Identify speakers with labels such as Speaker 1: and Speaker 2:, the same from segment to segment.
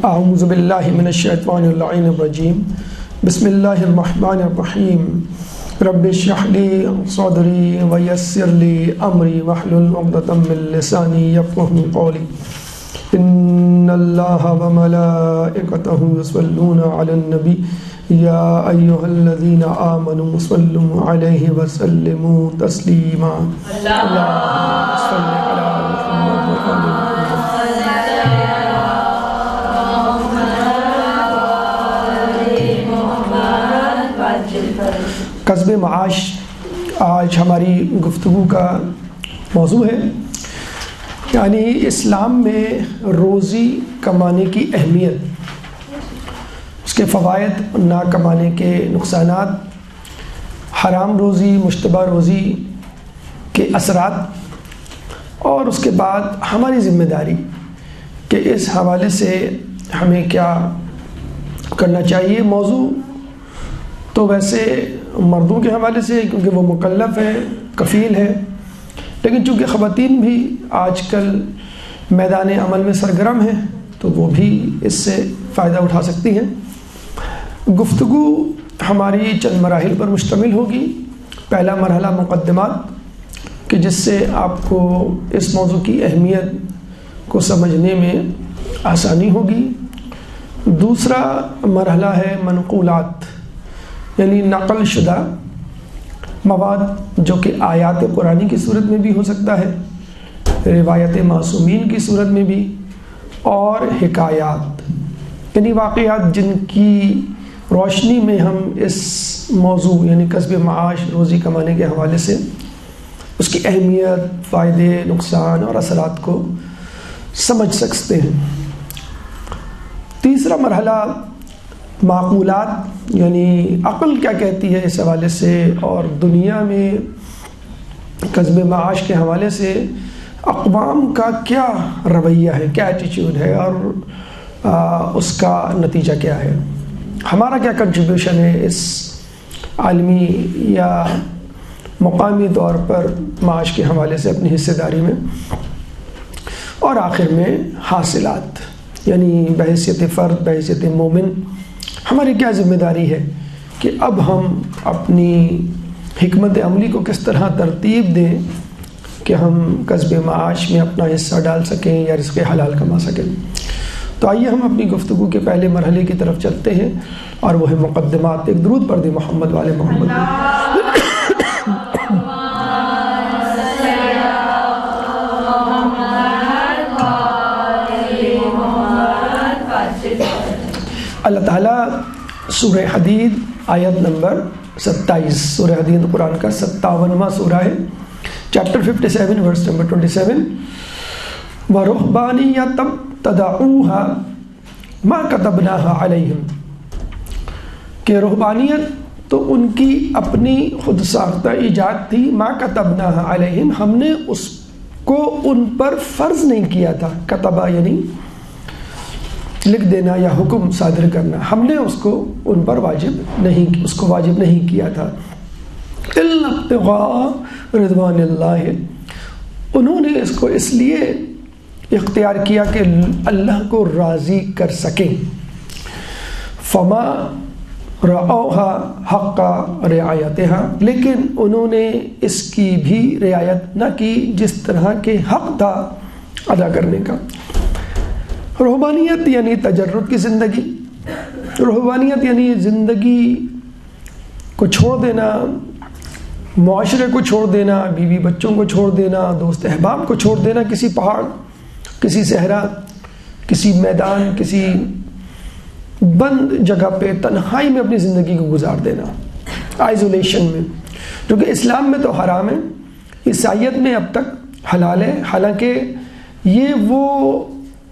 Speaker 1: اعوذ باللہ من الشیطان اللعین الرجیم بسم اللہ الرحمن الرحیم رب اشرح لی صدری ویسر لی امری واحلل عقدۃ من لسانی یفقهوا قولی ان اللہ وملائکتہ یصلون علی النبی یا ایھا الذین آمنوا صلوا علیہ وسلموا تسلیما اللہم صل علی محمد وآل محمد۔ کسب معاش آج ہماری گفتگو کا موضوع ہے، یعنی اسلام میں روزی کمانے کی اہمیت، اس کے فوائد، نہ کمانے کے نقصانات، حرام روزی، مشتبہ روزی کے اثرات، اور اس کے بعد ہماری ذمہ داری کہ اس حوالے سے ہمیں کیا کرنا چاہیے۔ موضوع تو ویسے مردوں کے حوالے سے کیونکہ وہ مکلف ہے، کفیل ہے، لیکن چونکہ خواتین بھی آج کل میدان عمل میں سرگرم ہیں تو وہ بھی اس سے فائدہ اٹھا سکتی ہیں۔ گفتگو ہماری چند مراحل پر مشتمل ہوگی۔ پہلا مرحلہ مقدمات، کہ جس سے آپ کو اس موضوع کی اہمیت کو سمجھنے میں آسانی ہوگی۔ دوسرا مرحلہ ہے منقولات، یعنی نقل شدہ مواد، جو کہ آیات قرآنی کی صورت میں بھی ہو سکتا ہے، روایت معصومین کی صورت میں بھی، اور حکایات، یعنی واقعات جن کی روشنی میں ہم اس موضوع یعنی کسب معاش، روزی کمانے کے حوالے سے اس کی اہمیت، فائدے، نقصان اور اثرات کو سمجھ سکتے ہیں۔ تیسرا مرحلہ معقولات، یعنی عقل کیا کہتی ہے اس حوالے سے، اور دنیا میں کسب معاش کے حوالے سے اقوام کا کیا رویہ ہے، کیا ایٹیچیوڈ ہے، اور اس کا نتیجہ کیا ہے، ہمارا کیا کنٹریبیوشن ہے اس عالمی یا مقامی طور پر معاش کے حوالے سے اپنی حصہ داری میں، اور آخر میں حاصلات، یعنی بحیثیت فرد، بحیثیت مومن ہماری کیا ذمہ داری ہے کہ اب ہم اپنی حکمت عملی کو کس طرح ترتیب دیں کہ ہم کسب معاش میں اپنا حصہ ڈال سکیں یا رزق حلال کما سکیں۔ تو آئیے ہم اپنی گفتگو کے پہلے مرحلے کی طرف چلتے ہیں، اور وہ ہے مقدمات۔ ایک درود پڑھ دیں محمد والے محمد۔ اللہ تعالیٰ سورہ حدید آیت نمبر 27، سورہ حدید قرآن کا 57واں سورہ ہے، چیپٹر 57 ورس نمبر 27، وَرُهْبَانِيَّةً ابْتَدَعُوهَا مَا كَتَبْنَاهَا عَلَيْهِمْ، کہ رہبانیت تو ان کی اپنی خود ساختہ ایجاد تھی، مَا كَتَبْنَاهَا عَلَيْهِمْ، ہم نے اس کو ان پر فرض نہیں کیا تھا۔ کتبہ یعنی لکھ دینا یا حکم صادر کرنا، ہم نے اس کو ان پر واجب نہیں کیا تھا۔ إِلَّا ابْتِغَاءَ رِضْوَانِ اللَّهِ، انہوں نے اس کو اس لیے اختیار کیا کہ اللہ کو راضی کر سکیں۔ فَمَا رَعَوْهَا حَقَّ رِعَایَتِهَا، لیکن انہوں نے اس کی بھی رعایت نہ کی جس طرح کے حق تھا ادا کرنے کا۔ رہبانیت یعنی تجرد کی زندگی، رہبانیت یعنی زندگی کو چھوڑ دینا، معاشرے کو چھوڑ دینا، بیوی بچوں کو چھوڑ دینا، دوست احباب کو چھوڑ دینا، کسی پہاڑ، کسی صحرا، کسی میدان، کسی بند جگہ پہ تنہائی میں اپنی زندگی کو گزار دینا، آئزولیشن میں، جو کہ اسلام میں تو حرام ہے، عیسائیت میں اب تک حلال ہے، حالانکہ یہ وہ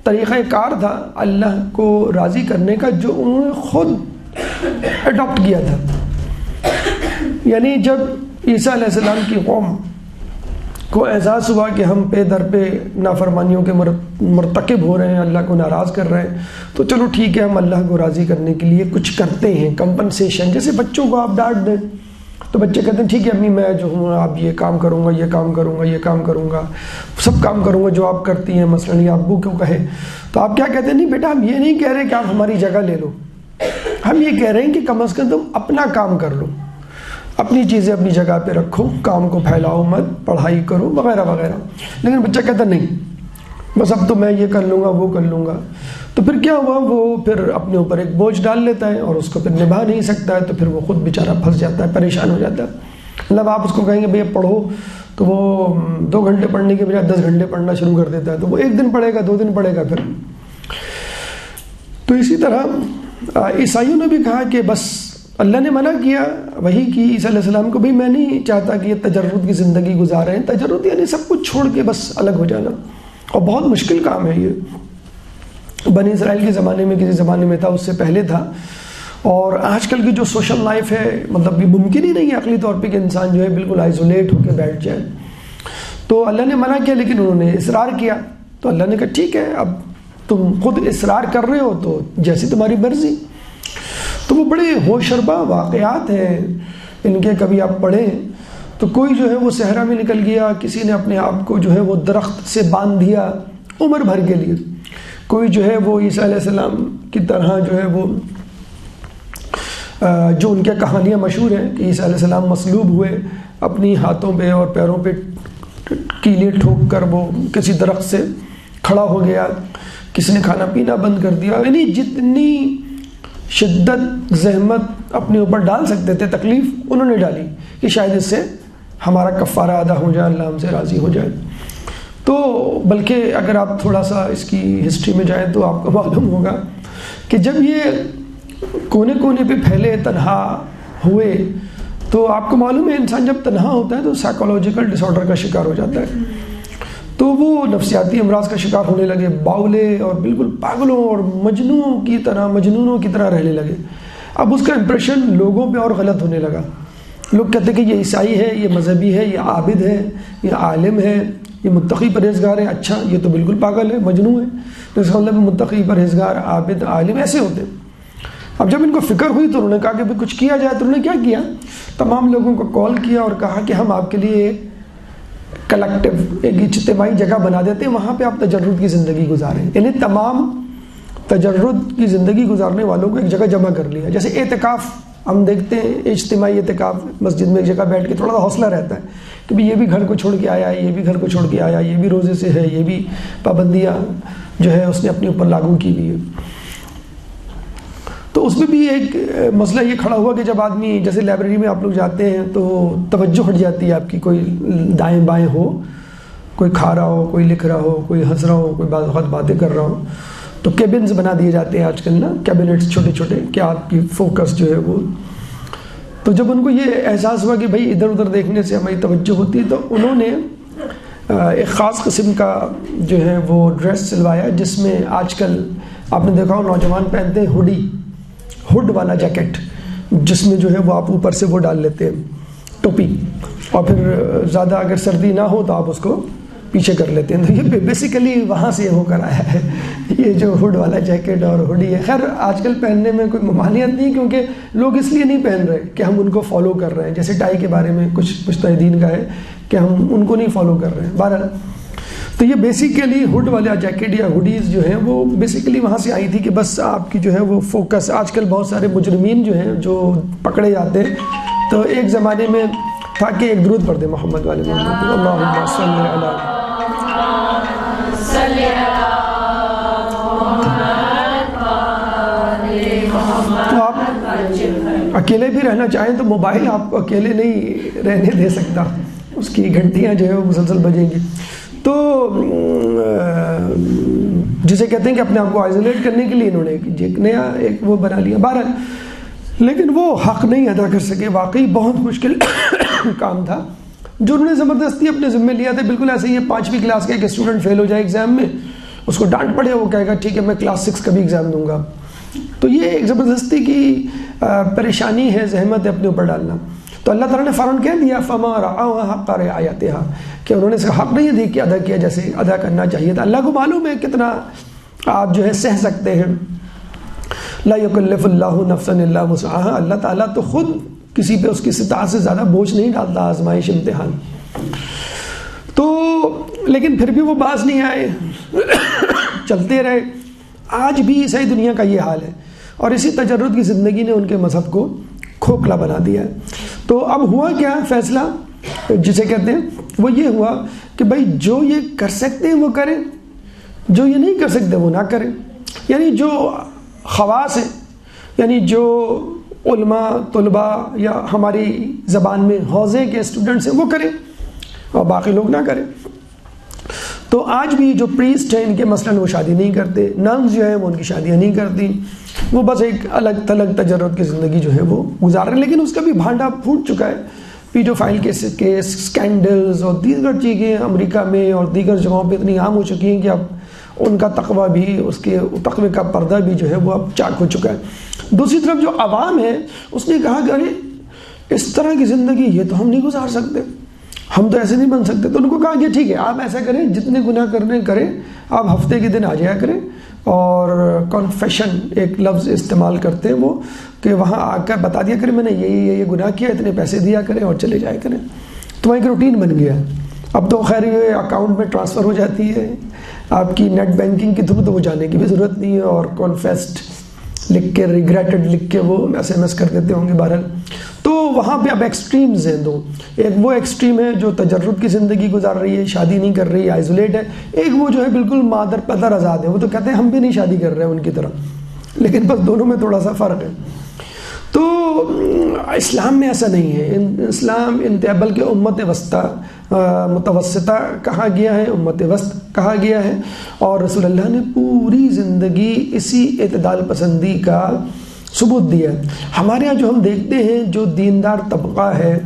Speaker 1: طریقہ کار تھا اللہ کو راضی کرنے کا جو انہوں نے خود اڈاپٹ کیا تھا۔ یعنی جب عیسیٰ علیہ السلام کی قوم کو احساس ہوا کہ ہم پہ در پہ نافرمانیوں کے مرتکب ہو رہے ہیں، اللہ کو ناراض کر رہے ہیں، تو چلو ٹھیک ہے، ہم اللہ کو راضی کرنے کے لیے کچھ کرتے ہیں، کمپنسیشن، جیسے بچوں کو آپ ڈانٹ دیں تو بچے کہتے ہیں ٹھیک ہے امی میں جو ہوں اب یہ کام کروں گا، یہ کام کروں گا، یہ کام کروں گا، سب کام کروں گا جو آپ کرتی ہیں، مثلاً یہ ابو کیوں کہے. تو آپ کیا کہتے ہیں؟ نہیں بیٹا ہم یہ نہیں کہہ رہے کہ آپ ہماری جگہ لے لو، ہم یہ کہہ رہے ہیں کہ کم از کم تم اپنا کام کر لو، اپنی چیزیں اپنی جگہ پہ رکھو، کام کو پھیلاؤ مت، پڑھائی کرو وغیرہ وغیرہ. لیکن بچہ کہتا نہیں بس اب تو میں یہ کر لوں گا وہ کر لوں گا. تو پھر کیا ہوا، وہ پھر اپنے اوپر ایک بوجھ ڈال لیتا ہے اور اس کو پھر نبھا نہیں سکتا ہے، تو پھر وہ خود بیچارہ پھنس جاتا ہے، پریشان ہو جاتا ہے. مطلب آپ اس کو کہیں گے بھئی پڑھو تو وہ 2 گھنٹے پڑھنے کے بجائے 10 گھنٹے پڑھنا شروع کر دیتا ہے. تو وہ 1 دن پڑھے گا، 2 دن پڑھے گا پھر. تو اسی طرح عیسائیوں نے بھی کہا کہ بس اللہ نے منع کیا وہی کی عیسیٰ علیہ السلام کو، بھئی میں نہیں چاہتا کہ یہ تجرد کی زندگی گزاریں. تجرد یعنی سب کچھ چھوڑ کے بس الگ ہو جانا، اور بہت مشکل کام ہے یہ. بنی اسرائیل کے زمانے میں کسی زمانے میں تھا، اس سے پہلے تھا. اور آج کل کی جو سوشل لائف ہے، مطلب یہ ممکن ہی نہیں ہے عقلی طور پہ کہ انسان جو ہے بالکل آئسولیٹ ہو کے بیٹھ جائے. تو اللہ نے منع کیا لیکن انہوں نے اصرار کیا. تو اللہ نے کہا ٹھیک ہے اب تم خود اصرار کر رہے ہو تو جیسی تمہاری مرضی. تو وہ بڑے ہوشربا واقعات ہیں ان کے. کبھی آپ پڑھیں تو کوئی جو ہے وہ صحرا میں نکل گیا، کسی نے اپنے آپ کو جو ہے وہ درخت سے باندھ دیا عمر بھر کے لیے. کوئی جو ہے وہ عیسیٰ علیہ السلام کی طرح جو ہے وہ جو ان کے کہانیاں مشہور ہیں کہ عیسیٰ علیہ السلام مصلوب ہوئے، اپنی ہاتھوں پہ اور پیروں پہ کیلیں ٹھوک کر وہ کسی درخت سے کھڑا ہو گیا، کسی نے کھانا پینا بند کر دیا. یعنی جتنی شدت زحمت اپنے اوپر ڈال سکتے تھے تکلیف انہوں نے ڈالی کہ شاید اس سے ہمارا کفارہ ادا ہو جائے، اللہ ہم سے راضی ہو جائے. تو بلکہ اگر آپ تھوڑا سا اس کی ہسٹری میں جائیں تو آپ کو معلوم ہوگا کہ جب یہ کونے کونے پہ پھیلے، تنہا ہوئے، تو آپ کو معلوم ہے انسان جب تنہا ہوتا ہے تو سائیکولوجیکل ڈس آرڈر کا شکار ہو جاتا ہے. تو وہ نفسیاتی امراض کا شکار ہونے لگے، باولے اور بالکل پاگلوں اور مجنونوں کی طرح رہنے لگے. اب اس کا امپریشن لوگوں پہ اور غلط ہونے لگا. لوگ کہتے کہ یہ عیسائی ہے، یہ مذہبی ہے، یہ عابد ہے، یہ عالم ہے، یہ متقی پرہیزگار ہے. اچھا یہ تو بالکل پاگل ہے، مجنون ہے. تو اس کا مطلب متقی پرہیزگار عابد عالم ایسے ہوتے. اب جب ان کو فکر ہوئی تو انہوں نے کہا کہ کچھ کیا جائے. تو انہوں نے کیا کیا، تمام لوگوں کو کال کیا اور کہا کہ ہم آپ کے لیے ایک کلیکٹیو، ایک اجتماعی جگہ بنا دیتے ہیں، وہاں پہ آپ تجرد کی زندگی گزاریں. یعنی تمام تجرد کی زندگی گزارنے والوں کو ایک جگہ جمع کر لیا. جیسے اعتکاف ہم دیکھتے ہیں، اجتماعی اعتکاف، مسجد میں ایک جگہ بیٹھ کے تھوڑا سا حوصلہ رہتا ہے کہ بھی یہ بھی گھر کو چھوڑ کے آیا، یہ بھی گھر کو چھوڑ کے آیا، یہ بھی روزے سے ہے، یہ بھی پابندیاں جو ہے اس نے اپنے اوپر لاگو کی ہوئی ہے. تو اس میں بھی ایک مسئلہ یہ کھڑا ہوا کہ جب آدمی جیسے لائبریری میں آپ لوگ جاتے ہیں تو توجہ ہٹ جاتی ہے آپ کی، کوئی دائیں بائیں ہو، کوئی کھا رہا ہو، کوئی لکھ رہا ہو، کوئی ہنس رہا ہو، کوئی بعض اوقات باتیں کر رہا ہو. تو کیبنز بنا دیے جاتے ہیں آج کل نا، کیبنٹس چھوٹے چھوٹے کہ آپ کی فوکس جو ہے وہ. تو جب ان کو یہ احساس ہوا کہ بھائی ادھر ادھر دیکھنے سے ہماری توجہ ہوتی ہے، تو انہوں نے ایک خاص قسم کا جو ہے وہ ڈریس سلوایا جس میں آج کل آپ نے دیکھا ہو نوجوان پہنتے ہیں ہوڈی، ہوڈ والا جیکٹ، جس میں جو ہے وہ آپ اوپر سے وہ ڈال لیتے ہیں ٹوپی، اور پھر زیادہ اگر سردی نہ ہو تو آپ اس کو پیچھے کر لیتے ہیں. تو یہ بیسیکلی وہاں سے ہو کر آیا ہے یہ جو ہوڈ والا جیکٹ اور ہوڈی ہے. خیر آج کل پہننے میں کوئی ممانعت نہیں، کیونکہ لوگ اس لیے نہیں پہن رہے کہ ہم ان کو فالو کر رہے ہیں. جیسے ٹائی کے بارے میں کچھ مجتہدین کا ہے کہ ہم ان کو نہیں فالو کر رہے ہیں. بہرحال تو یہ بیسیکلی ہوڈ والا جیکٹ یا ہوڈیز جو ہیں وہ بیسیکلی وہاں سے آئی تھی کہ بس آپ کی جو ہے وہ فوکس. آج کل بہت سارے مجرمین جو ہیں جو پکڑے جاتے ہیں، تو ایک زمانے میں تھا کہ ایک درود پڑھ دے محمد والے محمد، اللہم صلی علی. تو آپ اکیلے بھی رہنا چاہیں تو موبائل آپ کو اکیلے نہیں رہنے دے سکتا، اس کی گھنٹیاں جو ہے وہ مسلسل بجیں گی. تو جسے کہتے ہیں کہ اپنے آپ کو آئسولیٹ کرنے کے لیے انہوں نے ایک نیا ایک وہ بنا لیا. بہرحال لیکن وہ حق نہیں ادا کر سکے. واقعی بہت مشکل کام تھا جو انہوں نے زبردستی اپنے ذمہ لیا تھا. بالکل ایسے ہی ہے 5ویں کلاس کا ایک اسٹوڈنٹ فیل ہو جائے ایگزام میں، اس کو ڈانٹ پڑے، وہ کہے گا ٹھیک ہے میں کلاس 6 کا بھی ایگزام دوں گا. تو یہ ایک زبردستی کی پریشانی ہے، زحمت ہے اپنے اوپر ڈالنا. تو اللہ تعالیٰ نے فوراً کہہ دیا فما رعوها حق رعایتها، کہ انہوں نے اس کا حق نہیں دی کہ ادا کیا جیسے ادا کرنا چاہیے تھا. اللہ کو معلوم ہے کتنا آپ جو ہے سہ سکتے ہیں. لا یکلف اللہ نفسا الا وسعها، اللہ تعالیٰ تو خود کسی پہ اس کی استطاعت سے زیادہ بوجھ نہیں ڈالتا آزمائش امتحان. تو لیکن پھر بھی وہ باز نہیں آئے، چلتے رہے. آج بھی عیسائی دنیا کا یہ حال ہے، اور اسی تجرد کی زندگی نے ان کے مذہب کو کھوکھلا بنا دیا ہے. تو اب ہوا کیا فیصلہ جسے کہتے ہیں، وہ یہ ہوا کہ بھائی جو یہ کر سکتے ہیں وہ کریں، جو یہ نہیں کر سکتے وہ نہ کریں. یعنی جو خواص ہیں، یعنی جو علماء طلباء یا ہماری زبان میں حوزے کے اسٹوڈنٹس ہیں وہ کریں اور باقی لوگ نہ کریں. تو آج بھی جو پریسٹ ہیں ان کے مثلاً وہ شادی نہیں کرتے، ننز جو ہیں وہ ان کی شادیاں نہیں کرتی، وہ بس ایک الگ تھلگ تجرد کی زندگی جو ہے وہ گزار رہے ہیں. لیکن اس کا بھی بھانڈا پھوٹ چکا ہے. پیڈو فائل کیس اسکینڈلز اور دیگر چیزیں امریکہ میں اور دیگر جگہوں پہ اتنی عام ہو چکی ہیں کہ اب ان کا تقوی بھی، اس کے تقوی کا پردہ بھی جو ہے وہ اب چاک ہو چکا ہے. دوسری طرف جو عوام ہے اس نے کہا کہ ارے اس طرح کی زندگی یہ تو ہم نہیں گزار سکتے، ہم تو ایسے نہیں بن سکتے. تو ان کو کہا کہ ٹھیک ہے آپ ایسا کریں، جتنے گناہ کرنے کریں، آپ ہفتے کے دن آ جایا کریں. اور کنفیشن ایک لفظ استعمال کرتے ہیں وہ، کہ وہاں آ کر بتا دیا کریں میں نے یہ گناہ کیا، اتنے پیسے دیا کریں اور چلے جایا کریں. تو ایک روٹین بن گیا. اب تو خیر یہ اکاؤنٹ میں ٹرانسفر ہو جاتی ہے آپ کی نیٹ بینکنگ کے تھرو، تو وہ جانے کی بھی ضرورت نہیں ہے، اور کنفیسڈ لکھ کے ریگریٹڈ لکھ کے وہ SMS کر دیتے ہوں گے. بہرحال تو وہاں پہ اب ایکسٹریمز ہیں دو. ایک وہ ایکسٹریم ہے جو تجرد کی زندگی گزار رہی ہے، شادی نہیں کر رہی ہے، آئزولیٹ ہے. ایک وہ جو ہے بالکل مادر پدر آزاد ہے، وہ تو کہتے ہیں ہم بھی نہیں شادی کر رہے ہیں ان کی طرح، لیکن بس دونوں میں تھوڑا سا فرق ہے. تو اسلام میں ایسا نہیں ہے. اسلام انتہا بلکہ امت وسطیٰ متوسطہ کہا گیا ہے، امت وسط کہا گیا ہے. اور رسول اللہ نے پوری زندگی اسی اعتدال پسندی کا ثبوت دیا ہے. ہمارے یہاں جو ہم دیکھتے ہیں جو دیندار طبقہ ہے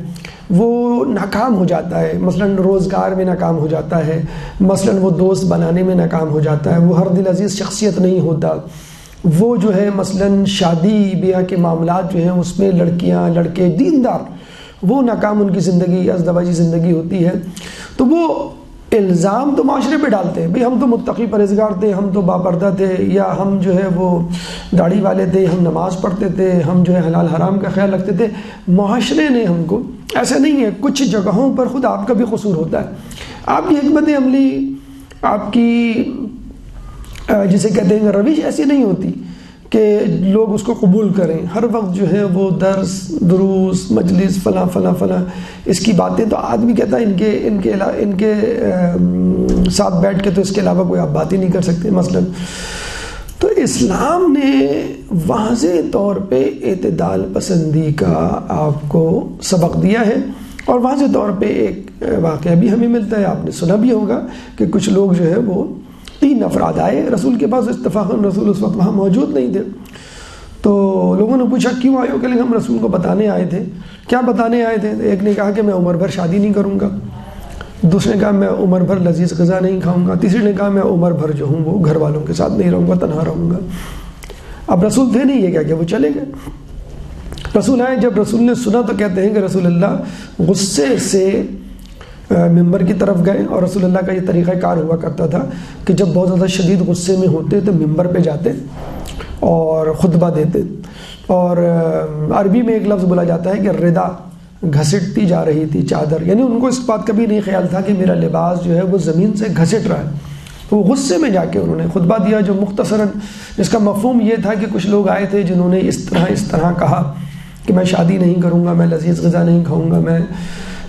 Speaker 1: وہ ناکام ہو جاتا ہے، مثلاً روزگار میں ناکام ہو جاتا ہے، مثلاً وہ دوست بنانے میں ناکام ہو جاتا ہے، وہ ہر دل عزیز شخصیت نہیں ہوتا، وہ جو ہے مثلاً شادی بیاہ کے معاملات جو ہیں اس میں لڑکیاں لڑکے دیندار وہ ناکام ان کی زندگی ازدواجی زندگی ہوتی ہے. تو وہ الزام تو معاشرے پہ ڈالتے ہیں، بھئی ہم تو متقی پرہیزگار تھے، ہم تو باپردہ تھے، یا ہم جو ہے وہ داڑھی والے تھے، ہم نماز پڑھتے تھے، ہم جو ہے حلال حرام کا خیال رکھتے تھے. معاشرے نے ہم کو ایسا نہیں ہے. کچھ جگہوں پر خود آپ کا بھی قصور ہوتا ہے. آپ کی حکمت عملی، آپ کی جسے کہتے ہیں روش ایسی نہیں ہوتی کہ لوگ اس کو قبول کریں. ہر وقت جو ہے وہ درس دروس مجلس فلاں فلاں فلاں اس کی باتیں، تو آدمی کہتا ہے ان کے ساتھ بیٹھ کے تو اس کے علاوہ کوئی آپ بات ہی نہیں کر سکتے مثلا. تو اسلام نے واضح طور پہ اعتدال پسندی کا آپ کو سبق دیا ہے. اور واضح طور پہ ایک واقعہ بھی ہمیں ملتا ہے، آپ نے سنا بھی ہوگا کہ کچھ لوگ جو ہے وہ 3 افراد آئے رسول کے پاس، اتفاقاً رسول اس وقت وہاں موجود نہیں تھے. تو لوگوں نے پوچھا کیوں آئے ہو؟ کہ ہم رسول کو بتانے آئے تھے. کیا بتانے آئے تھے؟ ایک نے کہا کہ میں عمر بھر شادی نہیں کروں گا، دوسرے نے کہا میں عمر بھر لذیذ غذا نہیں کھاؤں گا، تیسرے نے کہا میں عمر بھر جو ہوں وہ گھر والوں کے ساتھ نہیں رہوں گا، تنہا رہوں گا. اب رسول تھے نہیں، یہ کیا کہ وہ چلے گئے. رسول آئے، جب رسول نے سنا تو کہتے ہیں کہ رسول اللہ غصے سے ممبر کی طرف گئے. اور رسول اللہ کا یہ طریقہ کار ہوا کرتا تھا کہ جب بہت زیادہ شدید غصے میں ہوتے تو ممبر پہ جاتے اور خطبہ دیتے. اور عربی میں ایک لفظ بولا جاتا ہے کہ ردا، گھسٹتی جا رہی تھی چادر، یعنی ان کو اس بات کا بھی نہیں خیال تھا کہ میرا لباس جو ہے وہ زمین سے گھسٹ رہا ہے. وہ غصے میں جا کے انہوں نے خطبہ دیا جو مختصراً جس کا مفہوم یہ تھا کہ کچھ لوگ آئے تھے جنہوں نے اس طرح کہا کہ میں شادی نہیں کروں گا، میں لذیذ غذا نہیں کھاؤں گا، میں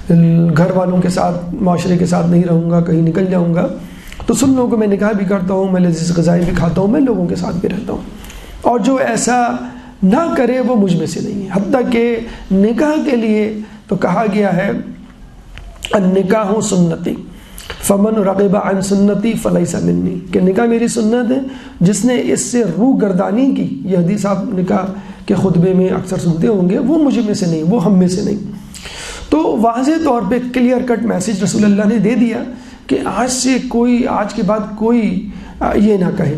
Speaker 1: گھر والوں کے ساتھ معاشرے کے ساتھ نہیں رہوں گا، کہیں نکل جاؤں گا. تو سن لوگوں کو میں نکاح بھی کرتا ہوں، میں لذیذ غذائیں بھی کھاتا ہوں، میں لوگوں کے ساتھ بھی رہتا ہوں، اور جو ایسا نہ کرے وہ مجھ میں سے نہیں ہے. حتیٰ کہ نکاح کے لیے تو کہا گیا ہے النکاح سنتی فمن رغب عن سنتی فلیس منی، کہ نکاح میری سنت ہے، جس نے اس سے روح گردانی کی. یہ حدیث آپ نکاح کے خطبے میں اکثر سنتے ہوں گے. وہ مجھ میں سے نہیں، وہ ہم میں سے نہیں. تو واضح طور پہ کلیئر کٹ میسج رسول اللہ نے دے دیا کہ آج کے بعد کوئی یہ نہ کہے.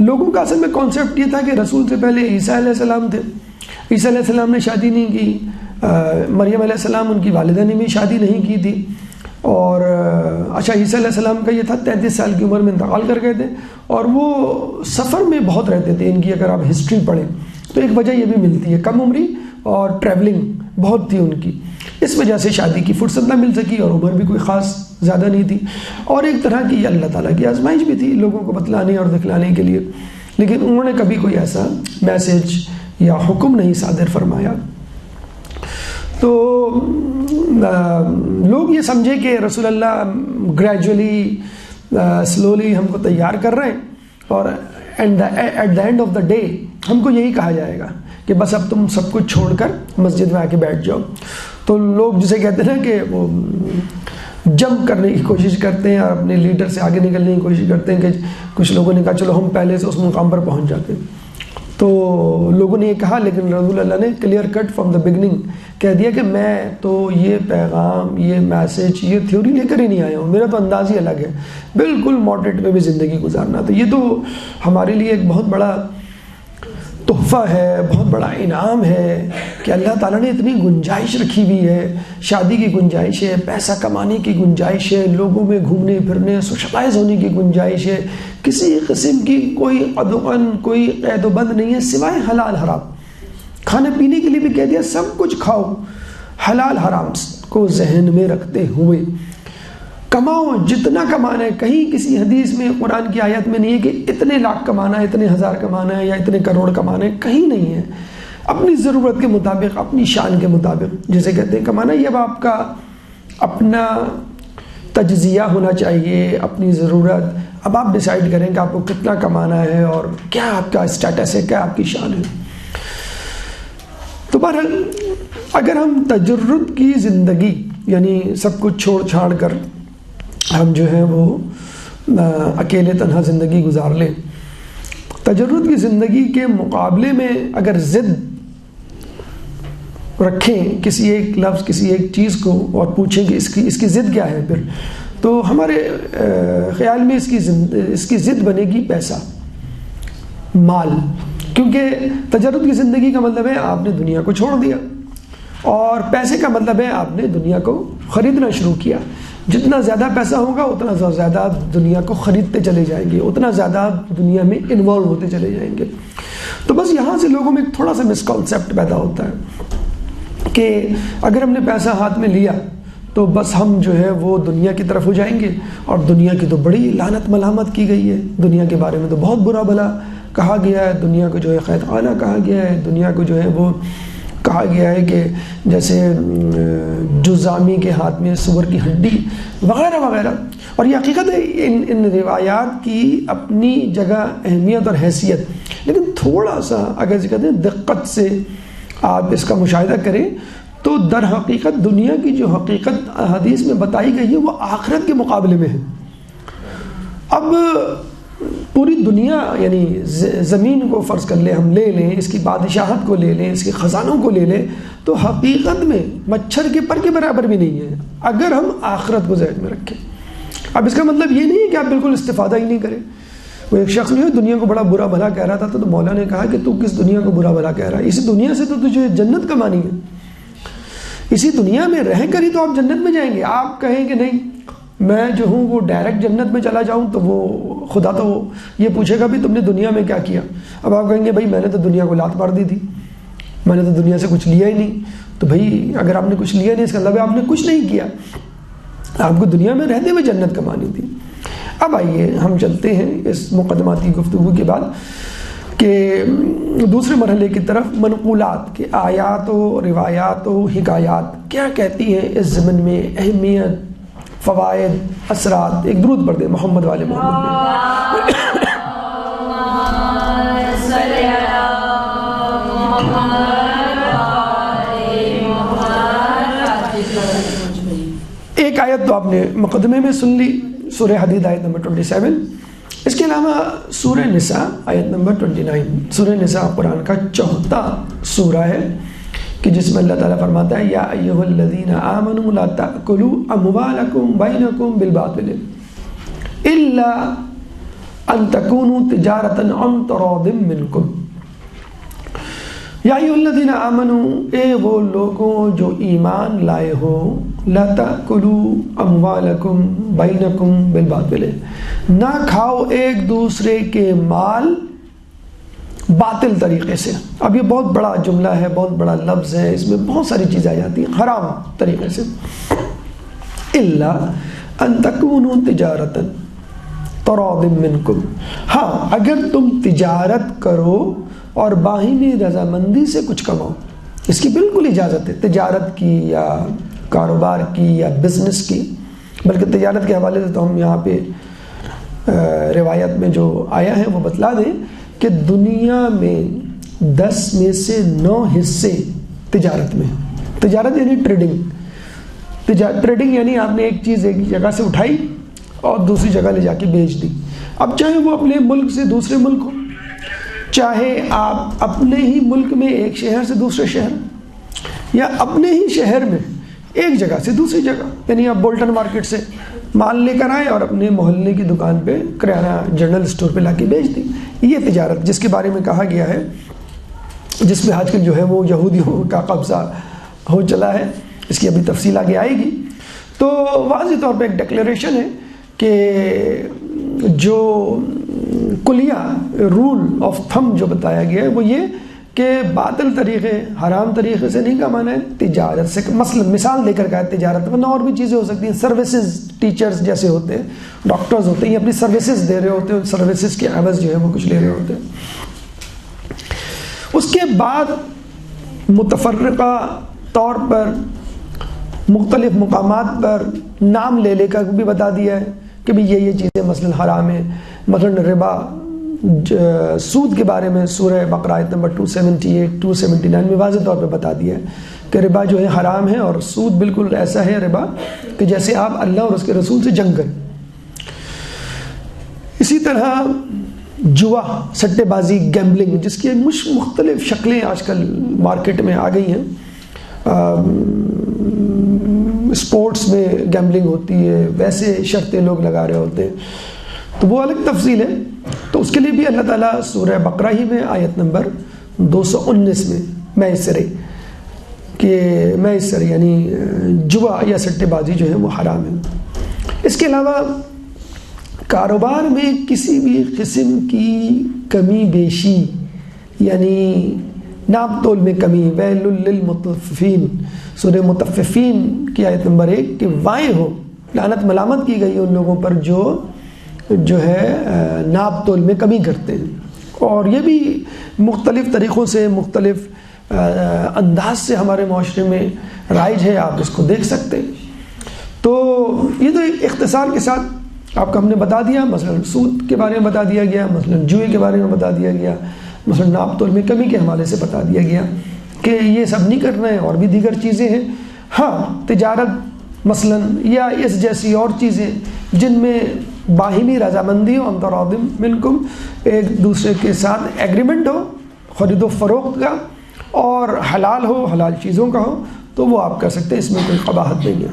Speaker 1: لوگوں کا اصل میں کانسیپٹ یہ تھا کہ رسول سے پہلے عیسیٰ علیہ السلام تھے، عیسیٰ علیہ السلام نے شادی نہیں کی، مریم علیہ السلام ان کی والدہ نے بھی شادی نہیں کی تھی. اور اچھا عیسیٰ علیہ السلام کا یہ تھا 33 سال کی عمر میں انتقال کر گئے تھے، اور وہ سفر میں بہت رہتے تھے. ان کی اگر آپ ہسٹری پڑھیں تو ایک وجہ یہ بھی ملتی ہے کم عمری اور ٹریولنگ بہت تھی ان کی، اس وجہ سے شادی کی فرصت نہ مل سکی، اور عمر بھی کوئی خاص زیادہ نہیں تھی، اور ایک طرح کی اللہ تعالیٰ کی آزمائش بھی تھی لوگوں کو بتلانے اور دکھلانے کے لیے، لیکن انہوں نے کبھی کوئی ایسا میسج یا حکم نہیں صادر فرمایا۔ تو لوگ یہ سمجھے کہ رسول اللہ گریجولی سلولی ہم کو تیار کر رہے ہیں، اور at the end of the day ہم کو یہی کہا جائے گا کہ بس اب تم سب کچھ چھوڑ کر مسجد میں آ کے بیٹھ جاؤ۔ تو لوگ جسے کہتے ہیں نا کہ وہ جمپ کرنے کی کوشش کرتے ہیں اور اپنے لیڈر سے آگے نکلنے کی کوشش کرتے ہیں، کہ کچھ لوگوں نے کہا چلو ہم پہلے سے اس مقام پر پہنچ جاتے ہیں۔ تو لوگوں نے یہ کہا، لیکن رسول اللہ نے clear cut from the beginning کہہ دیا کہ میں تو یہ پیغام، یہ میسج، یہ تھیوری لے کر ہی نہیں آیا ہوں، میرا تو انداز ہی الگ ہے، بالکل ماڈریٹ میں بھی زندگی گزارنا۔ تو یہ تو ہمارے لیے ایک بہت بڑا تحفہ ہے، بہت بڑا انعام ہے کہ اللہ تعالیٰ نے اتنی گنجائش رکھی ہوئی ہے، شادی کی گنجائش ہے، پیسہ کمانے کی گنجائش ہے، لوگوں میں گھومنے پھرنے سوشلائز ہونے کی گنجائش ہے، کسی قسم کی کوئی قدغن، کوئی قید و بند نہیں ہے سوائے حلال حرام۔ کھانے پینے کے لیے بھی کہہ دیا سب کچھ کھاؤ، حلال حرام کو ذہن میں رکھتے ہوئے کماؤ جتنا کمانا ہے۔ کہیں کسی حدیث میں، قرآن کی آیت میں نہیں ہے کہ اتنے لاکھ کمانا ہے، اتنے ہزار کمانا ہے یا اتنے کروڑ کمانا ہے، کہیں نہیں ہے۔ اپنی ضرورت کے مطابق، اپنی شان کے مطابق جسے کہتے ہیں کمانا، یہ اب آپ کا اپنا تجزیہ ہونا چاہیے، اپنی ضرورت۔ اب آپ ڈیسائیڈ کریں کہ آپ کو کتنا کمانا ہے اور کیا آپ کا اسٹیٹس ہے، کیا آپ کی شان ہے۔ تو بہرحال اگر ہم تجرد کی زندگی، یعنی سب کچھ چھوڑ چھاڑ کر ہم جو ہے وہ اکیلے تنہا زندگی گزار لیں، تجرد کی زندگی کے مقابلے میں اگر ضد رکھیں کسی ایک لفظ، کسی ایک چیز کو، اور پوچھیں کہ اس کی ضد کیا ہے، پھر تو ہمارے خیال میں اس کی ضد بنے گی پیسہ، مال۔ کیونکہ تجرد کی زندگی کا مطلب ہے آپ نے دنیا کو چھوڑ دیا، اور پیسے کا مطلب ہے آپ نے دنیا کو خریدنا شروع کیا۔ جتنا زیادہ پیسہ ہوگا اتنا زیادہ آپ دنیا کو خریدتے چلے جائیں گے، اتنا زیادہ آپ دنیا میں انوالو ہوتے چلے جائیں گے۔ تو بس یہاں سے لوگوں میں تھوڑا سا مسکانسیپٹ پیدا ہوتا ہے کہ اگر ہم نے پیسہ ہاتھ میں لیا تو بس ہم جو ہے وہ دنیا کی طرف ہو جائیں گے، اور دنیا کی تو بڑی لعنت ملامت کی گئی ہے، دنیا کے بارے میں تو بہت برا بھلا کہا گیا ہے، دنیا کو جو ہے قید خانہ کہا گیا ہے، دنیا کو جو ہے وہ کہا گیا ہے کہ جیسے جزامی کے ہاتھ میں سور کی ہڈی وغیرہ وغیرہ۔ اور یہ حقیقت ہے، ان روایات کی اپنی جگہ اہمیت اور حیثیت، لیکن تھوڑا سا اگر کہتے ہیں دقت سے آپ اس کا مشاہدہ کریں تو در حقیقت دنیا کی جو حقیقت حدیث میں بتائی گئی ہے وہ آخرت کے مقابلے میں ہے۔ اب پوری دنیا، یعنی زمین کو فرض کر لیں، ہم لے لیں، اس کی بادشاہت کو لے لیں، اس کے خزانوں کو لے لیں، تو حقیقت میں مچھر کے پر کے برابر بھی نہیں ہے اگر ہم آخرت کو ذہن میں رکھیں۔ اب اس کا مطلب یہ نہیں ہے کہ آپ بالکل استفادہ ہی نہیں کریں۔ وہ ایک شخص نے دنیا کو بڑا برا بھلا کہہ رہا تھا، تو مولا نے کہا کہ تو کس دنیا کو برا بھلا کہہ رہا ہے؟ اسی دنیا سے تو تجھے جنت کمانی ہے، اسی دنیا میں رہ کر ہی تو آپ جنت میں جائیں گے۔ آپ کہیں کہ نہیں میں جو ہوں وہ ڈائریکٹ جنت میں چلا جاؤں، تو وہ خدا تو یہ پوچھے گا بھی تم نے دنیا میں کیا کیا۔ اب آپ کہیں گے بھائی میں نے تو دنیا کو لات مار دی تھی، میں نے تو دنیا سے کچھ لیا ہی نہیں۔ تو بھائی اگر آپ نے کچھ لیا نہیں، اس کا مطلب آپ نے کچھ نہیں کیا، آپ کو دنیا میں رہتے ہوئے جنت کمانی تھی۔ اب آئیے ہم چلتے ہیں اس مقدماتی گفتگو کے بعد کہ دوسرے مرحلے کی طرف، منقولات کے آیات و روایات و حکایات کیا کہتی ہیں اس ضمن میں، اہمیت، فوائد، اثرات۔ ایک درود پڑھ دیں محمد والے محمد میں۔ ایک آیت تو آپ نے مقدمے میں سن لی، سورہ حدید آیت نمبر 27۔ اس کے علاوہ سورہ نساء آیت نمبر 29۔ سورہ نساء قرآن کا 4واں سورہ ہے کہ جس میں اللہ تعالیٰ فرماتا ہے یا ایھا الذین آمنوا لا تأکلوا اموالکم بینکم بالباطل الا ان تکونوا تجارۃ عن تراض منکم۔ یا ایھا الذین آمنوا، اے وہ لوگوں جو ایمان لائے ہو، لا تأکلوا اموالکم بینکم بالباطل، نہ کھاؤ ایک دوسرے کے مال باطل طریقے سے. اب یہ بہت بڑا جملہ ہے, بہت بڑا لفظ ہے, اس میں بہت ساری چیزیں آ جاتی ہیں. حرام طریقے سے. الا ان تکونوا تجارتا تراض منکم, ہاں اگر تم تجارت کرو اور باہمی رضامندی سے کچھ کماؤ, اس کی بالکل اجازت ہے, تجارت کی یا کاروبار کی یا بزنس کی. بلکہ تجارت کے حوالے سے تو ہم یہاں پہ روایت میں جو آیا ہے وہ بتلا دیں کہ دنیا میں 10 میں سے 9 حصے تجارت میں. تجارت یعنی ٹریڈنگ یعنی آپ نے ایک چیز ایک جگہ سے اٹھائی اور دوسری جگہ لے جا کے بیچ دی. اب چاہے وہ اپنے ملک سے دوسرے ملک ہو, چاہے آپ اپنے ہی ملک میں ایک شہر سے دوسرے شہر, یا اپنے ہی شہر میں ایک جگہ سے دوسری جگہ, یعنی آپ بولٹن مارکیٹ سے مال لے کر آئے اور اپنے محلے کی دکان پہ کرانہ جنرل اسٹور پہ لا کے بیچ دی. یہ تجارت جس کے بارے میں کہا گیا ہے, جس میں آج کل جو ہے وہ یہودیوں کا قبضہ ہو چلا ہے, اس کی ابھی تفصیل آگے آئے گی. تو واضح طور پہ ایک ڈکلیریشن ہے کہ جو کلیہ رول آف تھم جو بتایا گیا ہے وہ یہ کہ باطل طریقے, حرام طریقے سے نہیں کمانا ہے, تجارت سے. مثال دے کر کہا ہے تجارت, ورنہ اور بھی چیزیں ہو سکتی ہیں. سروسز, ٹیچرز جیسے ہوتے ہیں, ڈاکٹرز ہوتے ہیں, یہ اپنی سروسز دے رہے ہوتے ہیں, سروسز کے عوض جو ہے وہ کچھ لے رہے ہوتے ہیں. اس کے بعد متفرقہ طور پر مختلف مقامات پر نام لے کر بھی بتا دیا ہے کہ بھی یہ چیزیں مثلا حرام ہیں. مثلا ربا, سود کے بارے میں سورہ بقرہ آیت نمبر 278 279 میں واضح طور پہ بتا دیا ہے کہ ربا جو ہے حرام ہے, اور سود بالکل ایسا ہے ربا کہ جیسے آپ اللہ اور اس کے رسول سے جنگ کریں. اسی طرح جوا, سٹے بازی, گیمبلنگ, جس کی مختلف شکلیں آج کل مارکیٹ میں آ گئی ہیں. اسپورٹس میں گیمبلنگ ہوتی ہے, ویسے شرطیں لوگ لگا رہے ہوتے ہیں, تو وہ الگ تفصیل ہے. تو اس کے لیے بھی اللہ تعالیٰ سورہ بقرہ ہی میں آیت نمبر 219 میں میسر یعنی جوا یا سٹے بازی جو ہے وہ حرام ہے. اس کے علاوہ کاروبار میں کسی بھی قسم کی کمی بیشی یعنی ناپ تول میں کمی, ویل للمطففین, سورہ مطففین کی آیت نمبر 1 کہ وائے ہو, لعنت ملامت کی گئی ان لوگوں پر جو ہے ناپ تول میں کمی کرتے ہیں. اور یہ بھی مختلف طریقوں سے, مختلف انداز سے ہمارے معاشرے میں رائج ہے, آپ اس کو دیکھ سکتے ہیں. تو یہ تو ایک اختصار کے ساتھ آپ کو ہم نے بتا دیا. مثلا سود کے بارے میں بتا دیا گیا, مثلا جوئے کے بارے میں بتا دیا گیا, مثلا ناپ تول میں کمی کے حوالے سے بتا دیا گیا کہ یہ سب نہیں کرنا ہے. اور بھی دیگر چیزیں ہیں. ہاں تجارت مثلا یا اس جیسی اور چیزیں جن میں باہمی رضامندی ہو, تراض منکم, ایک دوسرے کے ساتھ ایگریمنٹ ہو خرید و فروخت کا, اور حلال ہو, حلال چیزوں کا ہو, تو وہ آپ کر سکتے ہیں, اس میں کوئی قباحت نہیں ہے.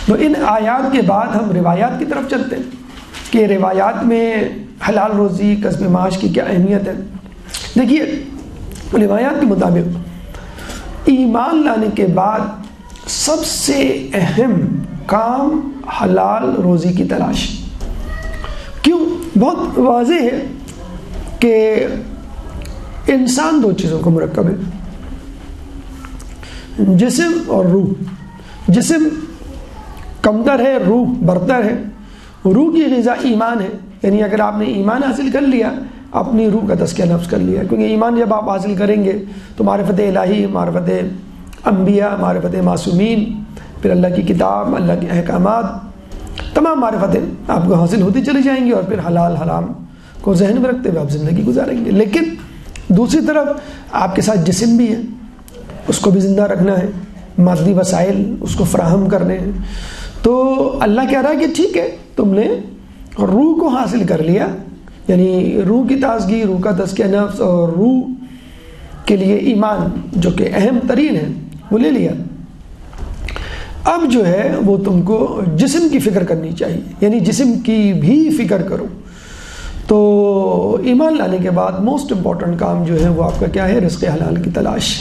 Speaker 1: تو ان آیات کے بعد ہم روایات کی طرف چلتے ہیں کہ روایات میں حلال روزی, کسب معاش کی کیا اہمیت ہے. دیکھیے روایات کے مطابق ایمان لانے کے بعد سب سے اہم کام حلال روزی کی تلاش. کیوں؟ بہت واضح ہے کہ انسان 2 چیزوں کو مرکب ہے, جسم اور روح. جسم کمتر ہے, روح برتر ہے. روح کی غذا ایمان ہے, یعنی اگر آپ نے ایمان حاصل کر لیا, اپنی روح کا تزکیہ نفس کر لیا, کیونکہ ایمان جب آپ حاصل کریں گے تو معرفت الہی, معرفت انبیاء, معرفت معصومین, پھر اللہ کی کتاب, اللہ کے احکامات, تمام معرفتیں آپ کو حاصل ہوتی چلی جائیں گی, اور پھر حلال حرام کو ذہن میں رکھتے ہوئے آپ زندگی گزاریں گے. لیکن دوسری طرف آپ کے ساتھ جسم بھی ہے, اس کو بھی زندہ رکھنا ہے, مادی وسائل اس کو فراہم کرنے ہیں. تو اللہ کہہ رہا ہے کہ ٹھیک ہے, تم نے روح کو حاصل کر لیا, یعنی روح کی تازگی, روح کا تزکیہ نفس, اور روح کے لیے ایمان جو کہ اہم ترین ہے وہ لے لیا. اب جو ہے وہ تم کو جسم کی فکر کرنی چاہیے, یعنی جسم کی بھی فکر کرو. تو ایمان لانے کے بعد موسٹ امپورٹنٹ کام جو ہے وہ آپ کا کیا ہے؟ رزق حلال کی تلاش.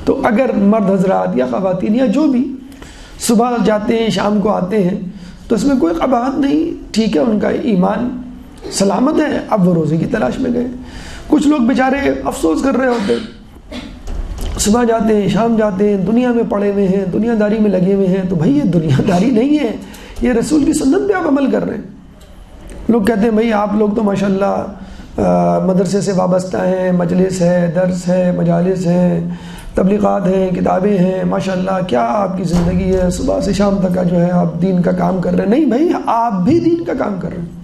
Speaker 1: تو اگر مرد حضرات یا خواتین یا جو بھی صبح جاتے ہیں شام کو آتے ہیں تو اس میں کوئی قباحت نہیں, ٹھیک ہے, ان کا ایمان سلامت ہیں، اب وہ روزی کی تلاش میں گئے۔ کچھ لوگ بیچارے افسوس کر رہے ہوتے، صبح جاتے ہیں شام جاتے ہیں، دنیا میں پڑے ہوئے ہیں، دنیا داری میں لگے ہوئے ہیں، تو بھائی یہ دنیا داری نہیں ہے، یہ رسول کی سنت پہ آپ عمل کر رہے ہیں۔ لوگ کہتے ہیں بھائی آپ لوگ تو ماشاءاللہ مدرسے سے وابستہ ہیں، مجلس ہے، درس ہے، مجالس ہیں، تبلیغات ہیں، کتابیں ہیں، ماشاءاللہ کیا آپ کی زندگی ہے، صبح سے شام تک کا جو ہے آپ دین کا کام کر رہے ہیں۔ نہیں بھائی، آپ بھی دین کا کام کر رہے ہیں۔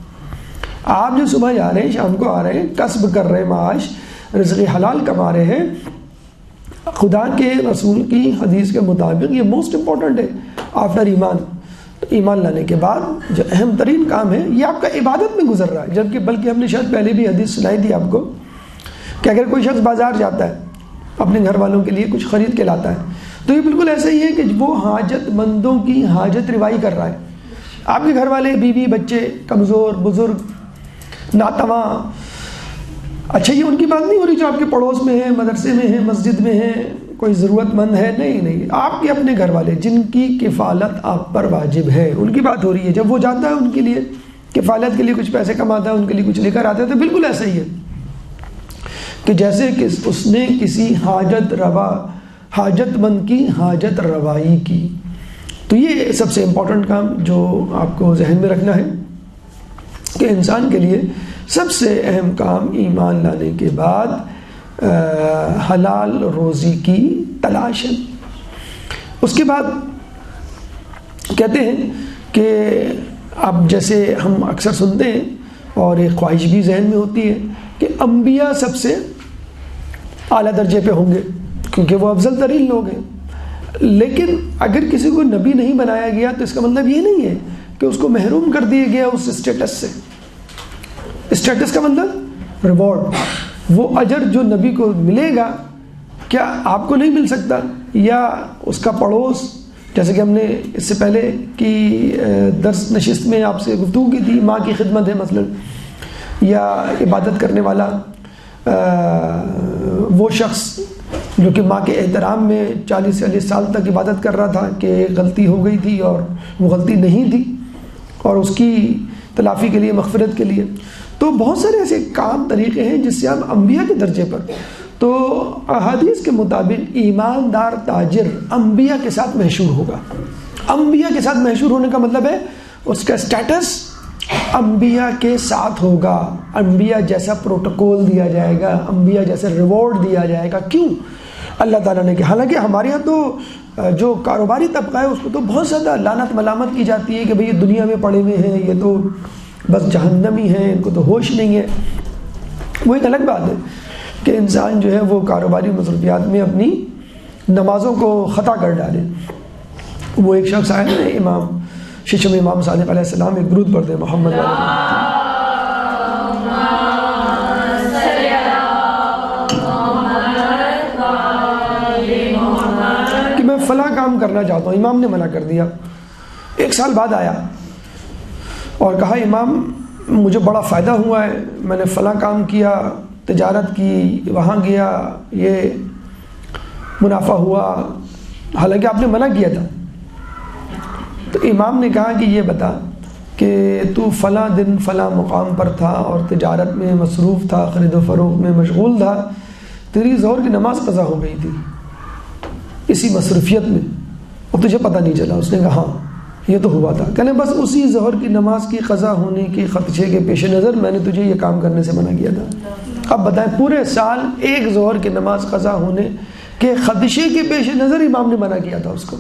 Speaker 1: آپ جو صبح جا رہے ہیں شام کو آ رہے ہیں، کسب کر رہے ہیں، معاش رزق حلال کما رہے ہیں، خدا کے رسول کی حدیث کے مطابق یہ موسٹ امپورٹنٹ ہے آفٹر ایمان۔ تو ایمان لانے کے بعد جو اہم ترین کام ہے یہ آپ کا عبادت میں گزر رہا ہے، جبکہ بلکہ ہم نے شاید پہلے بھی حدیث سنائی تھی آپ کو کہ اگر کوئی شخص بازار جاتا ہے اپنے گھر والوں کے لیے کچھ خرید کے لاتا ہے تو یہ بالکل ایسا ہی ہے کہ وہ حاجت مندوں کی حاجت روائی کر رہا ہے۔ آپ کے گھر والے بیوی بچے کمزور بزرگ ناتواں، اچھا یہ ان کی بات نہیں ہو رہی جو آپ کے پڑوس میں ہیں، مدرسے میں ہیں، مسجد میں ہیں، کوئی ضرورت مند ہے، نہیں، آپ کے اپنے گھر والے جن کی کفالت آپ پر واجب ہے ان کی بات ہو رہی ہے۔ جب وہ جاتا ہے ان کے لیے کفالت کے لیے کچھ پیسے کماتا ہے، ان کے لیے کچھ لے کر آتا ہے، تو بالکل ایسا ہی ہے کہ جیسے کہ اس نے کسی حاجت مند کی حاجت روائی کی۔ تو یہ سب سے امپورٹنٹ کام جو آپ کو ذہن میں رکھنا ہے کہ انسان کے لیے سب سے اہم کام ایمان لانے کے بعد حلال روزی کی تلاش ہے۔ اس کے بعد کہتے ہیں کہ اب جیسے ہم اکثر سنتے ہیں اور ایک خواہش بھی ذہن میں ہوتی ہے کہ انبیاء سب سے اعلیٰ درجے پہ ہوں گے کیونکہ وہ افضل ترین لوگ ہیں، لیکن اگر کسی کو نبی نہیں بنایا گیا تو اس کا مطلب یہ نہیں ہے کہ اس کو محروم کر دیا گیا اس اسٹیٹس سے۔ اسٹیٹس کا مطلب ریوارڈ، وہ اجر جو نبی کو ملے گا کیا آپ کو نہیں مل سکتا؟ یا اس کا پڑوس، جیسے کہ ہم نے اس سے پہلے کی درس نشست میں آپ سے گفتگو کی تھی، ماں کی خدمت ہے مثلا، یا عبادت کرنے والا وہ شخص جو کہ ماں کے احترام میں 40 سال تک عبادت کر رہا تھا کہ غلطی ہو گئی تھی اور وہ غلطی نہیں تھی اور اس کی تلافی کے لیے، مغفرت کے لیے۔ تو بہت سارے ایسے کام طریقے ہیں جس سے آپ انبیاء کے درجے پر، تو احادیث کے مطابق ایماندار تاجر انبیاء کے ساتھ محشور ہوگا۔ انبیاء کے ساتھ محشور ہونے کا مطلب ہے اس کا سٹیٹس انبیاء کے ساتھ ہوگا، انبیاء جیسا پروٹوکول دیا جائے گا، انبیاء جیسا ریوارڈ دیا جائے گا۔ کیوں؟ اللہ تعالیٰ نے کہ حالانکہ ہمارے یہاں تو جو کاروباری طبقہ ہے اس کو تو بہت زیادہ لعنت ملامت کی جاتی ہے کہ بھئی یہ دنیا میں پڑے ہوئے ہیں، یہ تو بس جہنمی ہیں، ان کو تو ہوش نہیں ہے۔ وہ ایک الگ بات ہے کہ انسان جو ہے وہ کاروباری مصروفیات میں اپنی نمازوں کو خطا کر ڈالے۔ وہ ایک شخص آیا نا امام ششم امام صادق علیہ السلام، ایک درود پڑھ دے محمد کہ میں فلاں کام کرنا چاہتا ہوں، امام نے منع کر دیا۔ 1 سال بعد آیا اور کہا امام مجھے بڑا فائدہ ہوا ہے، میں نے فلاں کام کیا، تجارت کی، وہاں گیا، یہ منافع ہوا، حالانکہ آپ نے منع کیا تھا۔ تو امام نے کہا کہ یہ بتا کہ تو فلاں دن فلاں مقام پر تھا اور تجارت میں مصروف تھا، خرید و فروخت میں مشغول تھا، تیری ظہر کی نماز قضا ہو گئی تھی اسی مصروفیت میں اور تجھے پتہ نہیں چلا۔ اس نے کہا ہاں یہ تو ہوا تھا۔ کہنے بس اسی ظہر کی نماز کی قضا ہونے کے خدشے کے پیش نظر میں نے تجھے یہ کام کرنے سے منع کیا تھا۔ اب بتائیں پورے سال ایک ظہر کی نماز قضا ہونے کے خدشے کے پیش نظر امام نے منع کیا تھا اس کو۔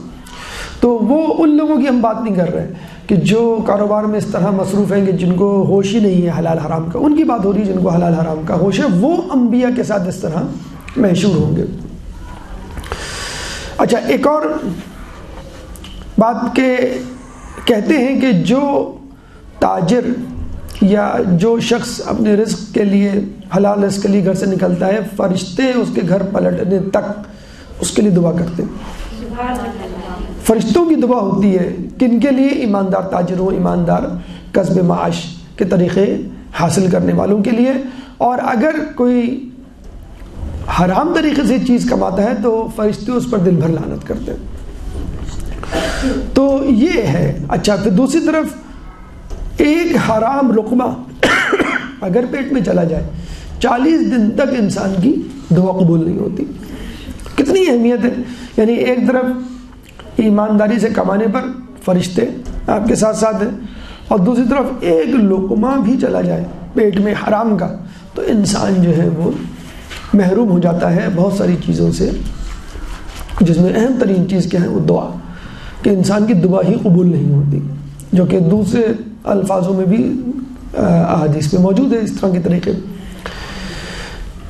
Speaker 1: تو وہ ان لوگوں کی ہم بات نہیں کر رہے کہ جو کاروبار میں اس طرح مصروف ہیں کہ جن کو ہوش ہی نہیں ہے حلال حرام کا، ان کی بات ہو رہی ہے جن کو حلال حرام کا ہوش ہے، وہ انبیاء کے ساتھ اس طرح محشور ہوں گے۔ اچھا ایک اور بات کہ کہتے ہیں کہ جو تاجر یا جو شخص اپنے رزق کے لیے، حلال رزق کے لیے گھر سے نکلتا ہے، فرشتے اس کے گھر پلٹنے تک اس کے لیے دعا کرتے ہیں۔ فرشتوں کی دعا ہوتی ہے کن کے لیے؟ ایماندار تاجروں، ایماندار کسب معاش کے طریقے حاصل کرنے والوں کے لیے۔ اور اگر کوئی حرام طریقے سے چیز کماتا ہے تو فرشتے اس پر دن بھر لعنت کرتے ہیں۔ تو یہ ہے۔ اچھا پھر دوسری طرف ایک حرام لقمہ اگر پیٹ میں چلا جائے 40 دن تک انسان کی دعا قبول نہیں ہوتی. کتنی اہمیت ہے. یعنی ایک طرف ایمانداری سے کمانے پر فرشتے آپ کے ساتھ ساتھ ہیں، اور دوسری طرف ایک لقمہ بھی چلا جائے پیٹ میں حرام کا تو انسان جو ہے وہ محروم ہو جاتا ہے بہت ساری چیزوں سے، جس میں اہم ترین چیز کیا ہے وہ دعا، کہ انسان کی دعا ہی قبول نہیں ہوتی، جو کہ دوسرے الفاظوں میں بھی احادیث میں موجود ہے اس طرح کے طریقے.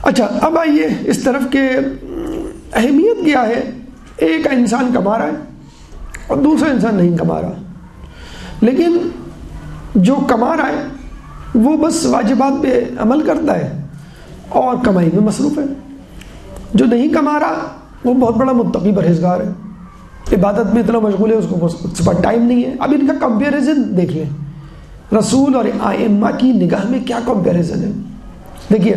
Speaker 1: اچھا اب آئیے اس طرف کہ اہمیت کیا ہے. ایک انسان کما رہا ہے اور دوسرا انسان نہیں کما رہا، لیکن جو کما رہا ہے وہ بس واجبات پہ عمل کرتا ہے اور کمائی میں مصروف ہے. جو نہیں کما رہا وہ بہت بڑا متقی پرہیزگار ہے، عبادت میں اتنا مشغول ہے اس کو اس پر ٹائم نہیں ہے. اب ان کا کمپیریزن دیکھ لیں، رسول اور ائمہ کی نگاہ میں کیا کمپیریزن ہے. دیکھیے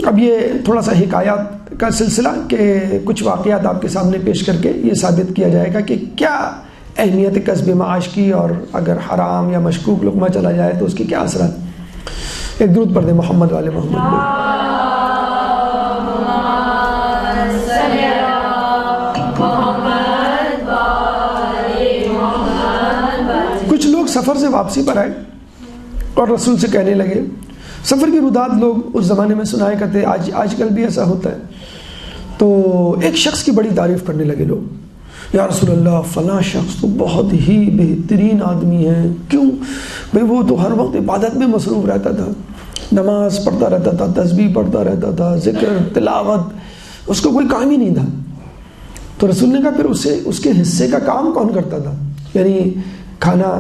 Speaker 1: اب یہ تھوڑا سا حکایات کا سلسلہ کہ کچھ واقعات آپ کے سامنے پیش کر کے یہ ثابت کیا جائے گا کہ کیا اہمیت کسب معاش کی، اور اگر حرام یا مشکوک لقمہ چلا جائے تو اس کے کیا اثرات. ایک درود پڑھ دیں محمد والے محمد. کچھ لوگ سفر سے واپسی پر آئے اور رسول سے کہنے لگے، سفر کی رودات لوگ اس زمانے میں سنایا کرتے، آج کل بھی ایسا ہوتا ہے. تو ایک شخص کی بڑی تعریف کرنے لگے لوگ، یا رسول اللہ فلاں شخص تو بہت ہی بہترین آدمی ہے. کیوں بھئی؟ وہ تو ہر وقت عبادت میں مصروف رہتا تھا، نماز پڑھتا رہتا تھا، تسبیح پڑھتا رہتا تھا، ذکر تلاوت، اس کو کوئی کام ہی نہیں تھا. تو رسول نے کہا پھر اس کے حصے کا کام کون کرتا تھا؟ یعنی کھانا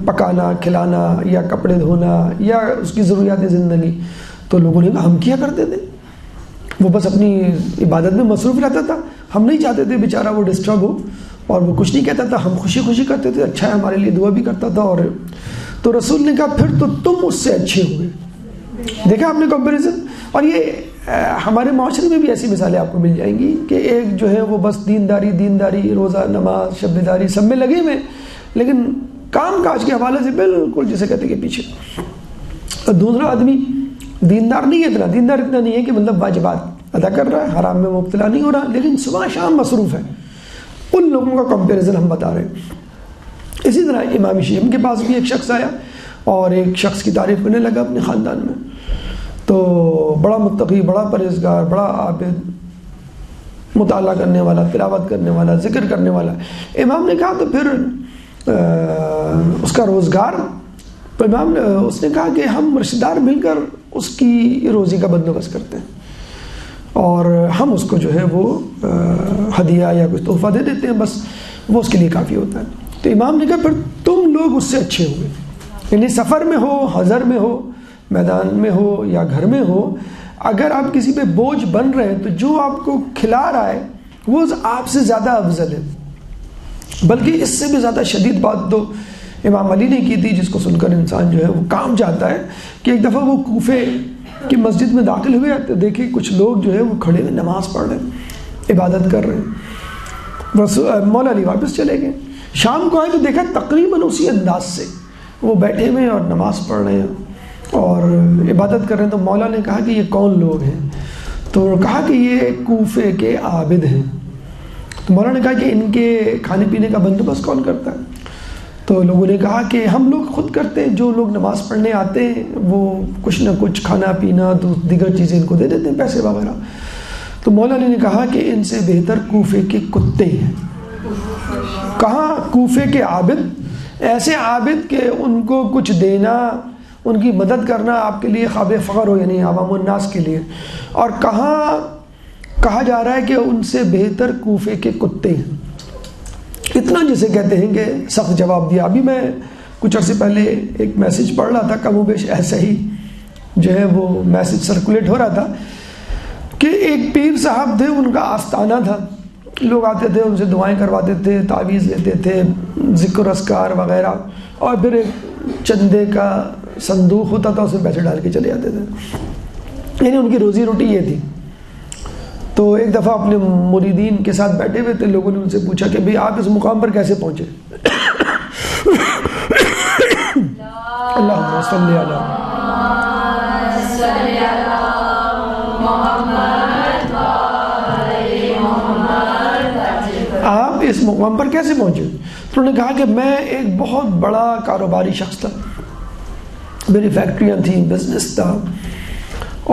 Speaker 1: پکانا، کھلانا، یا کپڑے دھونا، یا اس کی ضروریات زندگی. تو لوگوں نے کہا ہم کیا کرتے تھے، وہ بس اپنی عبادت میں مصروف رہتا تھا، ہم نہیں چاہتے تھے بیچارہ وہ ڈسٹرب ہو، اور وہ کچھ نہیں کہتا تھا، ہم خوشی خوشی کرتے تھے، اچھا ہے ہمارے لیے دعا بھی کرتا تھا. اور تو رسول نے کہا پھر تو تم اس سے اچھے ہوئے. دیکھا آپ نے کمپیریزن. اور یہ ہمارے معاشرے میں بھی ایسی مثالیں آپ کو مل جائیں گی کہ ایک جو ہے وہ بس دینداری، روزہ، نماز، شب بیداری سب میں لگے ہوئے، لیکن کام کاج کے حوالے سے بالکل جسے کہتے کہ پیچھے. اور دوسرا آدمی دیندار نہیں ہے، دیندار اتنا نہیں ہے کہ مطلب واجبات ادا کر رہا ہے، حرام میں مبتلا نہیں ہو رہا، لیکن صبح شام مصروف ہے. ان لوگوں کا کمپیریزن ہم بتا رہے ہیں. اسی طرح امام شیعہ کے پاس بھی ایک شخص آیا اور ایک شخص کی تعریف کرنے لگا اپنے خاندان میں. تو بڑا متقی، بڑا پرہیزگار، بڑا عابد، مطالعہ کرنے والا، تلاوت کرنے والا، ذکر کرنے والا. امام نے کہا تو پھر اس کا روزگار. تو امام اس نے کہا کہ ہم رشتہ دار مل کر اس کی روزی کا بندوبست کرتے ہیں اور ہم اس کو جو ہے وہ ہدیہ یا کچھ تحفہ دے دیتے ہیں، بس وہ اس کے لیے کافی ہوتا ہے. تو امام نے کہا پھر تم لوگ اس سے اچھے ہوئے. یعنی سفر میں ہو، حضر میں ہو، میدان میں ہو یا گھر میں ہو، اگر آپ کسی پہ بوجھ بن رہے ہیں تو جو آپ کو کھلا رہا ہے وہ آپ سے زیادہ افضل ہے. بلکہ اس سے بھی زیادہ شدید بات تو امام علی نے کی تھی، جس کو سن کر انسان جو ہے وہ کام چاہتا ہے. کہ ایک دفعہ وہ کوفے کی مسجد میں داخل ہوئے تو دیکھیں کچھ لوگ جو ہے وہ کھڑے ہوئے نماز پڑھ رہے ہیں، عبادت کر رہے ہیں. مولا علی واپس چلے گئے. شام کو آئے تو دیکھا تقریباً اسی انداز سے وہ بیٹھے ہوئے اور نماز پڑھ رہے ہیں اور عبادت کر رہے ہیں. تو مولا نے کہا کہ یہ کون لوگ ہیں؟ تو کہا کہ یہ کوفے کے عابد ہیں. تو مولا نے کہا کہ ان کے کھانے پینے کا بندوبست کون کرتا ہے؟ تو لوگوں نے کہا کہ ہم لوگ خود کرتے ہیں، جو لوگ نماز پڑھنے آتے ہیں وہ کچھ نہ کچھ کھانا پینا دیگر چیزیں ان کو دے دیتے ہیں، پیسے وغیرہ. تو مولا علی نے کہا کہ ان سے بہتر کوفے کے کتے ہیں. کہاں کوفے کے عابد، ایسے عابد کہ ان کو کچھ دینا، ان کی مدد کرنا آپ کے لیے قابل فخر ہو، یعنی عوام الناس کے لیے. اور کہاں کہا جا رہا ہے کہ ان سے بہتر کوفے کے کتے ہیں. اتنا جسے کہتے ہیں کہ سخت جواب دیا. ابھی میں کچھ عرصے پہلے ایک میسیج پڑھ رہا تھا، کم و بیش ایسا ہی جو ہے وہ میسیج سرکولیٹ ہو رہا تھا کہ ایک پیر صاحب تھے، ان کا آستانہ تھا، لوگ آتے تھے ان سے دعائیں کرواتے تھے، تعویذ لیتے تھے، ذکر اذکار وغیرہ، اور پھر ایک چندے کا صندوق ہوتا تھا، اس میں پیسے ڈال کے چلے جاتے تھے. یعنی ان کی روزی روٹی یہ تھی. تو ایک دفعہ اپنے مریدین کے ساتھ بیٹھے ہوئے تھے، لوگوں نے ان سے پوچھا کہ بھئی آپ اس مقام پر کیسے پہنچے؟ اللہم صلی علی آپ اس مقام پر کیسے پہنچے؟ تو انہوں نے کہا کہ میں ایک بہت بڑا کاروباری شخص تھا، میری فیکٹریاں تھیں، بزنس تھا،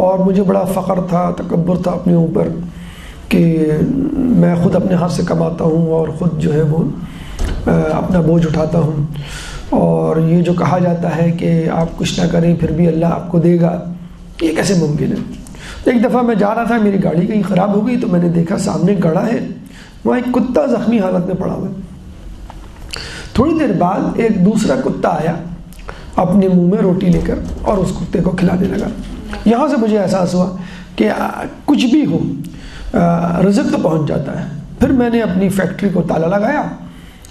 Speaker 1: اور مجھے بڑا فخر تھا، تکبر تھا اپنے اوپر کہ میں خود اپنے ہاتھ سے کماتا ہوں اور خود جو ہے وہ اپنا بوجھ اٹھاتا ہوں، اور یہ جو کہا جاتا ہے کہ آپ کچھ نہ کریں پھر بھی اللہ آپ کو دے گا، یہ کیسے ممکن ہے؟ ایک دفعہ میں جا رہا تھا، میری گاڑی کہیں خراب ہو گئی تو میں نے دیکھا سامنے گڑھا ہے، وہاں ایک کتا زخمی حالت میں پڑا ہوا ہے۔ تھوڑی دیر بعد ایک دوسرا کتا آیا اپنے منہ میں روٹی لے کر اور اس کتے کو کھلانے لگا۔ یہاں سے مجھے احساس ہوا کہ کچھ بھی ہو رزق تو پہنچ جاتا ہے۔ پھر میں نے اپنی فیکٹری کو تالا لگایا،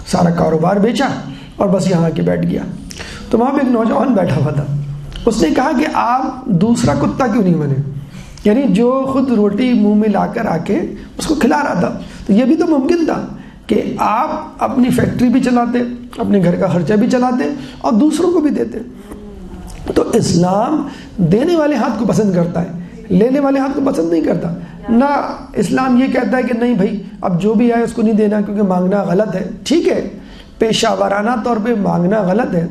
Speaker 1: سارا کاروبار بیچا اور بس یہاں کے بیٹھ گیا۔ تو وہاں پہ ایک نوجوان بیٹھا ہوا تھا، اس نے کہا کہ آپ دوسرا کتا کیوں نہیں بنے؟ یعنی جو خود روٹی منہ میں لا کر آ کے اس کو کھلا رہا تھا، تو یہ بھی تو ممکن تھا کہ آپ اپنی فیکٹری بھی چلاتے، اپنے گھر کا خرچہ بھی چلاتے اور دوسروں کو بھی دیتے۔ تو اسلام دینے والے ہاتھ کو پسند کرتا ہے، لینے والے ہاتھ کو پسند نہیں کرتا۔ نہ اسلام یہ کہتا ہے کہ نہیں بھائی اب جو بھی آئے اس کو نہیں دینا کیونکہ مانگنا غلط ہے۔ ٹھیک ہے، پیشہ ورانہ طور پہ مانگنا غلط ہے،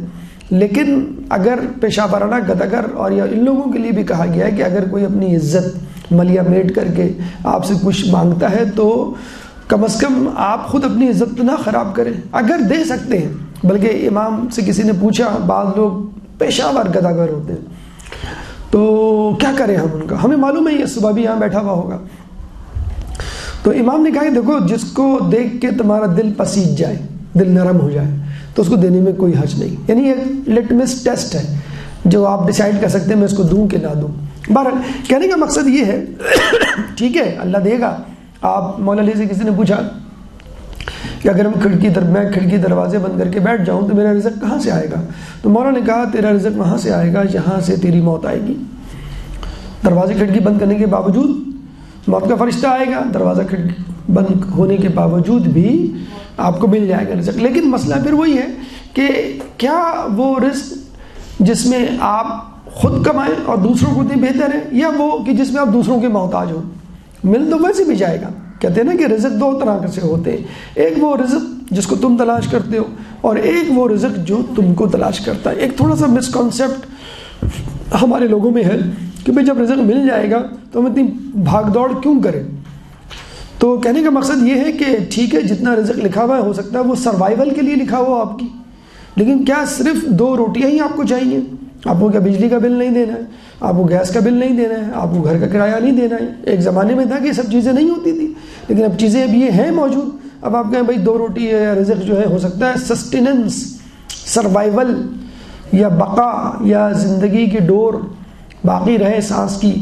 Speaker 1: لیکن اگر پیشہ ورانہ گداگر اور یا ان لوگوں کے لیے بھی کہا گیا ہے کہ اگر کوئی اپنی عزت ملیا میٹ کر کے آپ سے کچھ مانگتا ہے تو کم از کم آپ خود اپنی عزت نہ خراب کریں، اگر دے سکتے ہیں۔ بلکہ امام سے کسی نے پوچھا، بعض لوگ پیشہ ور گداگر ہوتے ہیں تو کیا کریں ہم ان کا؟ ہمیں معلوم ہے یہ صبح بھی یہاں بیٹھا ہوا ہوگا۔ تو امام نے کہا کہ دیکھو جس کو دیکھ کے تمہارا دل پسیج جائے، دل نرم ہو جائے تو اس کو دینے میں کوئی حرج نہیں، یعنی ایک لٹمس ٹیسٹ ہے جو آپ ڈیسائیڈ کر سکتے ہیں میں اس کو دوں کہ نہ دوں۔ بہرحال کہنے کا مقصد یہ ہے ٹھیک ہے اللہ دے گا۔ آپ مولا علی سے کسی نے پوچھا کہ اگر میں کھڑکی دروازے بند کر کے بیٹھ جاؤں تو میرا رزق کہاں سے آئے گا؟ تو مولا نے کہا تیرا رزق وہاں سے آئے گا جہاں سے تیری موت آئے گی۔ دروازے کھڑکی بند کرنے کے باوجود موت کا فرشتہ آئے گا، دروازہ کھڑکی بند ہونے کے باوجود بھی آپ کو مل جائے گا رزق۔ لیکن مسئلہ پھر وہی ہے کہ کیا وہ رزق جس میں آپ خود کمائیں اور دوسروں کو دیں بہتر ہے، یا وہ کہ جس میں آپ دوسروں کے محتاج ہوں؟ مل تو ویسے بھی جائے گا۔ کہتے ہیں نا کہ رزق دو طرح سے ہوتے ہیں، ایک وہ رزق جس کو تم تلاش کرتے ہو اور ایک وہ رزق جو تم کو تلاش کرتا ہے۔ ایک تھوڑا سا مسکنسیپٹ ہمارے لوگوں میں ہے کہ بھئی جب رزق مل جائے گا تو ہم اتنی بھاگ دوڑ کیوں کریں؟ تو کہنے کا مقصد یہ ہے کہ ٹھیک ہے جتنا رزق لکھا ہوا ہے ہو سکتا ہے وہ سروائیول کے لیے لکھا ہوا آپ کی، لیکن کیا صرف 2 روٹیاں ہی آپ کو چاہیے؟ آپ کو کیا بجلی کا بل نہیں دینا ہے؟ آپ کو گیس کا بل نہیں دینا ہے؟ آپ کو گھر کا کرایہ نہیں دینا ہے؟ ایک زمانے میں تھا کہ یہ سب چیزیں نہیں ہوتی تھی، لیکن اب چیزیں اب یہ ہیں موجود۔ اب آپ کہیں بھائی 2 روٹی ہے یا رزق جو ہے ہو سکتا ہے سسٹیننس، سروائیول یا بقا یا زندگی کی ڈور باقی رہے سانس کی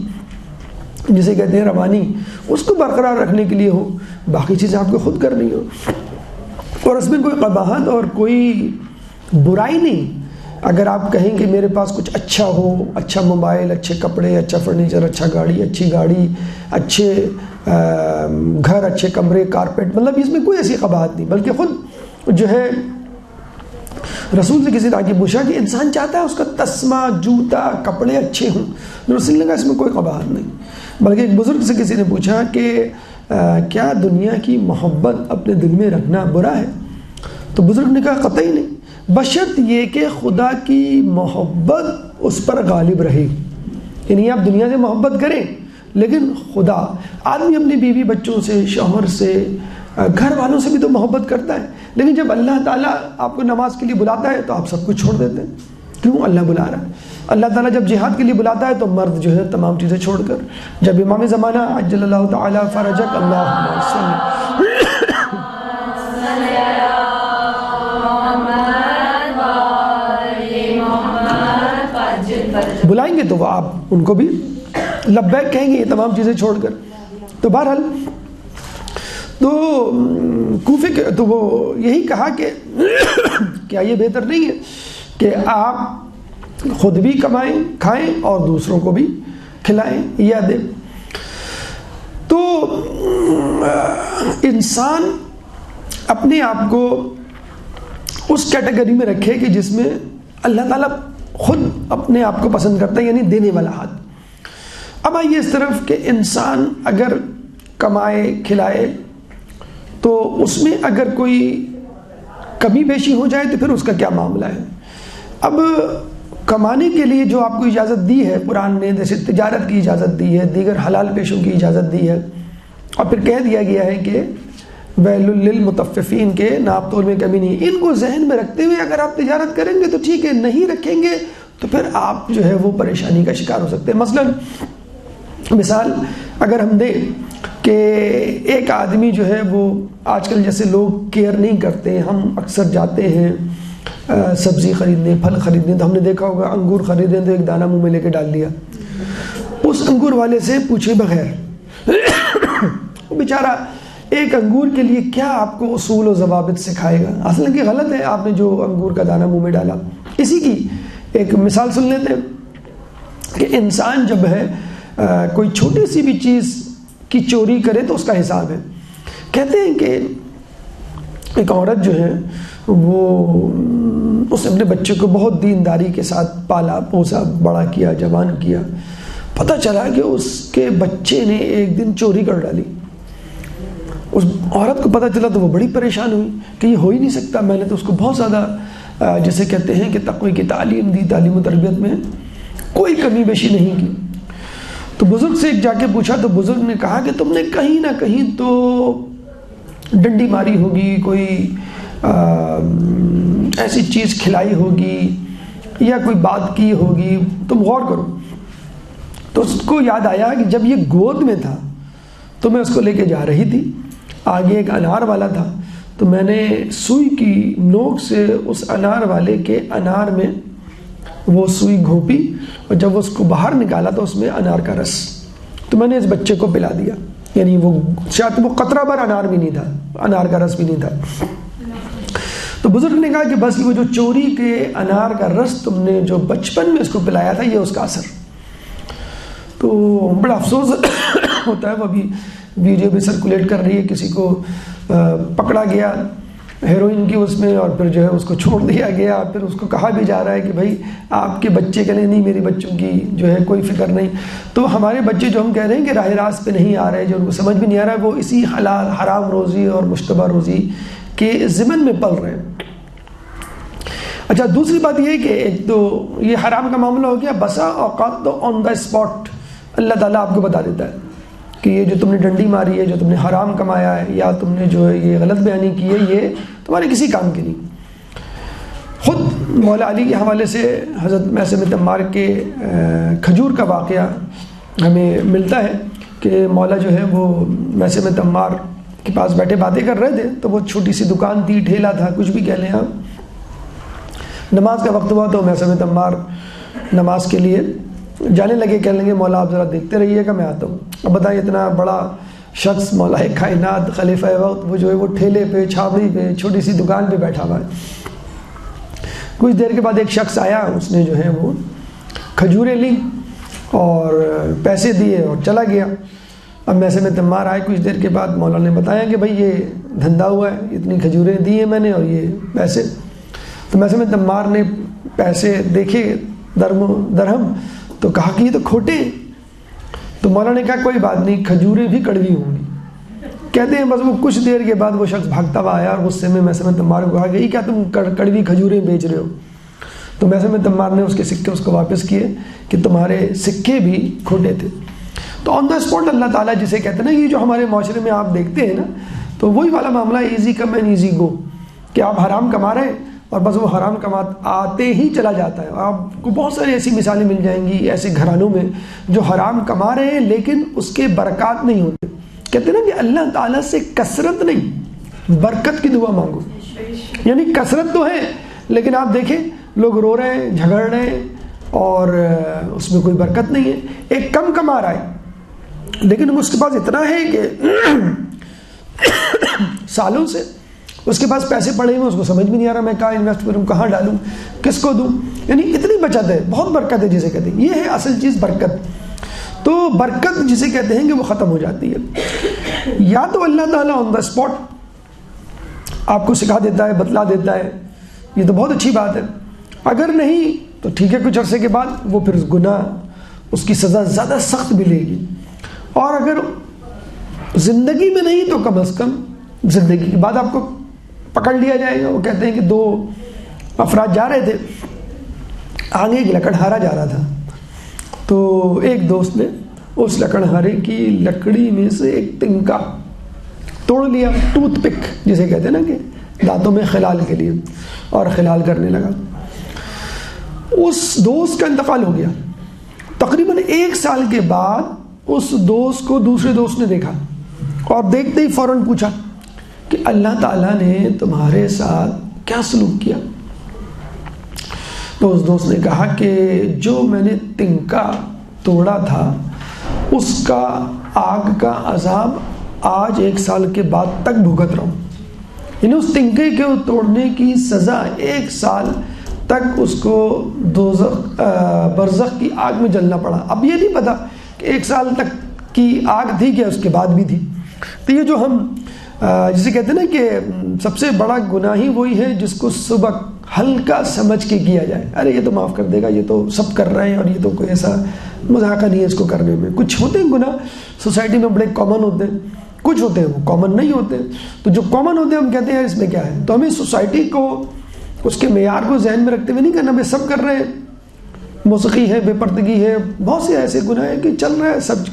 Speaker 1: جسے کہتے ہیں روانی، اس کو برقرار رکھنے کے لیے ہو، باقی چیزیں آپ کو خود کرنی ہو، اور اس میں کوئی قباحت اور کوئی برائی نہیں۔ اگر آپ کہیں کہ میرے پاس کچھ اچھا ہو، اچھا موبائل، اچھے کپڑے، اچھا فرنیچر، اچھی گاڑی، اچھے گھر، اچھے کمرے، کارپیٹ، مطلب اس میں کوئی ایسی قباحت نہیں، بلکہ خود جو ہے رسول سے کسی نے آگے پوچھا کہ انسان چاہتا ہے اس کا تسمہ، جوتا، کپڑے اچھے ہوں، رسول نے کہا اس میں کوئی قباحت نہیں۔ بلکہ ایک بزرگ سے کسی نے پوچھا کہ کیا دنیا کی محبت اپنے دل میں رکھنا برا ہے؟ تو بزرگ نے کہا قطعی نہیں، بشرط یہ کہ خدا کی محبت اس پر غالب رہے۔ یعنی آپ دنیا سے محبت کریں لیکن خدا، آدمی اپنی بیوی بچوں سے، شوہر سے، گھر والوں سے بھی تو محبت کرتا ہے، لیکن جب اللہ تعالیٰ آپ کو نماز کے لیے بلاتا ہے تو آپ سب کچھ چھوڑ دیتے ہیں۔ کیوں؟ اللہ بلا رہا ہے۔ اللہ تعالیٰ جب جہاد کے لیے بلاتا ہے تو مرد جو ہے تمام چیزیں چھوڑ کر، جب امام زمانہ عجل اللہ تعالیٰ فرجک اللہم صلی بلائیں گے تو وہ آپ ان کو بھی لبیک کہیں گے یہ تمام چیزیں چھوڑ کر۔ تو بہرحال تو کوفے کے تو وہ یہی کہا کہ کیا یہ بہتر نہیں ہے کہ آپ خود بھی کمائیں، کھائیں اور دوسروں کو بھی کھلائیں یا دیں؟ تو انسان اپنے آپ کو اس کیٹیگری میں رکھے کہ جس میں اللہ تعالیٰ خود اپنے آپ کو پسند کرتا ہے، یعنی دینے والا ہاتھ۔ اب آئیے اس طرف کہ انسان اگر کمائے کھلائے تو اس میں اگر کوئی کمی بیشی ہو جائے تو پھر اس کا کیا معاملہ ہے؟ اب کمانے کے لیے جو آپ کو اجازت دی ہے قرآن نے، جیسے تجارت کی اجازت دی ہے، دیگر حلال پیشوں کی اجازت دی ہے، اور پھر کہہ دیا گیا ہے کہ ویل للمطففین کے ناپ تول میں کمی نہیں، ان کو ذہن میں رکھتے ہوئے اگر آپ تجارت کریں گے تو ٹھیک ہے، نہیں رکھیں گے تو پھر آپ جو ہے وہ پریشانی کا شکار ہو سکتے ہیں۔ مثال اگر ہم دیں کہ ایک آدمی جو ہے وہ آج کل جیسے لوگ کیئر نہیں کرتے، ہم اکثر جاتے ہیں سبزی خریدنے، پھل خریدنے، تو ہم نے دیکھا ہوگا انگور خریدیں تو ایک دانہ منہ میں لے کے ڈال دیا، اس انگور والے سے پوچھے بغیر وہ بیچارہ ایک انگور کے لیے کیا آپ کو اصول و ضوابط سکھائے گا؟ اصل کہ غلط ہے آپ نے جو انگور کا دانہ منہ میں ڈالا۔ اسی کی ایک مثال سن لیتے ہیں کہ انسان جب ہے کوئی چھوٹی سی بھی چیز کی چوری کرے تو اس کا حساب ہے۔ کہتے ہیں کہ ایک عورت جو ہے وہ اس نے اپنے بچے کو بہت دینداری کے ساتھ پالا پوسا، بڑا کیا، جوان کیا، پتہ چلا کہ اس کے بچے نے ایک دن چوری کر ڈالی۔ اس عورت کو پتہ چلا تو وہ بڑی پریشان ہوئی کہ یہ ہو ہی نہیں سکتا، میں نے تو اس کو بہت زیادہ جیسے کہتے ہیں کہ تقوی کی تعلیم دی، تعلیم و تربیت میں کوئی کمی بیشی نہیں کی۔ تو بزرگ سے جا کے پوچھا تو بزرگ نے کہا کہ تم نے کہیں نہ کہیں تو ڈنڈی ماری ہوگی، کوئی ایسی چیز کھلائی ہوگی یا کوئی بات کی ہوگی، تم غور کرو۔ تو اس کو یاد آیا کہ جب یہ گود میں تھا تو میں اس کو لے کے جا رہی تھی، آگے ایک انار والا تھا، تو میں نے سوئی کی نوک سے اس انار والے کے انار میں وہ سوئی گھونپی، اور جب اس کو باہر نکالا تو اس میں انار کا رس، تو میں نے اس بچے کو پلا دیا۔ یعنی وہ شاید وہ قطرہ بھر انار بھی نہیں تھا، انار کا رس بھی نہیں تھا۔ تو بزرگ نے کہا کہ بس وہ جو چوری کے انار کا رس تم نے جو بچپن میں اس کو پلایا تھا، یہ اس کا اثر۔ تو بڑا افسوس ہوتا ہے، وہ ابھی ویڈیو بھی سرکولیٹ کر رہی ہے، کسی کو پکڑا گیا ہیروئن کی اس میں، اور پھر جو ہے اس کو چھوڑ دیا گیا، پھر اس کو کہا بھی جا رہا ہے کہ بھائی آپ کے بچے کے لیے نہیں، میری بچوں کی جو ہے کوئی فکر نہیں۔ تو ہمارے بچے جو ہم کہہ رہے ہیں کہ راہ راست پہ نہیں آ رہے، جو ان کو سمجھ بھی نہیں آ رہا ہے، وہ اسی حلال حرام روزی اور مشتبہ روزی کے ضمن میں پل رہے ہیں۔ اچھا، دوسری بات یہ ہے کہ ایک تو یہ حرام کا معاملہ ہو گیا، بسا اوقات تو آن دا اسپاٹ اللہ تعالیٰ آپ کو بتا دیتا ہے کہ یہ جو تم نے ڈنڈی ماری ہے، جو تم نے حرام کمایا ہے، یا تم نے جو ہے یہ غلط بیانی کی ہے، یہ تمہارے کسی کام کی نہیں۔ خود مولا علی کے حوالے سے حضرت میثم تمار کے کھجور کا واقعہ ہمیں ملتا ہے کہ مولا جو ہے وہ میثم تمار کے پاس بیٹھے باتیں کر رہے تھے، تو وہ چھوٹی سی دکان تھی، ٹھیلا تھا، کچھ بھی کہہ لیں آپ۔ نماز کا وقت ہوا تو میثم تمار نماز کے لیے جانے لگے، کہنے لگے مولا آپ ذرا دیکھتے رہیے گا، میں آتا ہوں۔ اب بتائیں اتنا بڑا شخص مولا کائنات خلیفہ وقت وہ جو ہے وہ ٹھیلے پہ، چھاوڑی پہ، چھوٹی سی دکان پہ بیٹھا ہوا ہے۔ کچھ دیر کے بعد ایک شخص آیا، اس نے جو ہے وہ کھجوریں لی اور پیسے دیے اور چلا گیا۔ اب میثم تمار آئے کچھ دیر کے بعد، مولا نے بتایا کہ بھائی یہ دھندا ہوا ہے، اتنی کھجوریں دی ہیں میں نے اور یہ پیسے۔ تو میثم تمار نے پیسے دیکھے درہم، تو کہا کہ یہ تو کھوٹے ہیں۔ تو مولا نے کہا کوئی بات نہیں، کھجوریں بھی کڑوی ہوں گی۔ کہتے ہیں بس وہ کچھ دیر کے بعد وہ شخص بھاگتا ہوا آیا اور غصے میں میثم تمار کو کہا کہ یہ کیا تم کڑوی کھجوریں بیچ رہے ہو؟ تو میثم تمار نے اس کے سکے اس کو واپس کیے کہ تمہارے سکے بھی کھوٹے تھے۔ تو آن دا اسپاٹ اللہ تعالیٰ جسے کہتے ہیں نا، یہ جو ہمارے معاشرے میں آپ دیکھتے ہیں نا، تو وہی والا معاملہ ایزی کم اینڈ ایزی گو، کہ آپ حرام کما رہے ہیں اور بس وہ حرام آتے ہی چلا جاتا ہے۔ آپ کو بہت ساری ایسی مثالیں مل جائیں گی ایسے گھرانوں میں جو حرام کما رہے ہیں لیکن اس کے برکات نہیں ہوتے۔ کہتے ہیں نا کہ اللہ تعالیٰ سے کثرت نہیں، برکت کی دعا مانگو۔ یعنی کثرت تو ہے لیکن آپ دیکھیں لوگ رو رہے ہیں، جھگڑ رہے ہیں اور اس میں کوئی برکت نہیں ہے۔ ایک کم کما رہا ہے لیکن اس کے پاس اتنا ہے کہ سالوں سے اس کے پاس پیسے پڑے ہوئے، اس کو سمجھ بھی نہیں آ رہا میں کہاں انویسٹ کروں، کہاں ڈالوں، کس کو دوں۔ یعنی اتنی بچت ہے، بہت برکت ہے جسے کہتے ہیں، یہ ہے اصل چیز برکت۔ تو برکت جسے کہتے ہیں کہ وہ ختم ہو جاتی ہے، یا تو اللہ تعالیٰ آن دا اسپاٹ آپ کو سکھا دیتا ہے، بتلا دیتا ہے، یہ تو بہت اچھی بات ہے۔ اگر نہیں تو ٹھیک ہے کچھ عرصے کے بعد وہ پھر گناہ اس کی سزا زیادہ سخت ملے گی، اور اگر زندگی میں نہیں تو کم از کم زندگی کے بعد آپ کو پکڑ لیا جائے گا۔ وہ کہتے ہیں کہ 2 افراد جا رہے تھے، آگے ایک لکڑہارا جا رہا تھا، تو ایک دوست نے اس لکڑہارے کی لکڑی میں سے ایک تنکا توڑ لیا، ٹوتھ پک جسے کہتے ہیں نا کہ دانتوں میں خلال کے لیے، اور خلال کرنے لگا۔ اس دوست کا انتقال ہو گیا۔ تقریباً 1 سال کے بعد اس دوست کو دوسرے دوست نے دیکھا، اور دیکھتے ہی فوراً پوچھا کہ اللہ تعالیٰ نے تمہارے ساتھ کیا سلوک کیا؟ تو اس دوست نے کہا کہ جو میں نے تنکا توڑا تھا اس کا آگ کا عذاب آج 1 سال کے بعد تک بھگت رہا ہوں، یعنی اس تنکے کے توڑنے کی سزا 1 سال تک اس کو برزخ کی آگ میں جلنا پڑا۔ اب یہ نہیں پتا کہ 1 سال تک کی آگ تھی کیا اس کے بعد بھی تھی۔ تو یہ جو ہم جسے کہتے ہیں نا کہ سب سے بڑا گناہ ہی وہی ہے جس کو صبح ہلکا سمجھ کے کیا جائے، ارے یہ تو معاف کر دے گا، یہ تو سب کر رہے ہیں اور یہ تو کوئی ایسا مذاقہ نہیں ہے اس کو کرنے میں۔ کچھ ہوتے ہیں گناہ سوسائٹی میں بڑے کامن ہوتے ہیں، کچھ ہوتے ہیں وہ کامن نہیں ہوتے، تو جو کامن ہوتے ہیں ہم کہتے ہیں اس میں کیا ہے۔ تو ہمیں سوسائٹی کو اس کے معیار کو ذہن میں رکھتے ہوئے نہیں کرنا بھائی سب کر رہے ہیں، موسیقی ہے، بے پردگی ہے، بہت سے ایسے گناہ ہیں کہ چل رہا ہے سب۔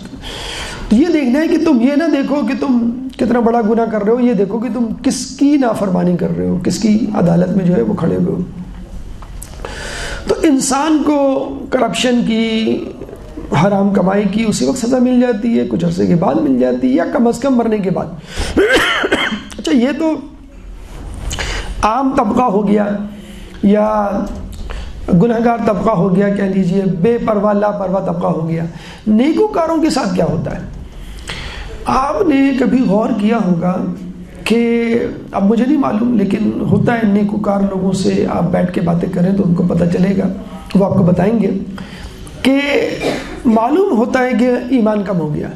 Speaker 1: تو یہ دیکھنا ہے کہ تم یہ نہ دیکھو کہ تم کتنا بڑا گناہ کر رہے ہو، یہ دیکھو کہ تم کس کی نافرمانی کر رہے ہو، کس کی عدالت میں جو ہے وہ کھڑے ہوئے ہو۔ تو انسان کو کرپشن کی، حرام کمائی کی اسی وقت سزا مل جاتی ہے، کچھ عرصے کے بعد مل جاتی ہے، یا کم از کم مرنے کے بعد۔ اچھا یہ تو عام طبقہ ہو گیا یا گنہگار طبقہ ہو گیا، کہہ لیجئے بے پرواہ لاپرواہ طبقہ ہو گیا۔ نیکوکاروں کے ساتھ کیا ہوتا ہے؟ آپ نے کبھی غور کیا ہوگا کہ اب مجھے نہیں معلوم لیکن ہوتا ہے نیکوکار لوگوں سے آپ بیٹھ کے باتیں کریں تو ان کو پتہ چلے گا، وہ آپ کو بتائیں گے کہ معلوم ہوتا ہے کہ ایمان کم ہو گیا،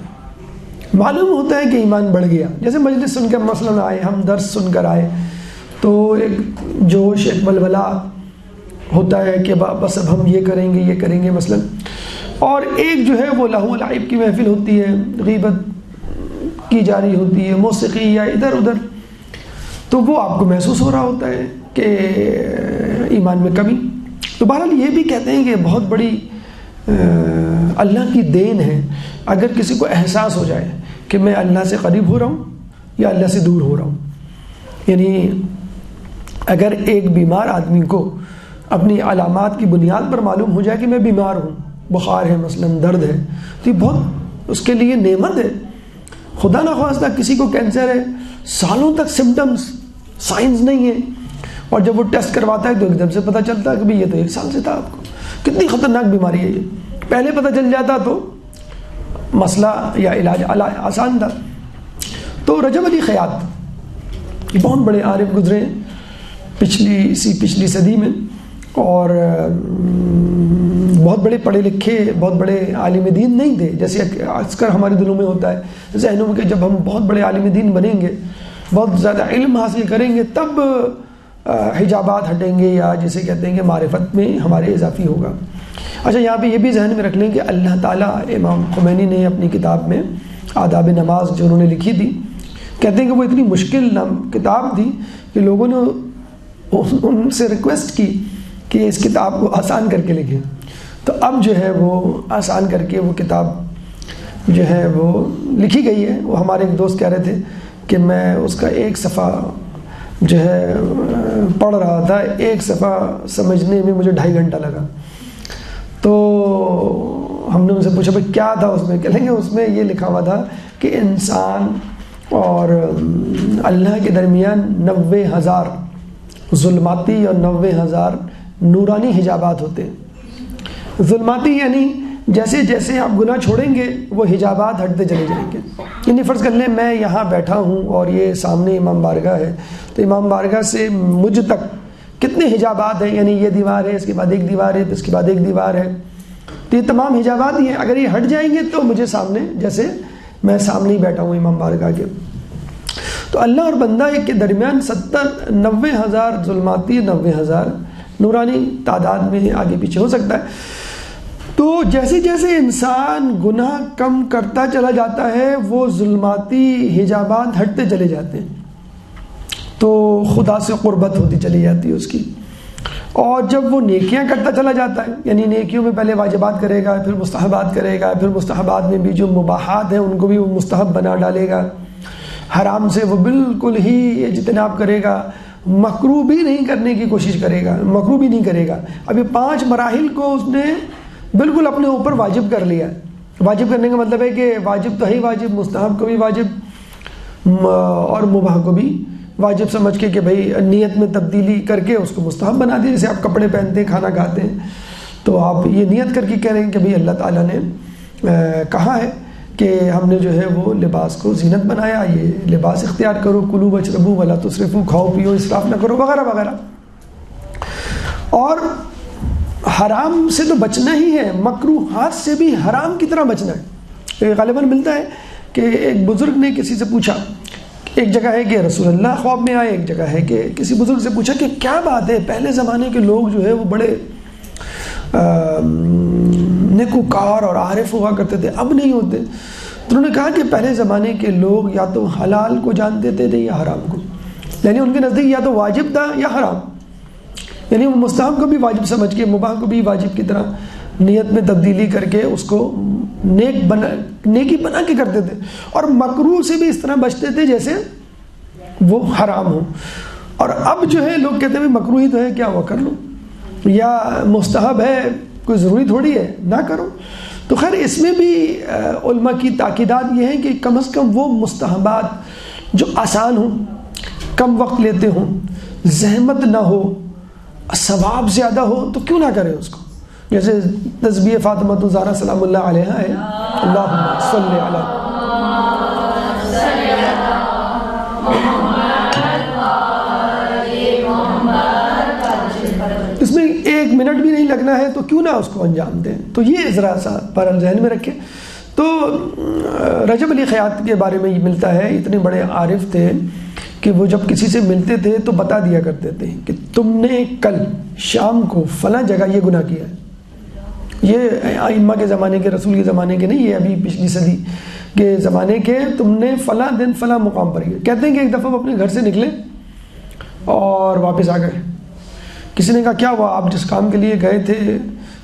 Speaker 1: معلوم ہوتا ہے کہ ایمان بڑھ گیا۔ جیسے مجلس سن کر مثلاً آئے، ہم درس سن کر آئے تو ایک جوش، ایک ولولہ ہوتا ہے کہ بس اب ہم یہ کریں گے مثلاً، اور ایک جو ہے وہ لہو و لعب کی محفل ہوتی ہے، غیبت کی جاری ہوتی ہے، موسیقی یا ادھر ادھر، تو وہ آپ کو محسوس ہو رہا ہوتا ہے کہ ایمان میں کمی۔ تو بہرحال یہ بھی کہتے ہیں کہ بہت بڑی اللہ کی دین ہے اگر کسی کو احساس ہو جائے کہ میں اللہ سے قریب ہو رہا ہوں یا اللہ سے دور ہو رہا ہوں۔ یعنی اگر ایک بیمار آدمی کو اپنی علامات کی بنیاد پر معلوم ہو جائے کہ میں بیمار ہوں، بخار ہے مثلاً، درد ہے، تو یہ بہت اس کے لیے نعمت ہے۔ خدا نخواستہ کسی کو کینسر ہے، سالوں تک سمٹمز، سائنز نہیں ہے، اور جب وہ ٹیسٹ کرواتا ہے تو ایک دم سے پتہ چلتا ہے کہ بھئی یہ تو 1 سال سے تھا، آپ کو کتنی خطرناک بیماری ہے یہ۔ پہلے پتہ چل جاتا تو مسئلہ یا علاج آسان تھا۔ تو رجب علی خیاط یہ بہت بڑے عارف گزرے ہیں پچھلی صدی میں، اور بہت بڑے پڑھے لکھے، بہت بڑے عالم دین نہیں تھے جیسے اکثر ہمارے دلوں میں ہوتا ہے ذہنوں میں کہ جب ہم بہت بڑے عالم دین بنیں گے، بہت زیادہ علم حاصل کریں گے، تب حجابات ہٹیں گے، یا جسے کہتے ہیں کہ معرفت میں ہمارے اضافی ہوگا۔ اچھا یہاں پہ یہ بھی ذہن میں رکھ لیں کہ اللہ تعالیٰ، امام خمینی نے اپنی کتاب میں آداب نماز جو انہوں نے لکھی تھی، کہتے ہیں کہ وہ اتنی مشکل کتاب تھی کہ لوگوں نے ان سے ریکویسٹ کی کہ اس کتاب کو آسان کر کے لکھیں، تو اب جو ہے وہ آسان کر کے وہ کتاب جو ہے وہ لکھی گئی ہے۔ وہ ہمارے ایک دوست کہہ رہے تھے کہ میں اس کا 1 صفحہ جو ہے پڑھ رہا تھا، 1 صفحہ سمجھنے میں مجھے 2.5 گھنٹہ لگا۔ تو ہم نے ان سے پوچھا بھائی کیا تھا اس میں؟ کہیں گے اس میں یہ لکھا ہوا تھا کہ انسان اور اللہ کے درمیان 90,000 ظلماتی اور 90,000 نورانی حجابات ہوتے ہیں۔ ظلماتی یعنی جیسے جیسے آپ گناہ چھوڑیں گے وہ حجابات ہٹتے چلے جائیں گے۔ یعنی فرض کر لیں میں یہاں بیٹھا ہوں اور یہ سامنے امام بارگاہ ہے، تو امام بارگاہ سے مجھ تک کتنے حجابات ہیں؟ یعنی یہ دیوار ہے، اس کے بعد ایک دیوار ہے، اس کے بعد ایک دیوار ہے، تو یہ تمام حجابات ہی ہیں۔ اگر یہ ہٹ جائیں گے تو مجھے سامنے، جیسے میں سامنے ہی بیٹھا ہوں امام بارگاہ کے، تو اللہ اور بندہ کے درمیان 90,000 ظلماتی، 90,000 نورانی تعداد میں آگے پیچھے ہو سکتا ہے۔ تو جیسے جیسے انسان گناہ کم کرتا چلا جاتا ہے وہ ظلماتی حجابات ہٹتے چلے جاتے ہیں، تو خدا سے قربت ہوتی چلی جاتی ہے اس کی، اور جب وہ نیکیاں کرتا چلا جاتا ہے، یعنی نیکیوں میں پہلے واجبات کرے گا، پھر مستحبات کرے گا، پھر مستحبات میں بھی جو مباحات ہیں ان کو بھی وہ مستحب بنا ڈالے گا، حرام سے وہ بالکل ہی اجتناب کرے گا، مکروہ بھی نہیں کرنے کی کوشش کرے گا، مکروہ بھی نہیں کرے گا۔ اب یہ 5 مراحل کو اس نے بالکل اپنے اوپر واجب کر لیا۔ واجب کرنے کا مطلب ہے کہ واجب تو ہی واجب، مستحب کو بھی واجب اور مباح کو بھی واجب سمجھ کے کہ بھائی نیت میں تبدیلی کر کے اس کو مستحب بنا دیا۔ جیسے آپ کپڑے پہنتے ہیں، کھانا کھاتے ہیں، تو آپ یہ نیت کر کے کہہ رہے ہیں کہ بھائی اللہ تعالیٰ نے کہا ہے کہ ہم نے جو ہے وہ لباس کو زینت بنایا، یہ لباس اختیار کرو، کلوا واشربوا ولا تسرفوا، کھاؤ پیو اسراف نہ کرو، وغیرہ وغیرہ۔ اور حرام سے تو بچنا ہی ہے، مکروہات سے بھی حرام کی طرح بچنا ہے۔ غالباً ملتا ہے کہ ایک بزرگ نے کسی سے پوچھا، ایک جگہ ہے کہ رسول اللہ خواب میں آئے، ایک جگہ ہے کہ کسی بزرگ سے پوچھا کہ کیا بات ہے پہلے زمانے کے لوگ جو ہے وہ بڑے نیکوکار اور عارف ہوا کرتے تھے، اب نہیں ہوتے۔ تو انہوں نے کہا کہ پہلے زمانے کے لوگ یا تو حلال کو جانتے تھے یا حرام کو، یعنی ان کے نزدیک یا تو واجب تھا یا حرام، یعنی وہ مستحب کو بھی واجب سمجھ کے، مباح کو بھی واجب کی طرح نیت میں تبدیلی کر کے اس کو نیکی بنا کے کرتے تھے، اور مکروہ سے بھی اس طرح بچتے تھے جیسے وہ حرام ہو۔ اور اب جو ہے لوگ کہتے ہیں مکروہ ہی تو ہے، کیا وہ کر لو، یا مستحب ہے کوئی ضروری تھوڑی ہے نہ کرو۔ تو خیر اس میں بھی علماء کی تاکیدات یہ ہیں کہ کم از کم وہ مستحبات جو آسان ہوں، کم وقت لیتے ہوں، زحمت نہ ہو، ثواب زیادہ ہو، تو کیوں نہ کرے اس کو۔ جیسے تسبیح فاطمۃ الزہرا سلام اللہ علیہا ہے، اللہم صلی علی، اس میں 1 منٹ بھی نہیں لگنا ہے تو کیوں نہ اس کو انجام دیں۔ تو یہ ذرا سا پر ذہن میں رکھیں۔ تو رجب علی خیاط کے بارے میں یہ ملتا ہے، اتنے بڑے عارف تھے کہ وہ جب کسی سے ملتے تھے تو بتا دیا کرتے تھے کہ تم نے کل شام کو فلاں جگہ یہ گناہ کیا ہے۔ یہ ائمہ کے زمانے کے، رسول کے زمانے کے نہیں، یہ ابھی پچھلی صدی کے زمانے کے، تم نے فلاں دن فلاں مقام پر یہ کہتے ہیں کہ ایک دفعہ وہ اپنے گھر سے نکلے اور واپس آ گئے۔ کسی نے کہا کیا ہوا، آپ جس کام کے لیے گئے تھے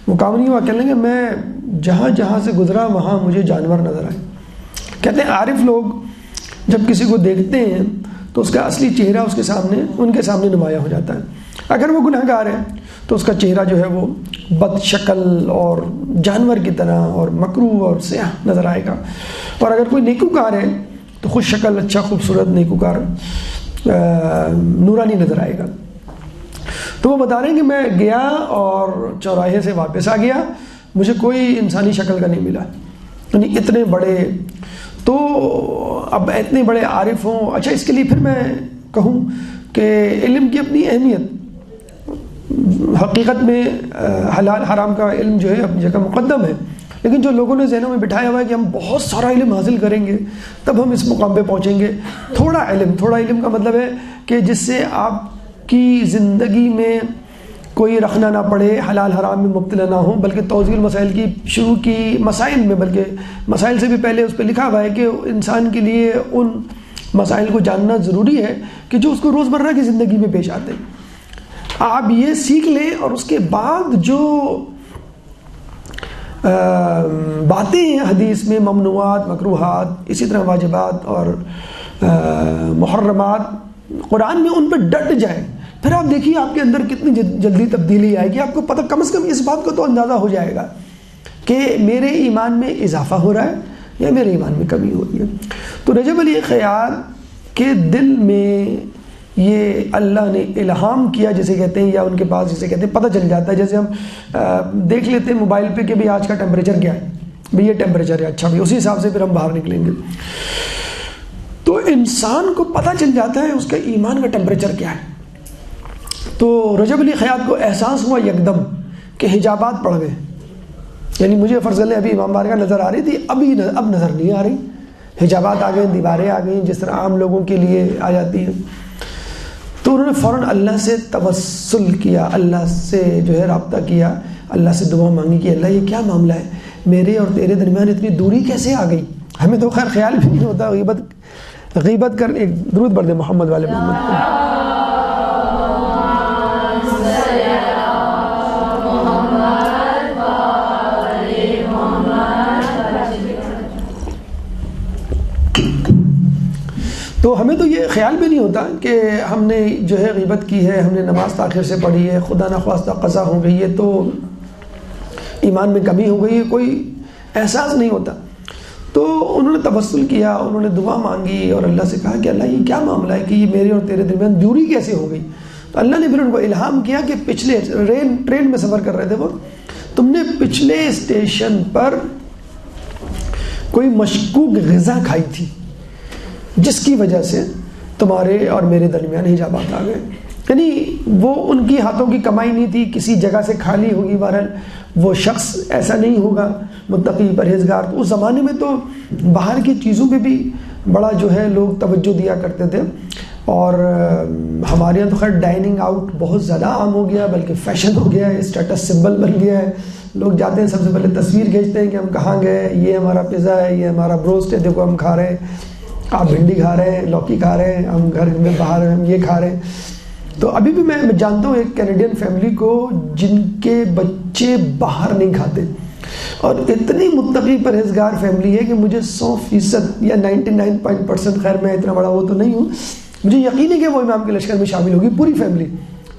Speaker 1: وہ کام نہیں ہوا؟ کہنے لگے میں جہاں جہاں سے گزرا وہاں مجھے جانور نظر آئے۔ کہتے ہیں عارف لوگ جب کسی کو دیکھتے ہیں تو اس کا اصلی چہرہ اس کے سامنے، ان کے سامنے نمایاں ہو جاتا ہے۔ اگر وہ گناہ گار ہے تو اس کا چہرہ جو ہے وہ بد شکل اور جانور کی طرح اور مکروہ اور سیاہ نظر آئے گا، اور اگر کوئی نیکوکار ہے تو خوش شکل، اچھا خوبصورت نیکوکار نورانی نظر آئے گا۔ تو وہ بتا رہے ہیں کہ میں گیا اور چوراہے سے واپس آ گیا، مجھے کوئی انسانی شکل کا نہیں ملا، یعنی اتنے بڑے، تو اب اتنے بڑے عارف ہوں۔ اچھا اس کے لیے پھر میں کہوں کہ علم کی اپنی اہمیت، حقیقت میں حلال حرام کا علم جو ہے اپنی جگہ مقدم ہے، لیکن جو لوگوں نے ذہنوں میں بٹھایا ہوا ہے کہ ہم بہت سارا علم حاصل کریں گے تب ہم اس مقام پہ پہنچیں گے، تھوڑا علم کا مطلب ہے کہ جس سے آپ کی زندگی میں کوئی رکھنا نہ پڑے، حلال حرام میں مبتلا نہ ہوں، بلکہ توضیح المسائل کی شروع کی مسائل میں، بلکہ مسائل سے بھی پہلے اس پہ لکھا ہوا ہے کہ انسان کے لیے ان مسائل کو جاننا ضروری ہے کہ جو اس کو روزمرہ کی زندگی میں پیش آتے ہیں۔ آپ یہ سیکھ لیں اور اس کے بعد جو باتیں ہیں حدیث میں، ممنوعات، مکروہات، اسی طرح واجبات اور محرمات قرآن میں، ان پہ ڈٹ جائیں، پھر آپ دیکھیے آپ کے اندر کتنی جلدی تبدیلی آئے گی۔ آپ کو پتہ، کم از کم اس بات کو تو اندازہ ہو جائے گا کہ میرے ایمان میں اضافہ ہو رہا ہے یا میرے ایمان میں کمی ہو رہی ہے۔ تو رجب علی خیاط کے دل میں یہ اللہ نے الہام کیا جسے کہتے ہیں، یا ان کے پاس جسے کہتے ہیں پتہ چل جاتا ہے۔ جیسے ہم دیکھ لیتے ہیں موبائل پہ کہ بھئی آج کا ٹیمپریچر کیا ہے، بھئی یہ ٹیمپریچر ہے، اچھا بھئی اسی حساب سے پھر ہم باہر نکلیں گے۔ تو انسان کو پتہ چل جاتا ہے اس کا ایمان کا ٹیمپریچر کیا ہے۔ تو رجب علی خیاط کو احساس ہوا یکدم کہ حجابات پڑ گئے، یعنی مجھے فرض اللہ ابھی امام بارگاہ نظر آ رہی تھی، اب نظر نہیں آ رہی، حجابات آ گئے، دیواریں آ گئیں جس طرح عام لوگوں کے لیے آ جاتی ہیں۔ تو انہوں نے فوراً اللہ سے توسل کیا، اللہ سے جو ہے رابطہ کیا، اللہ سے دعا مانگی کہ اللہ یہ کیا معاملہ ہے، میرے اور تیرے درمیان اتنی دوری کیسے آ گئی؟ ہمیں تو خیر خیال بھی نہیں ہوتا غیبت کر. ایک درود پڑھ دیں محمد والے محمد کو. تو ہمیں تو یہ خیال بھی نہیں ہوتا کہ ہم نے جو ہے غیبت کی ہے، ہم نے نماز تاخیر سے پڑھی ہے، خدا نخواستہ قضا ہو گئی ہے تو ایمان میں کمی ہو گئی ہے، کوئی احساس نہیں ہوتا. تو انہوں نے توسل کیا، انہوں نے دعا مانگی اور اللہ سے کہا کہ اللہ یہ کیا معاملہ ہے کہ یہ میرے اور تیرے درمیان دوری کیسے ہو گئی؟ تو اللہ نے پھر ان کو الہام کیا کہ پچھلے ٹرین میں سفر کر رہے تھے وہ، تم نے پچھلے اسٹیشن پر کوئی مشکوک غذا کھائی تھی جس کی وجہ سے تمہارے اور میرے درمیان حجابات آ گئے. یعنی وہ ان کی ہاتھوں کی کمائی نہیں تھی، کسی جگہ سے کھالی ہوگی، بہرحال وہ شخص ایسا نہیں ہوگا متقی پرہیزگار. تو اس زمانے میں تو باہر کی چیزوں پہ بھی بڑا جو ہے لوگ توجہ دیا کرتے تھے، اور ہمارے یہاں تو خیر ڈائننگ آؤٹ بہت زیادہ عام ہو گیا، بلکہ فیشن ہو گیا ہے، اسٹیٹس سمبل بن گیا ہے. لوگ جاتے ہیں سب سے پہلے تصویر کھینچتے ہیں کہ ہم کہاں گئے، یہ ہمارا پیزا ہے، یہ ہمارا بروسٹ ہے، دیکھو ہم کھا رہے ہیں، آپ بھنڈی کھا رہے ہیں، لوکی کھا رہے ہیں، ہم گھر میں باہر ہم یہ کھا رہے ہیں. تو ابھی بھی میں جانتا ہوں ایک کینیڈین فیملی کو جن کے بچے باہر نہیں کھاتے، اور اتنی متقی پرہیزگار فیملی ہے کہ مجھے 100% یا 99% خیر میں اتنا بڑا وہ تو نہیں ہوں، مجھے یقین ہے کہ وہ امام کے لشکر میں شامل ہوگی پوری فیملی.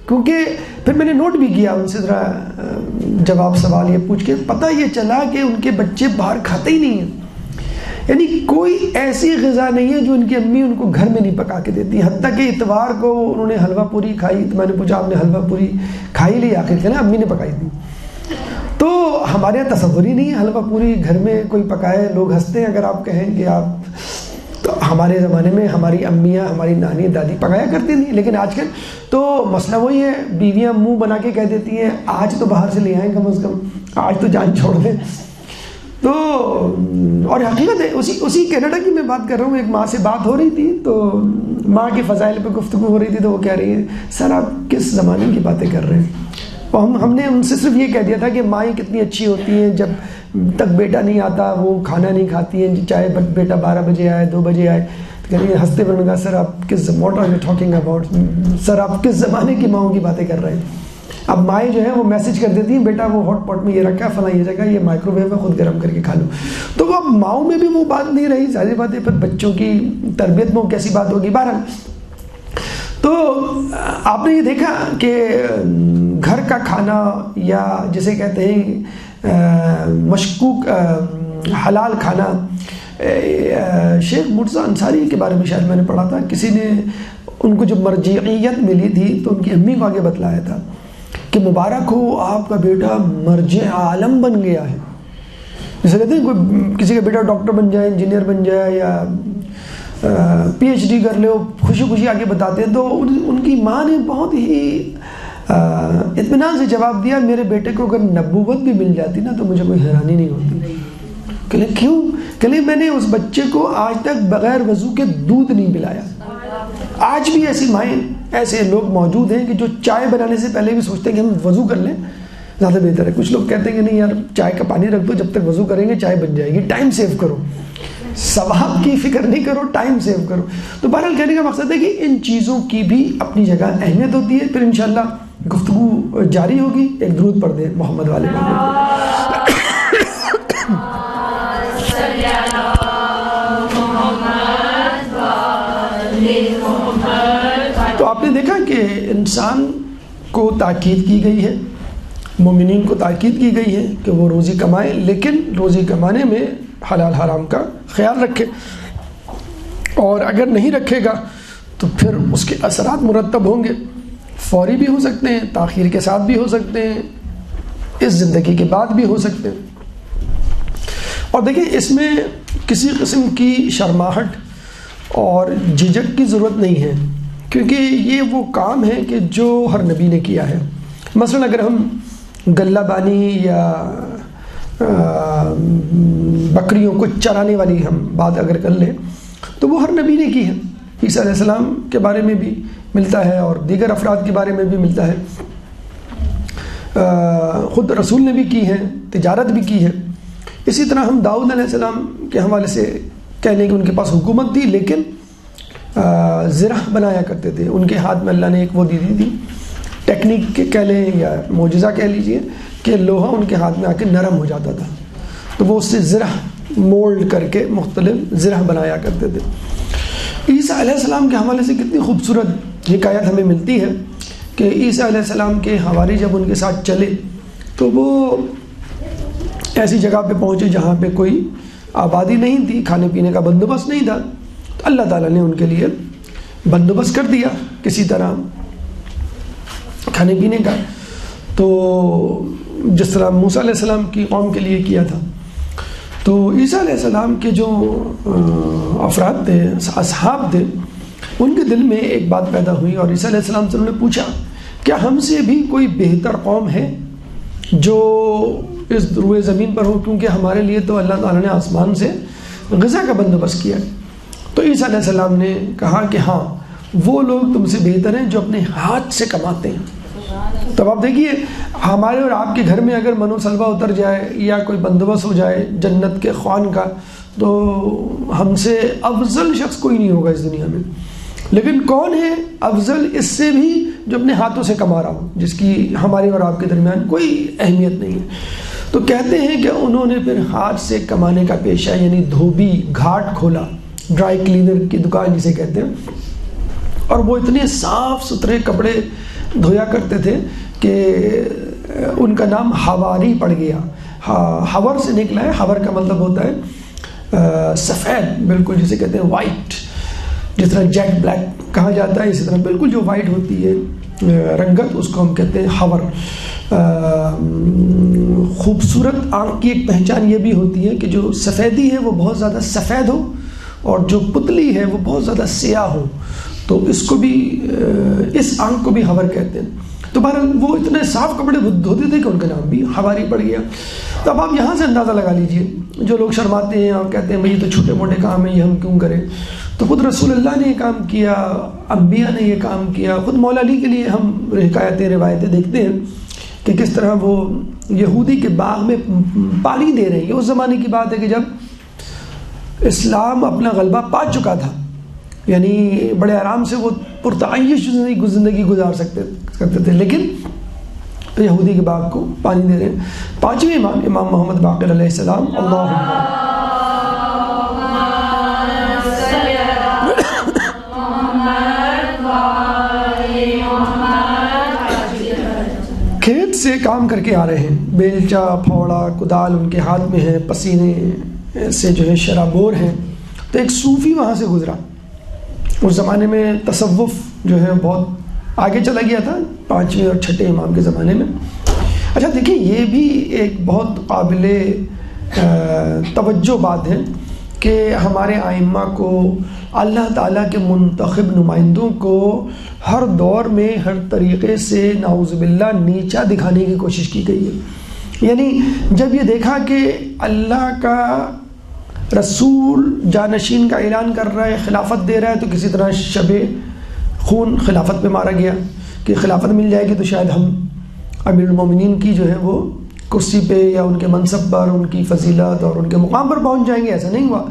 Speaker 1: کیونکہ پھر میں نے نوٹ بھی کیا ان سے ذرا جواب سوال یہ پوچھ کے پتہ یہ چلا کہ ان کے بچے باہر کھاتے ہی نہیں ہیں. یعنی کوئی ایسی غذا نہیں ہے جو ان کی امی ان کو گھر میں نہیں پکا کے دیتی. حتیٰ کہ اتوار کو انہوں نے حلوہ پوری کھائی تو میں نے پوچھا آپ نے حلوہ پوری کھائی لی؟ آخر کہ نا امی نے پکائی تھی. تو ہمارے یہاں تصور ہی نہیں ہے حلوہ پوری گھر میں کوئی پکائے. لوگ ہنستے ہیں اگر آپ کہیں کہ آپ، تو ہمارے زمانے میں ہماری امیاں ہماری نانی دادی پکایا کرتی تھیں. لیکن آج کل تو مسئلہ وہی ہے، بیویاں منہ بنا کے کہہ دیتی ہیں آج تو باہر سے لے آئیں کم از کم، آج تو جان چھوڑ دیں. تو اور حقیقت ہے اسی کینیڈا کی میں بات کر رہا ہوں. ایک ماں سے بات ہو رہی تھی تو ماں کے فضائل پہ گفتگو ہو رہی تھی، تو وہ کہہ رہی ہے سر آپ کس زمانے کی باتیں کر رہے ہیں. اور ہم نے ان سے صرف یہ کہہ دیا تھا کہ مائیں کتنی اچھی ہوتی ہیں، جب تک بیٹا نہیں آتا وہ کھانا نہیں کھاتی ہیں، چاہے بیٹا 12 بجے آئے 2 بجے آئے. تو کہہ رہی ہے ہنستے ہوئے کہا سر آپ کس what are you talking about, sir آپ کس زمانے کی ماؤں کی باتیں کر رہے ہیں. اب مائیں جو ہے وہ میسج کر دیتی ہیں بیٹا وہ ہاٹ پاٹ میں یہ رکھا فلاں یہ جگہ، یہ مائکرو ویو میں خود گرم کر کے کھا لو. تو وہ اب ماؤں میں بھی وہ بات نہیں رہی، ظاہر بات ہے پھر بچوں کی تربیت میں وہ کیسی بات ہوگی. بہرحال تو آپ نے یہ دیکھا کہ گھر کا کھانا یا جسے کہتے ہیں مشکوک حلال کھانا، شیخ مرزا انصاری کے بارے میں شاید میں نے پڑھا تھا، کسی نے ان کو جب مرجعیت ملی تھی تو ان کی امی کو آگے بتلایا تھا کہ مبارک ہو آپ کا بیٹا مرجع عالم بن گیا ہے. جیسے کہتے ہیں کوئی کسی کا بیٹا ڈاکٹر بن جائے، انجینئر بن جائے، یا PhD کر لے، خوشی خوشی آگے بتاتے ہیں. تو ان کی ماں نے بہت ہی اطمینان سے جواب دیا میرے بیٹے کو اگر نبوت بھی مل جاتی نا تو مجھے کوئی حیرانی نہیں ہوتی. کہ کیوں؟ کہ میں نے اس بچے کو آج تک بغیر وضو کے دودھ نہیں پلایا. آج بھی ایسی مائیں ایسے لوگ موجود ہیں کہ جو چائے بنانے سے پہلے بھی سوچتے ہیں کہ ہم وضو کر لیں زیادہ بہتر ہے. کچھ لوگ کہتے ہیں کہ نہیں یار چائے کا پانی رکھ دو، جب تک وضو کریں گے چائے بن جائے گی. ٹائم سیو کرو، ثواب کی فکر نہیں کرو، ٹائم سیو کرو. تو بہرحال کہنے کا مقصد ہے کہ ان چیزوں کی بھی اپنی جگہ اہمیت ہوتی ہے. پھر انشاءاللہ گفتگو جاری ہوگی. ایک درود پڑھ دیں محمد والے تو آپ نے دیکھا کہ انسان کو تاکید کی گئی ہے، مومنین کو تاکید کی گئی ہے کہ وہ روزی کمائیں، لیکن روزی کمانے میں حلال حرام کا خیال رکھے. اور اگر نہیں رکھے گا تو پھر اس کے اثرات مرتب ہوں گے، فوری بھی ہو سکتے ہیں، تاخیر کے ساتھ بھی ہو سکتے ہیں، اس زندگی کے بعد بھی ہو سکتے ہیں. اور دیکھیں اس میں کسی قسم کی شرماہٹ اور جھجک کی ضرورت نہیں ہے، کیونکہ یہ وہ کام ہے کہ جو ہر نبی نے کیا ہے. مثلا اگر ہم غلہ بانی یا بکریوں کو چرانے والی ہم بات اگر کر لیں تو وہ ہر نبی نے کی ہے. عیسیٰ علیہ السلام کے بارے میں بھی ملتا ہے اور دیگر افراد کے بارے میں بھی ملتا ہے. خود رسول نے بھی کی ہے، تجارت بھی کی ہے. اسی طرح ہم داؤد علیہ السلام کے حوالے سے کہہ لیں کہ ان کے پاس حکومت تھی، لیکن زرہ بنایا کرتے تھے. ان کے ہاتھ میں اللہ نے ایک وہ دی تھی ٹیکنیک کہہ لیں یا معجزہ کہہ لیجئے کہ لوہا ان کے ہاتھ میں آ کے نرم ہو جاتا تھا، تو وہ اس سے زرہ مولڈ کر کے مختلف زرہ بنایا کرتے تھے. عیسیٰ علیہ السلام کے حوالے سے کتنی خوبصورت حکایت ہمیں ملتی ہے کہ عیسیٰ علیہ السلام کے حواری جب ان کے ساتھ چلے تو وہ ایسی جگہ پہ پہنچے جہاں پہ کوئی آبادی نہیں تھی، کھانے پینے کا بندوبست نہیں تھا. تو اللہ تعالیٰ نے ان کے لیے بندوبست کر دیا کسی طرح کھانے پینے کا. تو جس طرح موسیٰ علیہ السلام کی قوم کے لیے کیا تھا. تو عیسیٰ علیہ السلام کے جو افراد تھے، اصحاب تھے، ان کے دل میں ایک بات پیدا ہوئی اور عیسیٰ علیہ السلام سے انہوں نے پوچھا کیا ہم سے بھی کوئی بہتر قوم ہے جو اس روئے زمین پر ہو، کیونکہ ہمارے لیے تو اللہ تعالیٰ نے آسمان سے غذا کا بندوبست کیا. تو عیسیٰ علیہ السلام نے کہا کہ ہاں وہ لوگ تم سے بہتر ہیں جو اپنے ہاتھ سے کماتے ہیں. تب آپ دیکھیے ہمارے اور آپ کے گھر میں اگر منو سلوا اتر جائے یا کوئی بندوبست ہو جائے جنت کے خوان کا، تو ہم سے افضل شخص کوئی نہیں ہوگا اس دنیا میں. لیکن کون ہے افضل اس سے بھی جو اپنے ہاتھوں سے کما رہا ہو، جس کی ہمارے اور آپ کے درمیان کوئی اہمیت نہیں ہے. تو کہتے ہیں کہ انہوں نے پھر ہاتھ سے کمانے کا پیشہ یعنی دھوبی گھاٹ کھولا، ڈرائی کلینر کی دکان جسے کہتے ہیں. اور وہ اتنے صاف ستھرے کپڑے دھویا کرتے تھے کہ ان کا نام حواری پڑ گیا. حور سے نکلا ہے، حور کا مطلب ہوتا ہے سفید، بالکل جسے کہتے ہیں وائٹ. جس طرح جیٹ بلیک کہا جاتا ہے، اسی طرح بالکل جو وائٹ ہوتی ہے رنگت، اس کو ہم کہتے ہیں حور. خوبصورت آنکھ کی ایک پہچان یہ بھی ہوتی ہے کہ جو سفیدی ہے وہ بہت زیادہ سفید ہو اور جو پتلی ہے وہ بہت زیادہ سیاہ ہو. تو اس کو بھی اس آنکھ کو بھی حور کہتے ہیں. تو بہرحال وہ اتنے صاف کپڑے دھوتے تھے کہ ان کا نام بھی حواری پڑ گیا. تو اب آپ یہاں سے اندازہ لگا لیجئے، جو لوگ شرماتے ہیں اور کہتے ہیں بھئی یہ تو چھوٹے موٹے کام ہیں، یہ ہم کیوں کریں. تو خود رسول اللہ نے یہ کام کیا، انبیاء نے یہ کام کیا. خود مولا علی کے لیے ہم حکایتیں روایتیں دیکھتے ہیں کہ کس طرح وہ یہودی کے باغ میں پانی دے رہے ہیں. یہ اس زمانے کی بات ہے کہ جب اسلام اپنا غلبہ پا چکا تھا، یعنی بڑے آرام سے وہ پرتعیش زندگی گزار کرتے تھے، لیکن یہودی کے باغ کو پانی دے رہے ہیں. پانچویں امام، امام محمد باقر علیہ السلام. کھیت سے کام کر کے آ رہے ہیں، بیلچا پھاوڑا کدال ان کے ہاتھ میں ہے، پسینے سے جو ہے شرابور ہیں. تو ایک صوفی وہاں سے گزرا. اس زمانے میں تصوف جو ہے بہت آگے چلا گیا تھا، پانچویں اور چھٹے امام کے زمانے میں. اچھا دیکھیں، یہ بھی ایک بہت قابل توجہ بات ہے کہ ہمارے ائمہ کو، اللہ تعالیٰ کے منتخب نمائندوں کو ہر دور میں ہر طریقے سے نعوذ باللہ نیچا دکھانے کی کوشش کی گئی ہے. یعنی جب یہ دیکھا کہ اللہ کا رسول جانشین کا اعلان کر رہا ہے، خلافت دے رہا ہے، تو کسی طرح شب خون خلافت پہ مارا گیا کہ خلافت مل جائے گی تو شاید ہم امیر المومنین کی جو ہے وہ کرسی پہ یا ان کے منصب پر، ان کی فضیلت اور ان کے مقام پر پہنچ جائیں گے. ایسا نہیں ہوا.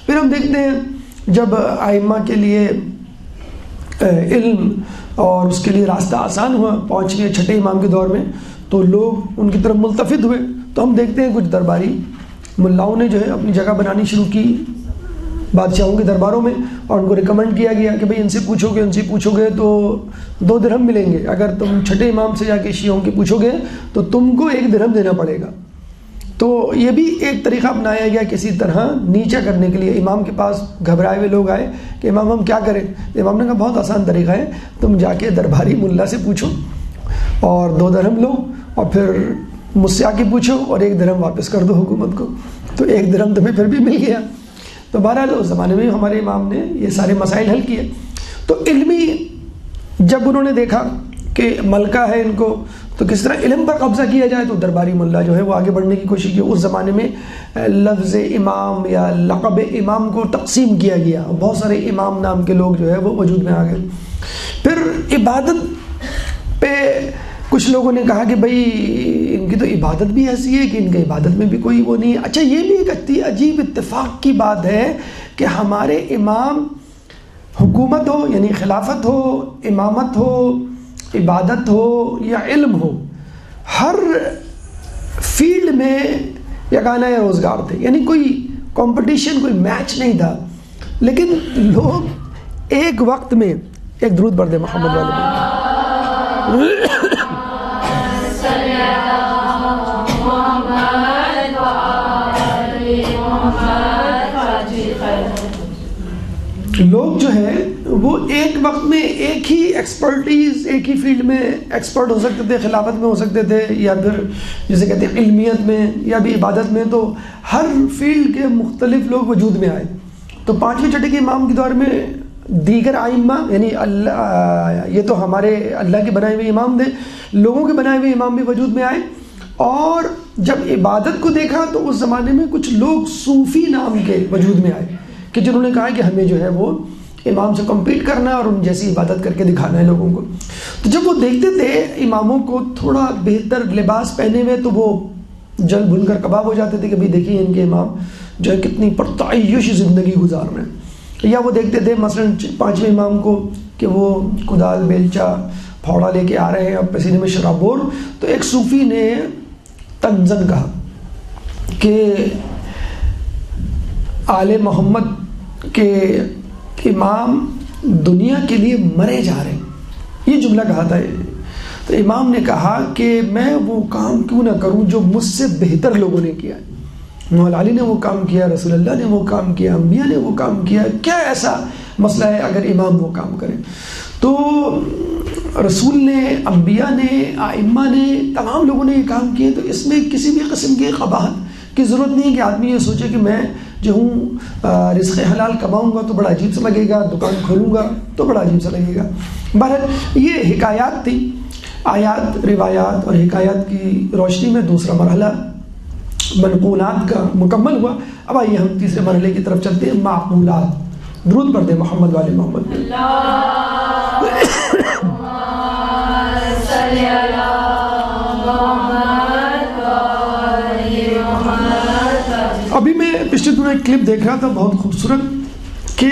Speaker 1: پھر ہم دیکھتے ہیں جب ائمہ کے لیے علم اور اس کے لیے راستہ آسان ہوا پانچویں چھٹے امام کے دور میں، تو لوگ ان کی طرف ملتفت ہوئے. تو ہم دیکھتے ہیں کچھ درباری ملاؤں نے جو ہے اپنی جگہ بنانی شروع کی بادشاہوں کے درباروں میں، اور ان کو ریکمنڈ کیا گیا کہ بھئی ان سے پوچھو گے تو 2 درہم ملیں گے. اگر تم چھٹے امام سے جا کے شیعوں کے پوچھو گے تو تم کو 1 درہم دینا پڑے گا. تو یہ بھی ایک طریقہ اپنایا گیا کسی طرح نیچا کرنے کے لیے. امام کے پاس گھبرائے ہوئے لوگ آئے کہ امام ہم کیا کریں. امام نے کہا بہت آسان طریقہ ہے، تم جا کے درباری ملا سے پوچھو اور 2 درہم لو، اور پھر مجھ سے آ کے پوچھو اور 1 درہم واپس کر دو حکومت کو. تو 1 درہم تمہیں پھر بھی مل گیا. تو بہرحال اس زمانے میں ہمارے امام نے یہ سارے مسائل حل کیے. تو علمی جب انہوں نے دیکھا کہ ملکہ ہے ان کو، تو کس طرح علم پر قبضہ کیا جائے، تو درباری ملا جو ہے وہ آگے بڑھنے کی کوشش کی. اس زمانے میں لفظ امام یا لقب امام کو تقسیم کیا گیا، بہت سارے امام نام کے لوگ جو ہے وہ وجود میں آ گئے. پھر عبادت پہ کچھ لوگوں نے کہا کہ بھائی ان کی تو عبادت بھی ایسی ہے کہ ان کے عبادت میں بھی کوئی وہ نہیں ہے. اچھا یہ بھی ایک عجیب اتفاق کی بات ہے کہ ہمارے امام حکومت ہو یعنی خلافت ہو، امامت ہو، عبادت ہو یا علم ہو، ہر فیلڈ میں یگانہ روزگار تھے، یعنی کوئی کمپٹیشن، کوئی میچ نہیں تھا. لیکن لوگ ایک وقت میں ایک درود پڑھ دیں محمد والے لوگ جو ہے وہ ایک وقت میں ایک ہی ایکسپرٹیز، ایک ہی فیلڈ میں ایکسپرٹ ہو سکتے تھے، خلافت میں ہو سکتے تھے، یا پھر جسے کہتے ہیں علمیت میں یا بھی عبادت میں. تو ہر فیلڈ کے مختلف لوگ وجود میں آئے. تو پانچویں چھٹے کے امام کے دور میں دیگر ائمہ یعنی اللہ، یہ تو ہمارے اللہ کے بنائے ہوئے امام تھے، لوگوں کے بنائے ہوئے امام بھی وجود میں آئے. اور جب عبادت کو دیکھا تو اس زمانے میں کچھ لوگ صوفی نام کے وجود میں آئے کہ جنہوں نے کہا کہ ہمیں جو ہے وہ امام سے کمپیٹ کرنا ہے اور ان جیسی عبادت کر کے دکھانا ہے لوگوں کو. تو جب وہ دیکھتے تھے اماموں کو تھوڑا بہتر لباس پہنے ہوئے تو وہ جل بھن کر کباب ہو جاتے تھے کہ بھائی دیکھیے ان کے امام جو ہے کتنی پرتعیش زندگی گزار رہے ہیں. یا وہ دیکھتے تھے مثلا پانچویں امام کو کہ وہ کدال بیلچا پھاوڑا لے کے آ رہے ہیں اور پسینے میں شرابور. تو ایک صوفی نے تنزن کہا کہ آل محمد کے امام دنیا کے لیے مرے جا رہے ہیں، یہ جملہ کہا تھا. تو امام نے کہا کہ میں وہ کام کیوں نہ کروں جو مجھ سے بہتر لوگوں نے کیا. مولا علی نے وہ کام کیا، رسول اللہ نے وہ کام کیا، انبیاء نے وہ کام کیا، کیا ایسا مسئلہ ہے اگر امام وہ کام کریں. تو رسول نے، انبیاء نے، ائمہ نے، تمام لوگوں نے یہ کام کیے. تو اس میں کسی بھی قسم کی قباحت کی ضرورت نہیں ہے کہ آدمی یہ سوچے کہ میں جو ہوں رزق حلال کماؤں گا تو بڑا عجیب سا لگے گا، دکان کھولوں گا تو بڑا عجیب سا لگے گا. بہرحال یہ حکایات تھی، آیات، روایات اور حکایات کی روشنی میں دوسرا مرحلہ منقولات کا مکمل ہوا. اب آئیے ہم تیسرے مرحلے کی طرف چلتے ہیں، معقولات. درود پڑھ دیں محمد والے محمد. ابھی میں پچھلے دنوں ایک کلپ دیکھ رہا تھا بہت خوبصورت، کہ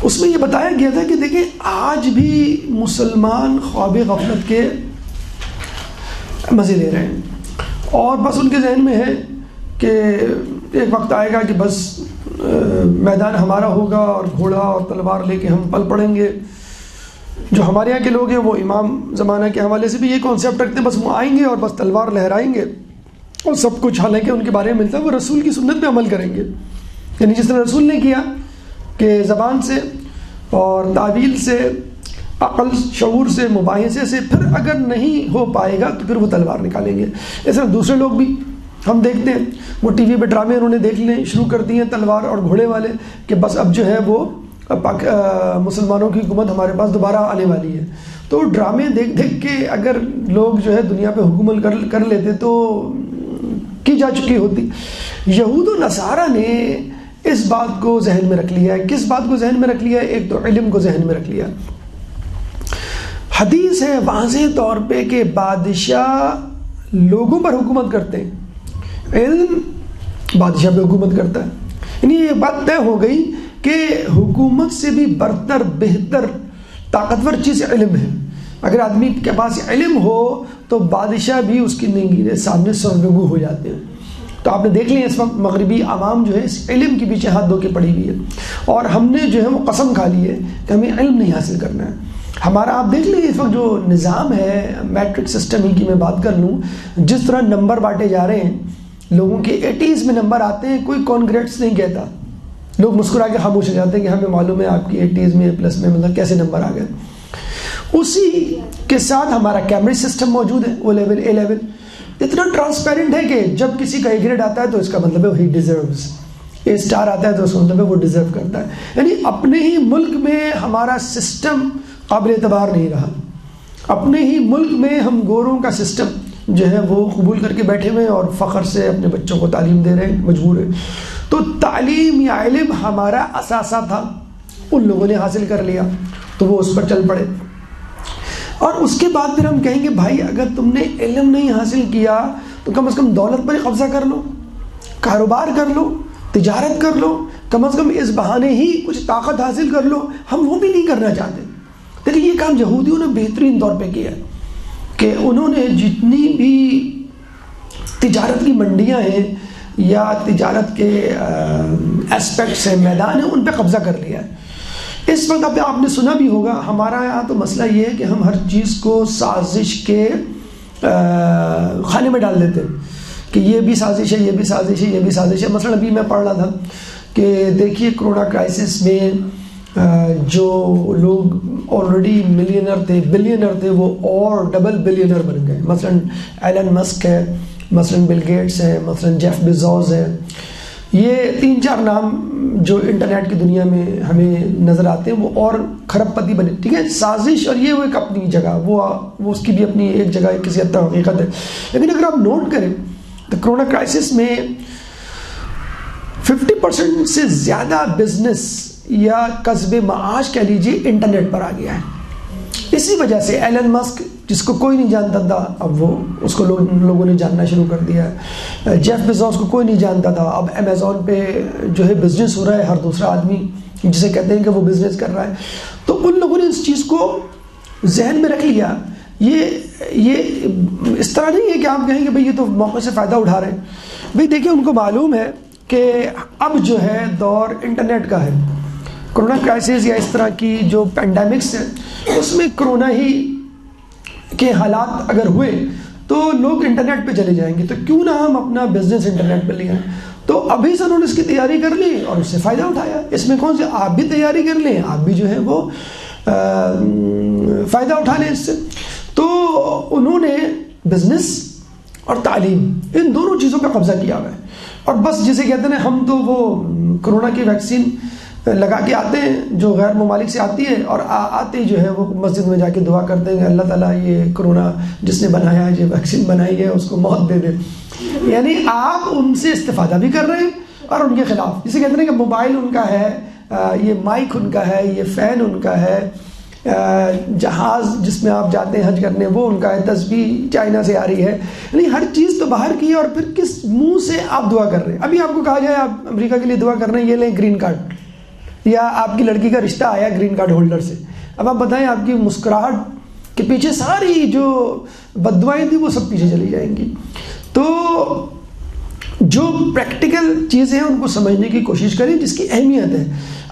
Speaker 1: اس میں یہ بتایا گیا تھا کہ دیکھیں آج بھی مسلمان خواب غفلت کے مزے لے رہے ہیں اور بس ان کے ذہن میں ہے کہ ایک وقت آئے گا کہ بس میدان ہمارا ہوگا اور گھوڑا اور تلوار لے کے ہم پل پڑیں گے. جو ہمارے یہاں کے لوگ ہیں وہ امام زمانہ کے حوالے سے بھی یہ کانسیپٹ رکھتے ہیں، بس وہ آئیں گے اور بس تلوار لہرائیں گے اور سب کچھ حالانکہ ان کے بارے میں ملتا ہے وہ رسول کی سنت پہ عمل کریں گے. یعنی جس طرح رسول نے کیا کہ زبان سے اور تعویل سے، عقل شعور سے، مباحثے سے، پھر اگر نہیں ہو پائے گا تو پھر وہ تلوار نکالیں گے. اس طرح دوسرے لوگ بھی ہم دیکھتے ہیں، وہ ٹی وی پہ ڈرامے انہوں نے دیکھنے شروع کر دیے ہیں تلوار اور گھوڑے والے، کہ بس اب جو ہے وہ مسلمانوں کی حکومت ہمارے پاس دوبارہ آنے والی ہے. تو ڈرامے دیکھ دیکھ کے اگر لوگ جو ہے دنیا پہ حکومت کر لیتے تو کی جا چکی ہوتی. یہود و نصارہ نے اس بات کو ذہن میں رکھ لیا ہے. کس بات کو ذہن میں رکھ لیا ہے؟ ایک تو علم کو ذہن میں رکھ لیا. حدیث ہے واضح طور پہ کہ بادشاہ لوگوں پر حکومت کرتے ہیں، علم بادشاہ پہ حکومت کرتا ہے. یعنی یہ بات طے ہو گئی کہ حکومت سے بھی برتر، بہتر، طاقتور چیز علم ہے. اگر آدمی کے پاس علم ہو تو بادشاہ بھی اس کی نگاہ سامنے سرنگو ہو جاتے ہیں. تو آپ نے دیکھ لیا اس وقت مغربی عوام جو ہے اس علم کے پیچھے ہاتھ دھو کے پڑی ہوئی ہے، اور ہم نے جو ہے وہ قسم کھا لی ہے کہ ہمیں علم نہیں حاصل کرنا ہے. ہمارا آپ دیکھ لیں اس وقت جو نظام ہے، میٹرک سسٹم ہی کی میں بات کر لوں، جس طرح نمبر بانٹے جا رہے ہیں، لوگوں کے 80s میں نمبر آتے ہیں، کوئی کانگریٹس نہیں کہتا، لوگ مسکرا کے خاموش ہو جاتے ہیں کہ ہمیں معلوم ہے آپ کی 80s میں پلس میں مطلب کیسے نمبر آ گئے. اسی کے ساتھ ہمارا کیمبرج سسٹم موجود ہے، او لیول، اے لیول، اتنا ٹرانسپیرنٹ ہے کہ جب کسی کا اے گریڈ آتا ہے تو اس کا مطلب ہے ہی ڈیزروز، اے اسٹار آتا ہے تو اس کا مطلب ہے وہ ڈیزرو کرتا ہے. یعنی اپنے ہی ملک میں ہمارا سسٹم قابل اعتبار نہیں رہا. اپنے ہی ملک میں ہم گوروں کا سسٹم جو ہے وہ قبول کر کے بیٹھے ہوئے ہیں اور فخر سے اپنے بچوں کو تعلیم دے رہے ہیں، مجبور ہیں۔ تو تعلیم یا علم ہمارا اثاثہ تھا، ان لوگوں نے حاصل کر لیا تو وہ اس پر چل پڑے، اور اس کے بعد پھر ہم کہیں گے بھائی اگر تم نے علم نہیں حاصل کیا تو کم از کم دولت پر قبضہ کر لو، کاروبار کر لو، تجارت کر لو، کم از کم اس بہانے ہی کچھ طاقت حاصل کر لو۔ ہم وہ بھی نہیں کرنا چاہتے۔ لیکن یہ کام یہودیوں نے بہترین طور پہ کیا ہے کہ انہوں نے جتنی بھی تجارت کی منڈیاں ہیں یا تجارت کے اسپیکٹس ہیں، میدان ہیں، ان پہ قبضہ کر لیا ہے۔ اس وقت آپ نے سنا بھی ہوگا، ہمارا یہاں تو مسئلہ یہ ہے کہ ہم ہر چیز کو سازش کے خانے میں ڈال دیتے ہیں کہ یہ بھی سازش ہے، یہ بھی سازش ہے، یہ بھی سازش ہے۔ مثلا ابھی میں پڑھ رہا تھا کہ دیکھیے کرونا کرائسس میں جو لوگ آلریڈی ملینر تھے، بلینر تھے، وہ اور ڈبل بلینر بن گئے۔ مثلا ایلن مسک ہے، مثلا بل گیٹس ہے، مثلا جیف بیزوس ہے۔ یہ 3-4 نام جو انٹرنیٹ کی دنیا میں ہمیں نظر آتے ہیں وہ اور کھرب پتی بنے، ٹھیک ہے۔ سازش اور یہ وہ ایک اپنی جگہ، وہ اس کی بھی اپنی ایک جگہ کسی حد تک حقیقت ہے۔ لیکن اگر آپ نوٹ کریں تو کرونا کرائسس میں 50% سے زیادہ بزنس یا کسب معاش کہہ لیجیے انٹرنیٹ پر آ گیا ہے۔ اسی وجہ سے ایلن مسک جس کو کوئی نہیں جانتا تھا، اب وہ اس کو لوگوں نے جاننا شروع کر دیا ہے۔ جیف بیزوس کو کوئی نہیں جانتا تھا، اب امیزون پہ جو ہے بزنس ہو رہا ہے، ہر دوسرا آدمی جسے کہتے ہیں کہ وہ بزنس کر رہا ہے۔ تو ان لوگوں نے اس چیز کو ذہن میں رکھ لیا۔ یہ اس طرح نہیں ہے کہ آپ کہیں کہ بھئی یہ تو موقع سے فائدہ اٹھا رہے ہیں۔ بھئی دیکھیں ان کو معلوم ہے کہ اب جو ہے دور انٹرنیٹ کا ہے۔ کرونا کرائسس یا اس طرح کی جو پینڈیمکس ہیں اس میں کرونا ہی کے حالات اگر ہوئے تو لوگ انٹرنیٹ پہ چلے جائیں گے، تو کیوں نہ ہم اپنا بزنس انٹرنیٹ پہ لے آئیں۔ تو ابھی سے انہوں نے اس کی تیاری کر لی اور اس سے فائدہ اٹھایا۔ اس میں کون سے، آپ بھی تیاری کر لیں، آپ بھی جو ہے وہ فائدہ اٹھا لیں اس سے۔ تو انہوں نے بزنس اور تعلیم ان دونوں چیزوں کا قبضہ کیا ہوا ہے، اور بس جسے کہتے ہیں ہم تو وہ کرونا کی ویکسین لگا کے آتے ہیں جو غیر ممالک سے آتی ہے، اور آتے ہی جو ہے وہ مسجد میں جا کے دعا کرتے ہیں کہ اللہ تعالیٰ یہ کرونا جس نے بنایا ہے، یہ ویکسین بنائی ہے، اس کو موت دے دے۔ یعنی آپ ان سے استفادہ بھی کر رہے ہیں اور ان کے خلاف، جسے کہتے ہیں کہ موبائل ان کا ہے، یہ مائک ان کا ہے، یہ فین ان کا ہے، جہاز جس میں آپ جاتے ہیں حج کرنے وہ ان کا ہے، تسبیح چائنا سے آ رہی ہے۔ یعنی ہر چیز تو باہر کی ہے، اور پھر کس منہ سے آپ دعا کر رہے ہیں؟ ابھی آپ کو کہا جائے آپ امریکہ کے لیے دعا کر رہے ہیں، یہ لیں گرین کارڈ، یا آپ کی لڑکی کا رشتہ آیا گرین کارڈ ہولڈر سے، اب آپ بتائیں آپ کی مسکراہٹ کے پیچھے ساری جو بددعائیں تھیں وہ سب پیچھے چلی جائیں گی۔ تو جو پریکٹیکل چیزیں ہیں ان کو سمجھنے کی کوشش کریں جس کی اہمیت ہے۔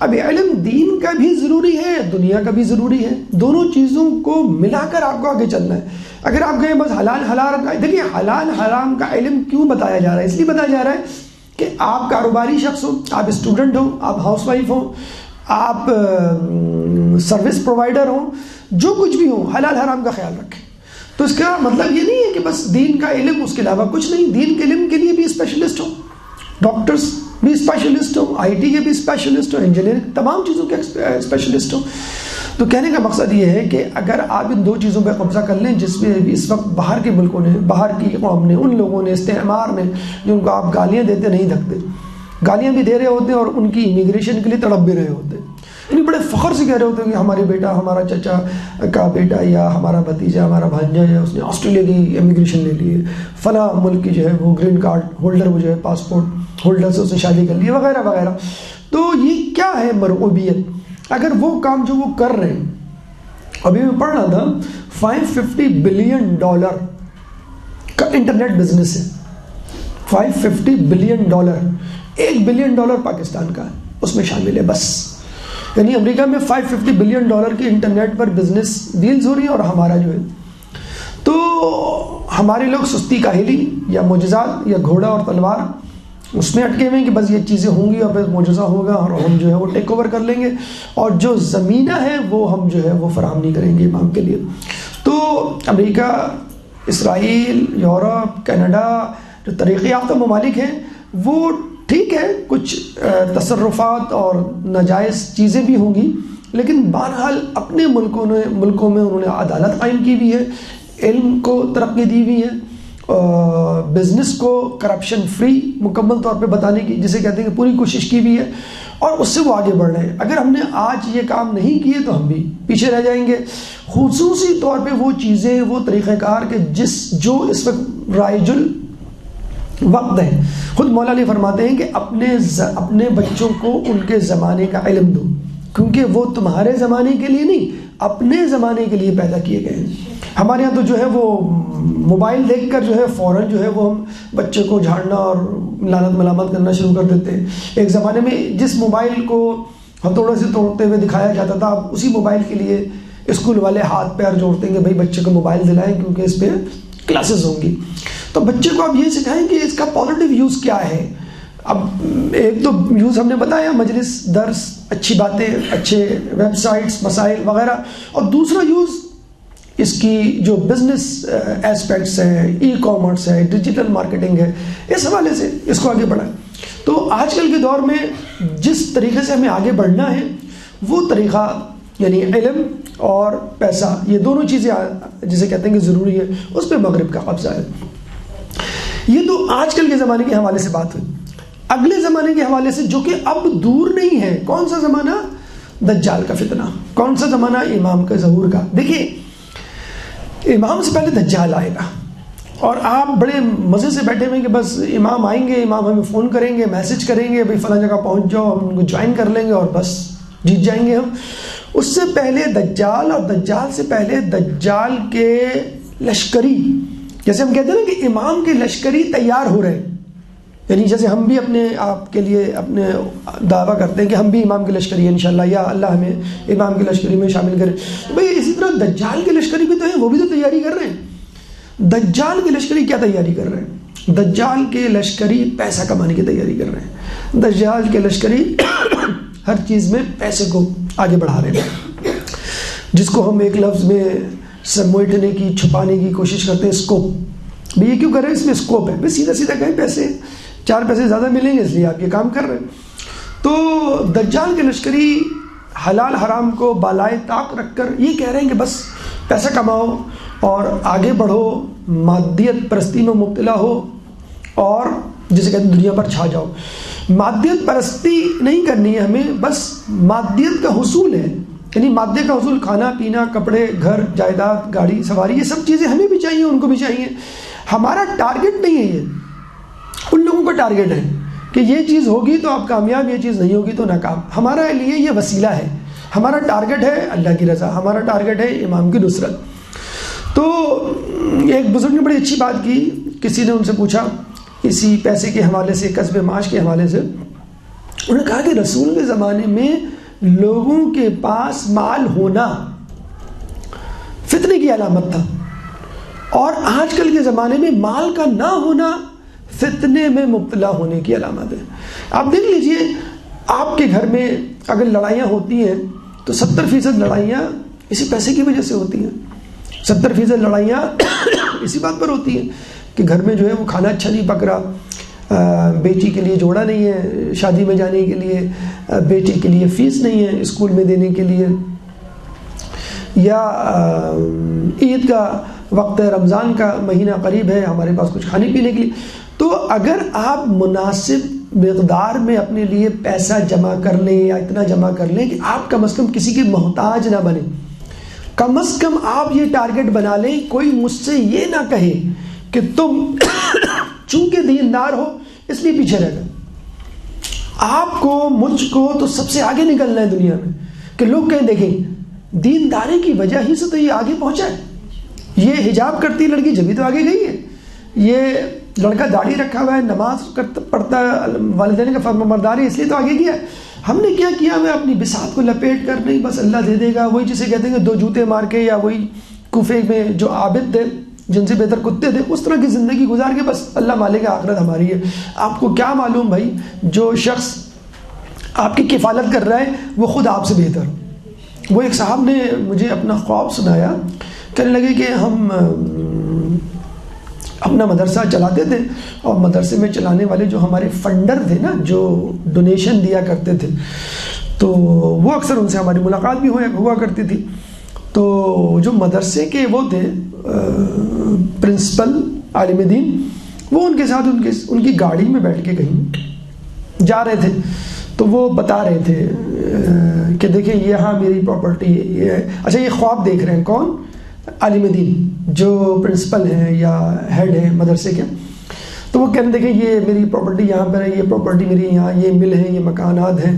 Speaker 1: اب علم دین کا بھی ضروری ہے، دنیا کا بھی ضروری ہے، دونوں چیزوں کو ملا کر آپ کو آگے چلنا ہے۔ اگر آپ کہیں بس حلال حرام کا، دیکھیے حلال حرام کا علم کیوں بتایا جا رہا ہے؟ اس لیے بتایا جا رہا ہے کہ آپ کاروباری شخص ہو، آپ اسٹوڈنٹ ہو، آپ ہاؤس وائف ہو، آپ سروس پرووائڈر ہو، جو کچھ بھی ہو، حلال حرام کا خیال رکھیں۔ تو اس کا مطلب یہ نہیں ہے کہ بس دین کا علم اس کے علاوہ کچھ نہیں، دین کے علم کے لیے بھی اسپیشلسٹ ہو، ڈاکٹرز بھی اسپیشلسٹ ہو، آئی ٹی کے بھی اسپیشلسٹ ہو، انجینئرنگ تمام چیزوں کے اسپیشلسٹ ہو۔ تو کہنے کا مقصد یہ ہے کہ اگر آپ ان دو چیزوں پہ قبضہ کر لیں جس میں اس وقت باہر کے ملکوں نے، باہر کی قوم نے، ان لوگوں نے، استعمار نے، جن کو آپ گالیاں دیتے نہیں تھکتے، گالیاں بھی دے رہے ہوتے ہیں اور ان کی امیگریشن کے لیے تڑپ بھی رہے ہوتے ہیں، یعنی بڑے فخر سے کہہ رہے ہوتے ہیں کہ ہمارے بیٹا، ہمارا چچا کا بیٹا یا ہمارا بھتیجا، ہمارا بھانجا ہے، اس نے آسٹریلیا کی امیگریشن لے لی ہے، فلاں ملک کی جو ہے وہ گرین کارڈ ہولڈر، وہ جو ہے پاسپورٹ ہولڈر سے اس نے شادی کر لی ہے، وغیرہ وغیرہ۔ تو یہ کیا ہے مرعوبیت؟ اگر وہ کام جو وہ کر رہے ہیں، ابھی میں پڑھ رہا تھا $550 بلین کا انٹرنیٹ بزنس ہے، $550 بلین، $1 بلین پاکستان کا ہے اس میں شامل ہے بس۔ یعنی امریکہ میں $550 بلین کی انٹرنیٹ پر بزنس ڈیلز ہو رہی ہیں، اور ہمارا جو ہے تو ہمارے لوگ سستی کاہلی یا معجزات یا گھوڑا اور تلوار اس میں اٹکے ہوئے ہیں کہ بس یہ چیزیں ہوں گی اور پھر معجزہ ہوگا اور ہم جو ہے وہ ٹیک اوور کر لیں گے، اور جو زمینہ ہے وہ ہم جو ہے وہ فراہم نہیں کریں گے امام کے لیے۔ تو امریکہ، اسرائیل، یورپ، کینیڈا جو ترقی یافتہ ممالک ہیں وہ ٹھیک ہے، کچھ تصرفات اور ناجائز چیزیں بھی ہوں گی، لیکن بہرحال اپنے ملکوں میں انہوں نے عدالت قائم کی ہوئی ہے، علم کو ترقی دی ہوئی ہے، بزنس کو کرپشن فری مکمل طور پہ بتانے کی، جسے کہتے ہیں کہ پوری کوشش کی ہوئی ہے، اور اس سے وہ آگے بڑھ رہے ہیں۔ اگر ہم نے آج یہ کام نہیں کیے تو ہم بھی پیچھے رہ جائیں گے، خصوصی طور پہ وہ چیزیں، وہ طریقہ کار کہ جو اس وقت رائج الوقت ہے۔ خود مولا علی فرماتے ہیں کہ اپنے بچوں کو ان کے زمانے کا علم دو، کیونکہ وہ تمہارے زمانے کے لیے نہیں، اپنے زمانے کے لیے پیدا کیے گئے ہیں۔ ہمارے یہاں تو جو ہے وہ موبائل دیکھ کر جو ہے فوراً جو ہے وہ ہم بچے کو جھاڑنا اور لعنت ملامت کرنا شروع کر دیتے ہیں۔ ایک زمانے میں جس موبائل کو ہتھوڑے سے توڑتے ہوئے دکھایا جاتا تھا، اب اسی موبائل کے لیے اسکول والے ہاتھ پیر جوڑتے ہیں کہ بھائی بچے کو موبائل دلائیں کیونکہ اس پہ کلاسز ہوں گی۔ تو بچے کو اب یہ سکھائیں کہ اس کا پازیٹیو یوز کیا ہے۔ اب ایک تو یوز ہم نے بتایا، مجلس، درس، اچھی باتیں، اچھے ویب سائٹس، مسائل وغیرہ، اور دوسرا یوز اس کی جو بزنس ایسپیکٹس ہیں، ای کامرس ہے، ڈیجیٹل مارکیٹنگ ہے، اس حوالے سے اس کو آگے بڑھائیں۔ تو آج کل کے دور میں جس طریقے سے ہمیں آگے بڑھنا ہے وہ طریقہ یعنی علم اور پیسہ، یہ دونوں چیزیں جسے کہتے ہیں کہ ضروری ہے، اس پہ مغرب کا قبضہ ہے۔ یہ تو آج کل کے زمانے کے حوالے سے بات ہوئی۔ اگلے زمانے کے حوالے سے جو کہ اب دور نہیں ہے، کون سا زمانہ؟ دجال کا فتنہ۔ کون سا زمانہ؟ امام کے ظہور کا۔ دیکھیے امام سے پہلے دجال آئے گا، اور آپ بڑے مزے سے بیٹھے ہوئے کہ بس امام آئیں گے، امام ہمیں فون کریں گے، میسج کریں گے، بھائی فلاں جگہ پہنچ جاؤ، ہم ان کو جوائن کر لیں گے اور بس جیت جائیں گے ہم۔ اس سے پہلے دجال، اور دجال سے پہلے دجال کے لشکری، جیسے ہم کہتے ہیں نا کہ امام کے لشکری تیار ہو رہے ہیں، یعنی جیسے ہم بھی اپنے آپ کے لیے اپنے دعویٰ کرتے ہیں کہ ہم بھی امام کے لشکری ہیں انشاءاللہ، یا اللہ ہمیں امام کے لشکری میں شامل کرے، بھئی اسی طرح دجال کے لشکری بھی تو ہیں، وہ بھی تو تیاری کر رہے ہیں۔ دجال کے لشکری کیا تیاری کر رہے ہیں؟ دجال کے لشکری پیسہ کمانے کی تیاری کر رہے ہیں۔ دجال کے لشکری ہر چیز میں پیسے کو آگے بڑھا رہے ہیں، جس کو ہم ایک لفظ میں سمیٹنے کی، چھپانے کی کوشش کرتے ہیں، اسکوپ۔ بھئی یہ کیوں کر رہے ہیں؟ اس میں اسکوپ ہے، بھئی سیدھا سیدھا کہیں پیسے، 4 پیسے زیادہ ملیں گے، اس لیے آپ یہ کام کر رہے ہیں۔ تو دجال کے لشکری حلال حرام کو بالائے طاق رکھ کر یہ کہہ رہے ہیں کہ بس پیسہ کماؤ اور آگے بڑھو، مادیت پرستی میں مبتلا ہو، اور جسے کہتے ہیں دنیا پر چھا جاؤ۔ مادیت پرستی نہیں کرنی ہے ہمیں، بس مادیت کا حصول ہے، یعنی مادے کا حصول، کھانا پینا، کپڑے، گھر، جائیداد، گاڑی، سواری، یہ سب چیزیں ہمیں بھی چاہیے، ان کو بھی چاہیے۔ ہمارا ٹارگٹ نہیں ہے یہ، ان لوگوں کا ٹارگٹ ہے کہ یہ چیز ہوگی تو آپ کامیاب، یہ چیز نہیں ہوگی تو ناکام۔ ہمارا لیے یہ وسیلہ ہے، ہمارا ٹارگٹ ہے اللہ کی رضا، ہمارا ٹارگٹ ہے امام کی نصرت۔ تو ایک بزرگ نے بڑی اچھی بات کی، کسی نے ان سے پوچھا اسی پیسے کے حوالے سے، کسب معاش کے حوالے سے، انہوں نے کہا کہ رسول کے زمانے میں لوگوں کے پاس مال ہونا فتنے کی علامت تھا، اور آج کل کے زمانے میں مال کا نہ ہونا فتنے میں مبتلا ہونے کی علامت ہے۔ آپ دیکھ لیجئے، آپ کے گھر میں اگر لڑائیاں ہوتی ہیں تو 70% لڑائیاں اسی پیسے کی وجہ سے ہوتی ہیں۔ 70% لڑائیاں اسی بات پر ہوتی ہیں کہ گھر میں جو ہے وہ کھانا اچھا نہیں پک رہا، بیٹی کے لیے جوڑا نہیں ہے شادی میں جانے کے لیے، بیٹی کے لیے فیس نہیں ہے اسکول میں دینے کے لیے، یا عید کا وقت ہے، رمضان کا مہینہ قریب ہے، ہمارے پاس کچھ کھانے پینے کے لیے۔ تو اگر آپ مناسب مقدار میں اپنے لیے پیسہ جمع کر لیں، یا اتنا جمع کر لیں کہ آپ کم از کم کسی کے محتاج نہ بنیں، کم از کم آپ یہ ٹارگٹ بنا لیں، کوئی مجھ سے یہ نہ کہے کہ تم چونکہ دیندار ہو اس لیے پیچھے رہ گئے۔ آپ کو، مجھ کو تو سب سے آگے نکلنا ہے دنیا میں، کہ لوگ کہیں دیکھیں دینداری کی وجہ ہی سے تو یہ آگے پہنچا ہے، یہ حجاب کرتی لڑکی جبھی تو آگے گئی ہے، یہ لڑکا داڑھی رکھا ہوا ہے، نماز پڑھتا ہے، والدین کا فرمانبرداری اس لیے تو آگے گیا ہے۔ ہم نے کیا کیا؟ ہمیں اپنی بساط کو لپیٹ کر، نہیں بس اللہ دے دے گا، وہی جسے کہتے ہیں کہ 2 جوتے مار کے، یا وہی کوفے میں جو عابد تھے جن سے بہتر کتے تھے، اس طرح کی زندگی گزار کے بس اللہ مالک آخرت ہماری ہے۔ آپ کو کیا معلوم بھائی، جو شخص آپ کی کفالت کر رہا ہے وہ خود آپ سے بہتر ہو۔ وہ ایک صاحب نے مجھے اپنا خواب سنایا، کہنے لگے کہ ہم اپنا مدرسہ چلاتے تھے، اور مدرسے میں چلانے والے جو ہمارے فنڈر تھے نا، جو ڈونیشن دیا کرتے تھے، تو وہ اکثر ان سے ہماری ملاقات بھی ہوا کرتی تھی. تو جو مدرسے کے وہ تھے پرنسپل عالم دین، وہ ان کے ساتھ ان کی گاڑی میں بیٹھ کے کہیں جا رہے تھے. تو وہ بتا رہے تھے کہ دیکھیں یہ ہاں میری پراپرٹی یہ ہے. اچھا یہ خواب دیکھ رہے ہیں کون؟ عالم دین جو پرنسپل ہیں یا ہیڈ ہیں مدرسے کے. تو وہ کہہ رہے دیکھیں یہ میری پراپرٹی یہاں پر ہے، یہ پراپرٹی میری یہاں، یہ مل ہے، یہ مکانات ہیں.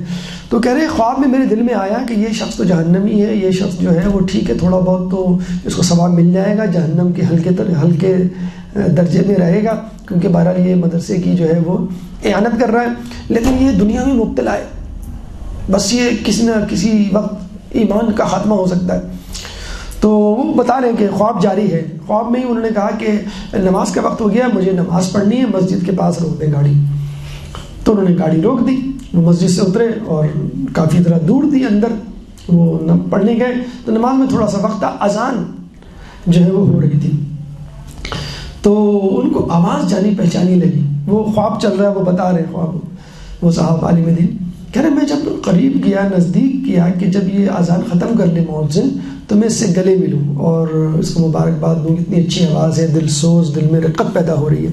Speaker 1: تو کہہ رہے خواب میں میرے دل میں آیا کہ یہ شخص تو جہنمی ہے، یہ شخص جو ہے وہ ٹھیک ہے تھوڑا بہت تو اس کو ثواب مل جائے گا، جہنم کے ہلکے درجے میں رہے گا، کیونکہ بہرحال یہ مدرسے کی جو ہے وہ اعانت کر رہا ہے، لیکن یہ دنیا میں مبتلا ہے، بس یہ کسی نہ کسی وقت ایمان کا خاتمہ ہو سکتا ہے. تو وہ بتا رہے ہیں کہ خواب جاری ہے. خواب میں ہی انہوں نے کہا کہ نماز کا وقت ہو گیا، مجھے نماز پڑھنی ہے، مسجد کے پاس روک دیں گاڑی. تو انہوں نے گاڑی روک دی، وہ مسجد سے اترے اور کافی طرح دور تھی اندر، وہ پڑھنے گئے. تو نماز میں تھوڑا سا وقت تھا، اذان جو ہے وہ ہو رہی تھی. تو ان کو آواز جانی پہچانی لگی. وہ خواب چل رہا ہے، وہ بتا رہے خواب، وہ صاحب عالم دین کہہ رہے میں جب قریب گیا، نزدیک کیا کہ جب یہ اذان ختم کر لے مؤذن تو میں اس سے گلے ملوں اور اس کو مبارکباد دوں، اتنی اچھی آواز ہے، دل سوز، دل میں رقت پیدا ہو رہی ہے.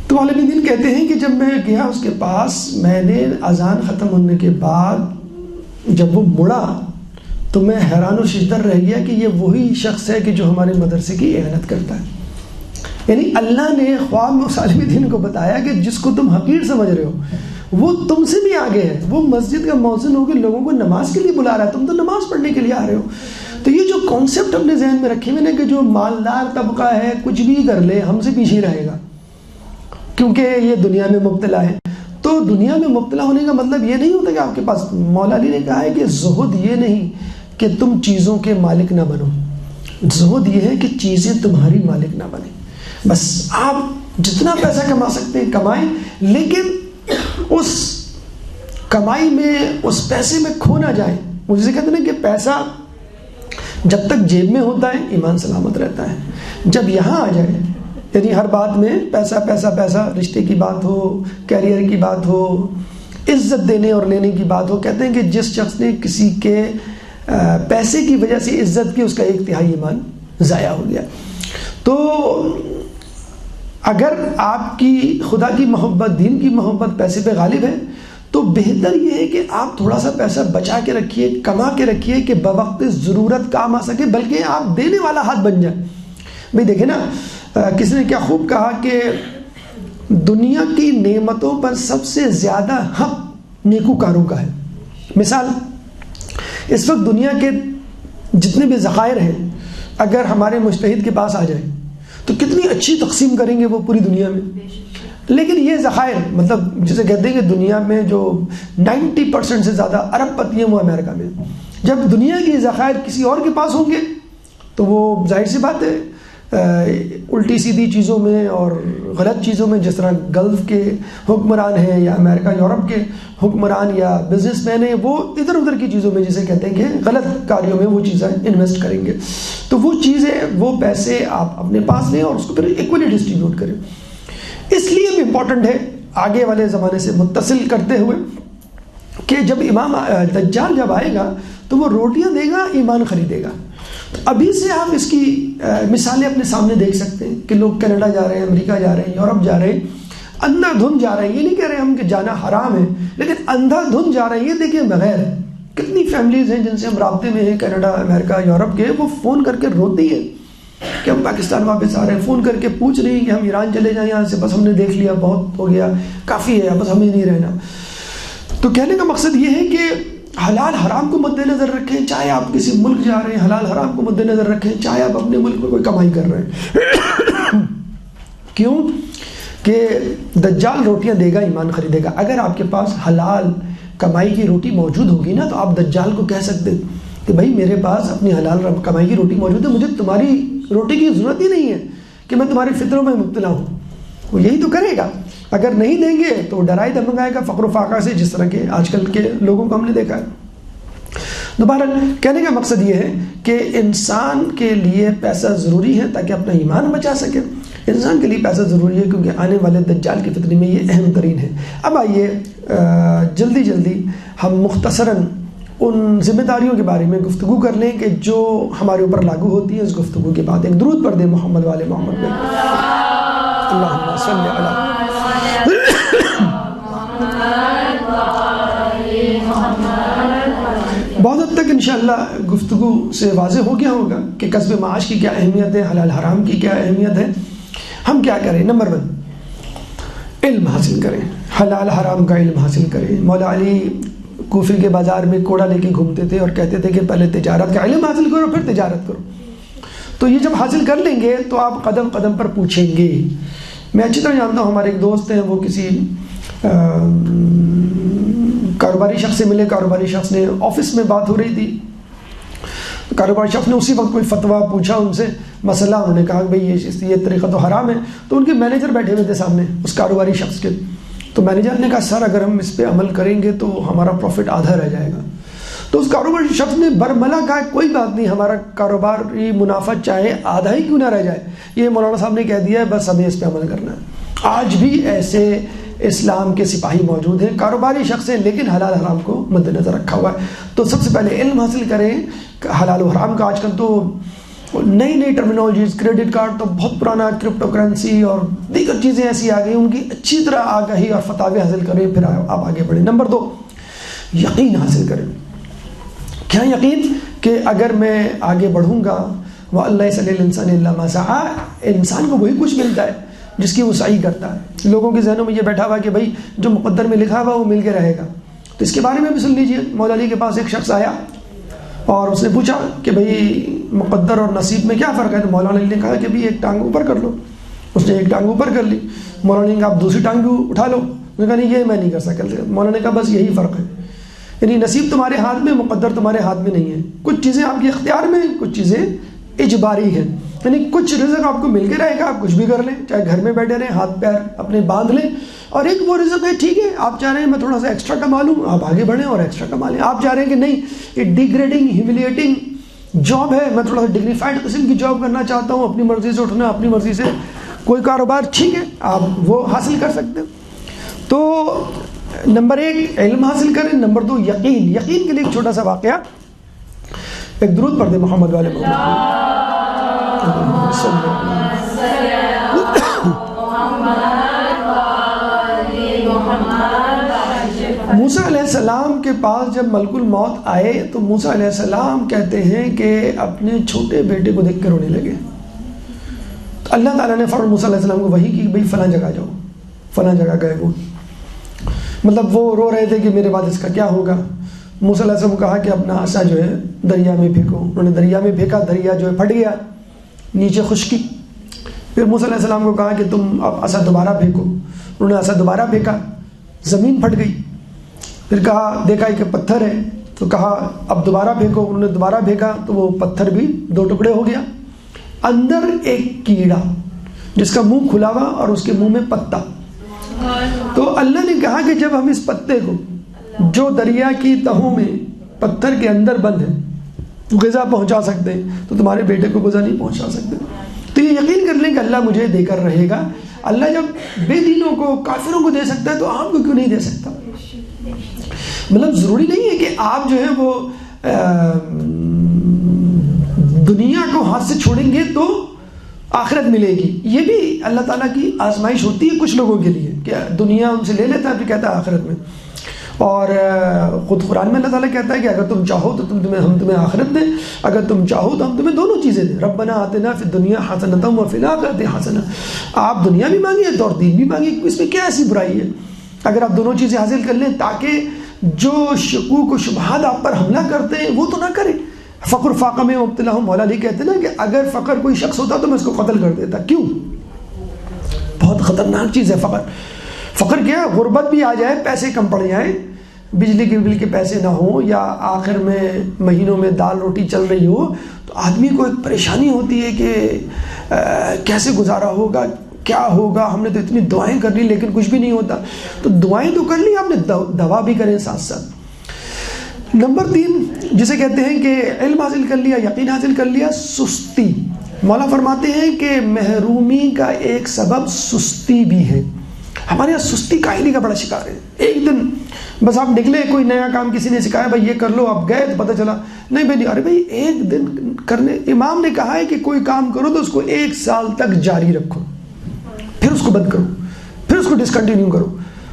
Speaker 1: تو عالم دین کہتے ہیں کہ جب میں گیا اس کے پاس، میں نے اذان ختم ہونے کے بعد جب وہ مڑا تو میں حیران و ششدر رہ گیا کہ یہ وہی شخص ہے کہ جو ہمارے مدرسے کی اعانت کرتا ہے. یعنی اللہ نے خواب میں اس عالم دین کو بتایا کہ جس کو تم حقیر سمجھ رہے ہو وہ تم سے بھی آگے ہے، وہ مسجد کا مؤذن ہو کے لوگوں کو نماز کے لیے بلا رہا ہے، تم تو نماز پڑھنے کے لیے آ رہے ہو. تو یہ جو کانسیپٹ اپنے ذہن میں رکھے ہوئے کہ جو مالدار طبقہ ہے کچھ بھی کر لے ہم سے پیچھے رہے گا کیونکہ یہ دنیا میں مبتلا ہے. تو دنیا میں مبتلا ہونے کا مطلب یہ نہیں ہوتا کہ آپ کے پاس، مولا علی نے کہا ہے کہ زہد یہ نہیں کہ تم چیزوں کے مالک نہ بنو، زہد یہ ہے کہ چیزیں تمہاری مالک نہ بنیں. بس آپ جتنا پیسہ کما سکتے ہیں کمائیں، لیکن اس کمائی میں، اس پیسے میں کھو نہ جائیں. وہ جسے کہتے ہیں کہ پیسہ جب تک جیب میں ہوتا ہے ایمان سلامت رہتا ہے، جب یہاں آ جائے یعنی ہر بات میں پیسہ پیسہ پیسہ، رشتے کی بات ہو، کیریئر کی بات ہو، عزت دینے اور لینے کی بات ہو، کہتے ہیں کہ جس شخص نے کسی کے پیسے کی وجہ سے عزت کی، اس کا 1/3 ایمان ضائع ہو گیا. تو اگر آپ کی خدا کی محبت، دین کی محبت پیسے پہ غالب ہے تو بہتر یہ ہے کہ آپ تھوڑا سا پیسہ بچا کے رکھیے، کما کے رکھیے کہ بوقت ضرورت کام آ سکے، بلکہ آپ دینے والا ہاتھ بن جائیں. بھئی دیکھیں نا، کسی نے کیا خوب کہا کہ دنیا کی نعمتوں پر سب سے زیادہ حق نیکوکاروں کا ہے. مثال، اس وقت دنیا کے جتنے بھی ذخائر ہیں اگر ہمارے مجتہد کے پاس آ جائیں تو کتنی اچھی تقسیم کریں گے وہ پوری دنیا میں. لیکن یہ ذخائر، مطلب جسے کہتے ہیں کہ دنیا میں جو 90% سے زیادہ ارب پتی ہیں وہ امریکہ میں. جب دنیا کی ذخائر کسی اور کے پاس ہوں گے تو وہ ظاہر سی بات ہے الٹی سیدھی چیزوں میں اور غلط چیزوں میں، جس طرح گلف کے حکمران ہیں یا امریکہ یورپ کے حکمران یا بزنس مین ہیں، وہ ادھر ادھر کی چیزوں میں جسے کہتے ہیں کہ غلط کاریوں میں وہ چیزیں انویسٹ کریں گے. تو وہ چیزیں، وہ پیسے آپ اپنے پاس لیں اور اس کو پھر ایکولی ڈسٹریبیوٹ کریں. اس لیے بھی امپورٹنٹ ہے آگے والے زمانے سے متصل کرتے ہوئے کہ جب امام دجال جب آئے گا تو وہ روٹیاں دے گا، ایمان خریدے گا. ابھی سے آپ اس کی مثالیں اپنے سامنے دیکھ سکتے ہیں کہ لوگ کینیڈا جا رہے ہیں، امریکہ جا رہے ہیں، یورپ جا رہے ہیں، اندھا دھند جا رہے ہیں. یہ نہیں کہہ رہے ہم کہ جانا حرام ہے، لیکن اندھا دھند جا رہے ہیں. یہ دیکھیں بغیر کتنی فیملیز ہیں جن سے ہم رابطے میں ہیں، کینیڈا، امریکہ، یورپ کے، وہ فون کر کے روتی ہیں کہ ہم پاکستان واپس آ رہے ہیں. فون کر کے پوچھ رہی ہیں کہ ہم ایران چلے جائیں یہاں سے، بس ہم نے دیکھ لیا، بہت ہو گیا، کافی ہے، بس ہمیں نہیں رہنا. تو کہنے کا مقصد یہ ہے کہ حلال حرام کو مد نظر رکھیں، چاہے آپ کسی ملک جا رہے ہیں حلال حرام کو مد نظر رکھیں، چاہے آپ اپنے ملک میں کوئی کمائی کر رہے ہیں. کیوں کہ دجال روٹیاں دے گا، ایمان خریدے گا. اگر آپ کے پاس حلال کمائی کی روٹی موجود ہوگی نا تو آپ دجال کو کہہ سکتے کہ بھائی میرے پاس اپنی حلال کمائی کی روٹی موجود ہے، مجھے تمہاری روٹی کی ضرورت ہی نہیں ہے کہ میں تمہاری فطروں میں مبتلا ہوں. وہ یہی تو کرے گا. اگر نہیں دیں گے تو ڈرائے دھمکائے گا فقر و فاقہ سے، جس طرح کے آج کل کے لوگوں کو ہم نے دیکھا ہے. دوبارہ کہنے کا مقصد یہ ہے کہ انسان کے لیے پیسہ ضروری ہے تاکہ اپنا ایمان بچا سکے، انسان کے لیے پیسہ ضروری ہے کیونکہ آنے والے دجال کی فتنے میں یہ اہم ترین ہے۔ اب آئیے جلدی جلدی ہم مختصراً ان ذمہ داریوں کے بارے میں گفتگو کر لیں کہ جو ہمارے اوپر لاگو ہوتی ہیں۔ اس گفتگو کے بعد ایک درود پڑھ دیں محمد والے محمد پہ، اللہم صلی علی بہت حد تک انشاءاللہ گفتگو سے واضح ہو گیا ہوگا کہ کسب معاش کی کیا اہمیت ہے، حلال حرام کی کیا اہمیت ہے۔ ہم کیا کریں؟ نمبر 1 علم حاصل کریں، حلال حرام کا علم حاصل کریں۔ مولا علی کوفی کے بازار میں کوڑا لے کے گھومتے تھے اور کہتے تھے کہ پہلے تجارت کا علم حاصل کرو پھر تجارت کرو۔ تو یہ جب حاصل کر لیں گے تو آپ قدم قدم پر پوچھیں گے۔ میں اچھی طرح جانتا ہوں، ہمارے ایک دوست ہیں، وہ کسی کاروباری شخص سے ملے، کاروباری شخص نے آفس میں بات ہو رہی تھی، کاروباری شخص نے اسی وقت کوئی فتویٰ پوچھا ان سے، مسئلہ، انہوں نے کہا کہ بھئی یہ طریقہ تو حرام ہے۔ تو ان کے مینیجر بیٹھے ہوئے تھے سامنے اس کاروباری شخص کے، تو مینیجر نے کہا سر اگر ہم اس پہ عمل کریں گے تو ہمارا پروفٹ آدھا رہ جائے گا۔ تو اس کاروباری شخص نے برملا کہا کوئی بات نہیں، ہمارا کاروباری منافع چاہے آدھا ہی کیوں نہ رہ جائے، یہ مولانا صاحب نے کہہ دیا ہے، بس ہمیں اس پہ عمل کرنا ہے۔ آج بھی ایسے اسلام کے سپاہی موجود ہیں، کاروباری شخص ہیں لیکن حلال حرام کو مد نظر رکھا ہوا ہے۔ تو سب سے پہلے علم حاصل کریں حلال و حرام کا۔ آج کل تو نئی نئی ٹرمینالوجیز، کریڈٹ کارڈ تو بہت پرانا، کرپٹو کرنسی اور دیگر چیزیں ایسی آ گئی، ان کی اچھی طرح آگاہی اور فتاوی حاصل کریں، پھر آپ آگے بڑھیں۔ نمبر 2 یقین حاصل کریں۔ کیا یقین؟ کہ اگر میں آگے بڑھوں گا وَأَن لَيْسَ لِلْإِنسَانِ إِلَّا مَا سَعَىٰ، انسان کو وہی کچھ ملتا ہے جس کی وہ سعی کرتا ہے۔ لوگوں کے ذہنوں میں یہ بیٹھا ہوا کہ بھائی جو مقدر میں لکھا ہوا وہ مل کے رہے گا، تو اس کے بارے میں بھی سن لیجئے۔ مولا علی کے پاس ایک شخص آیا اور اس نے پوچھا کہ بھئی مقدر اور نصیب میں کیا فرق ہے؟ تو مولانا علی نے کہا کہ بھئی ایک ٹانگ اوپر کر لو۔ اس نے ایک ٹانگ اوپر کر لی، مولانا علی نے کہا آپ دوسری ٹانگ بھی اٹھا لو۔ اس نے کہا نہیں یہ میں نہیں کر سکتا۔ مولانا نے کہا بس یہی فرق ہے، یعنی نصیب تمہارے ہاتھ میں، مقدر تمہارے ہاتھ میں نہیں ہے۔ کچھ چیزیں آپ کے اختیار میں، کچھ چیزیں اجباری ہیں، یعنی کچھ رزق آپ کو مل کے رہے گا، آپ کچھ بھی کر لیں، چاہے گھر میں بیٹھے رہیں، ہاتھ پیر اپنے باندھ لیں، اور ایک وہ رزق ہے ٹھیک ہے آپ چاہ رہے ہیں میں تھوڑا سا ایکسٹرا کما لوں، آپ آگے بڑھیں اور ایکسٹرا کما لیں۔ آپ چاہ رہے ہیں کہ نہیں یہ ڈیگریڈنگ ہیوملیٹنگ جاب ہے، میں تھوڑا سا ڈگنیفائڈ قسم کی جاب کرنا چاہتا ہوں، اپنی مرضی سے اٹھنا، اپنی مرضی سے کوئی کاروبار، ٹھیک ہے آپ وہ حاصل کر سکتے ہیں۔ تو نمبر 1 علم حاصل کریں، نمبر 2 یقین۔ یقین کے لیے ایک چھوٹا سا واقعہ، ایک درود پڑھ دیں محمد والے محمد۔ موسیٰ علیہ السلام کے پاس جب ملک الموت آئے تو موسیٰ علیہ السلام کہتے ہیں کہ اپنے چھوٹے بیٹے کو دیکھ کر رونے لگے۔ تو اللہ تعالیٰ نے فوراً موسیٰ علیہ السلام کو وحی کی بھئی فلاں جگہ جاؤ، فلاں جگہ گئے وہ، مطلب وہ رو رہے تھے کہ میرے بعد اس کا کیا ہوگا۔ موسیٰ علیہ السلام کو کہا کہ اپنا عصا جو ہے دریا میں پھینکو، انہوں نے دریا میں پھینکا، دریا جو ہے پھٹ گیا، نیچے خشکی۔ پھر موسیٰ علیہ السلام کو کہا کہ تم اب عصا دوبارہ پھینکو، انہوں نے عصا دوبارہ پھینکا، زمین پھٹ گئی۔ پھر کہا دیکھا کہ پتھر ہے، تو کہا اب دوبارہ پھینکو، انہوں نے دوبارہ پھینکا تو وہ پتھر بھی 2 ٹکڑے ہو گیا۔ اندر ایک کیڑا جس کا منہ کھلا ہوا اور اس کے منہ میں پتا۔ تو اللہ نے کہا کہ جب ہم اس پتے کو جو دریا کی تہوں میں پتھر کے اندر بند ہے غذا پہنچا سکتے ہیں تو تمہارے بیٹے کو غذا نہیں پہنچا سکتے۔ تو یہ یقین کر لیں کہ اللہ مجھے دے کر رہے گا۔ اللہ جب بے دینوں کو، کافروں کو دے سکتا ہے تو آپ کو کیوں نہیں دے سکتا؟ مطلب ضروری نہیں ہے کہ آپ جو ہے وہ دنیا کو ہاتھ سے چھوڑیں گے تو آخرت ملے گی۔ یہ بھی اللہ تعالیٰ کی آزمائش ہوتی ہے کچھ لوگوں کے لیے کہ دنیا ان سے لے لیتا ہے پھر کہتا ہے آخرت میں۔ اور خود قرآن میں اللہ تعالیٰ کہتا ہے کہ اگر تم چاہو تو ہم تمہیں آخرت دیں، اگر تم چاہو تو ہم تمہیں دونوں چیزیں دیں۔ ربنا آتنا فی الدنیا حسنۃ وفی الآخرۃ حسنہ، آپ دنیا بھی مانگیے اور دین بھی مانگیے، اس میں کیا ایسی برائی ہے؟ اگر آپ دونوں چیزیں حاصل کر لیں تاکہ جو شکوک و شبہات آپ پر حملہ کرتے ہیں وہ تو نہ کریں۔ فقر فاقہ میں مبتلا ہوں، مولا علی کہتے ہیں نا کہ اگر فقر کوئی شخص ہوتا تو میں اس کو قتل کر دیتا۔ کیوں؟ بہت خطرناک چیز ہے فقر۔ فقر کیا ہے؟ غربت بھی آ جائے، پیسے کم پڑ جائیں، بجلی کے بل کے پیسے نہ ہوں، یا آخر میں مہینوں میں دال روٹی چل رہی ہو تو آدمی کو ایک پریشانی ہوتی ہے کہ کیسے گزارا ہوگا، کیا ہوگا، ہم نے تو اتنی دعائیں کر لی لیکن کچھ بھی نہیں ہوتا۔ تو دعائیں تو کر لی آپ نے، دوا بھی کریں ساتھ ساتھ۔ نمبر 3 جسے کہتے ہیں کہ علم حاصل کر لیا، یقین حاصل کر لیا، سستی۔ مولا فرماتے ہیں کہ محرومی کا ایک سبب سستی بھی ہے. ہمارے یہاں سستی کاہلی کا بڑا شکار ہے. ایک دن بس آپ نکلے, کوئی نیا کام کسی نے سکھایا, بھائی یہ کر لو, آپ گئے تو پتہ چلا نہیں بھائی نہیں, ارے بھائی ایک دن کرنے, امام نے کہا ہے کہ کوئی کام کرو تو اس کو 1 سال تک جاری رکھو, پھر اس کو بند کرو, پھر اس کو ڈسکنٹینیو کرو.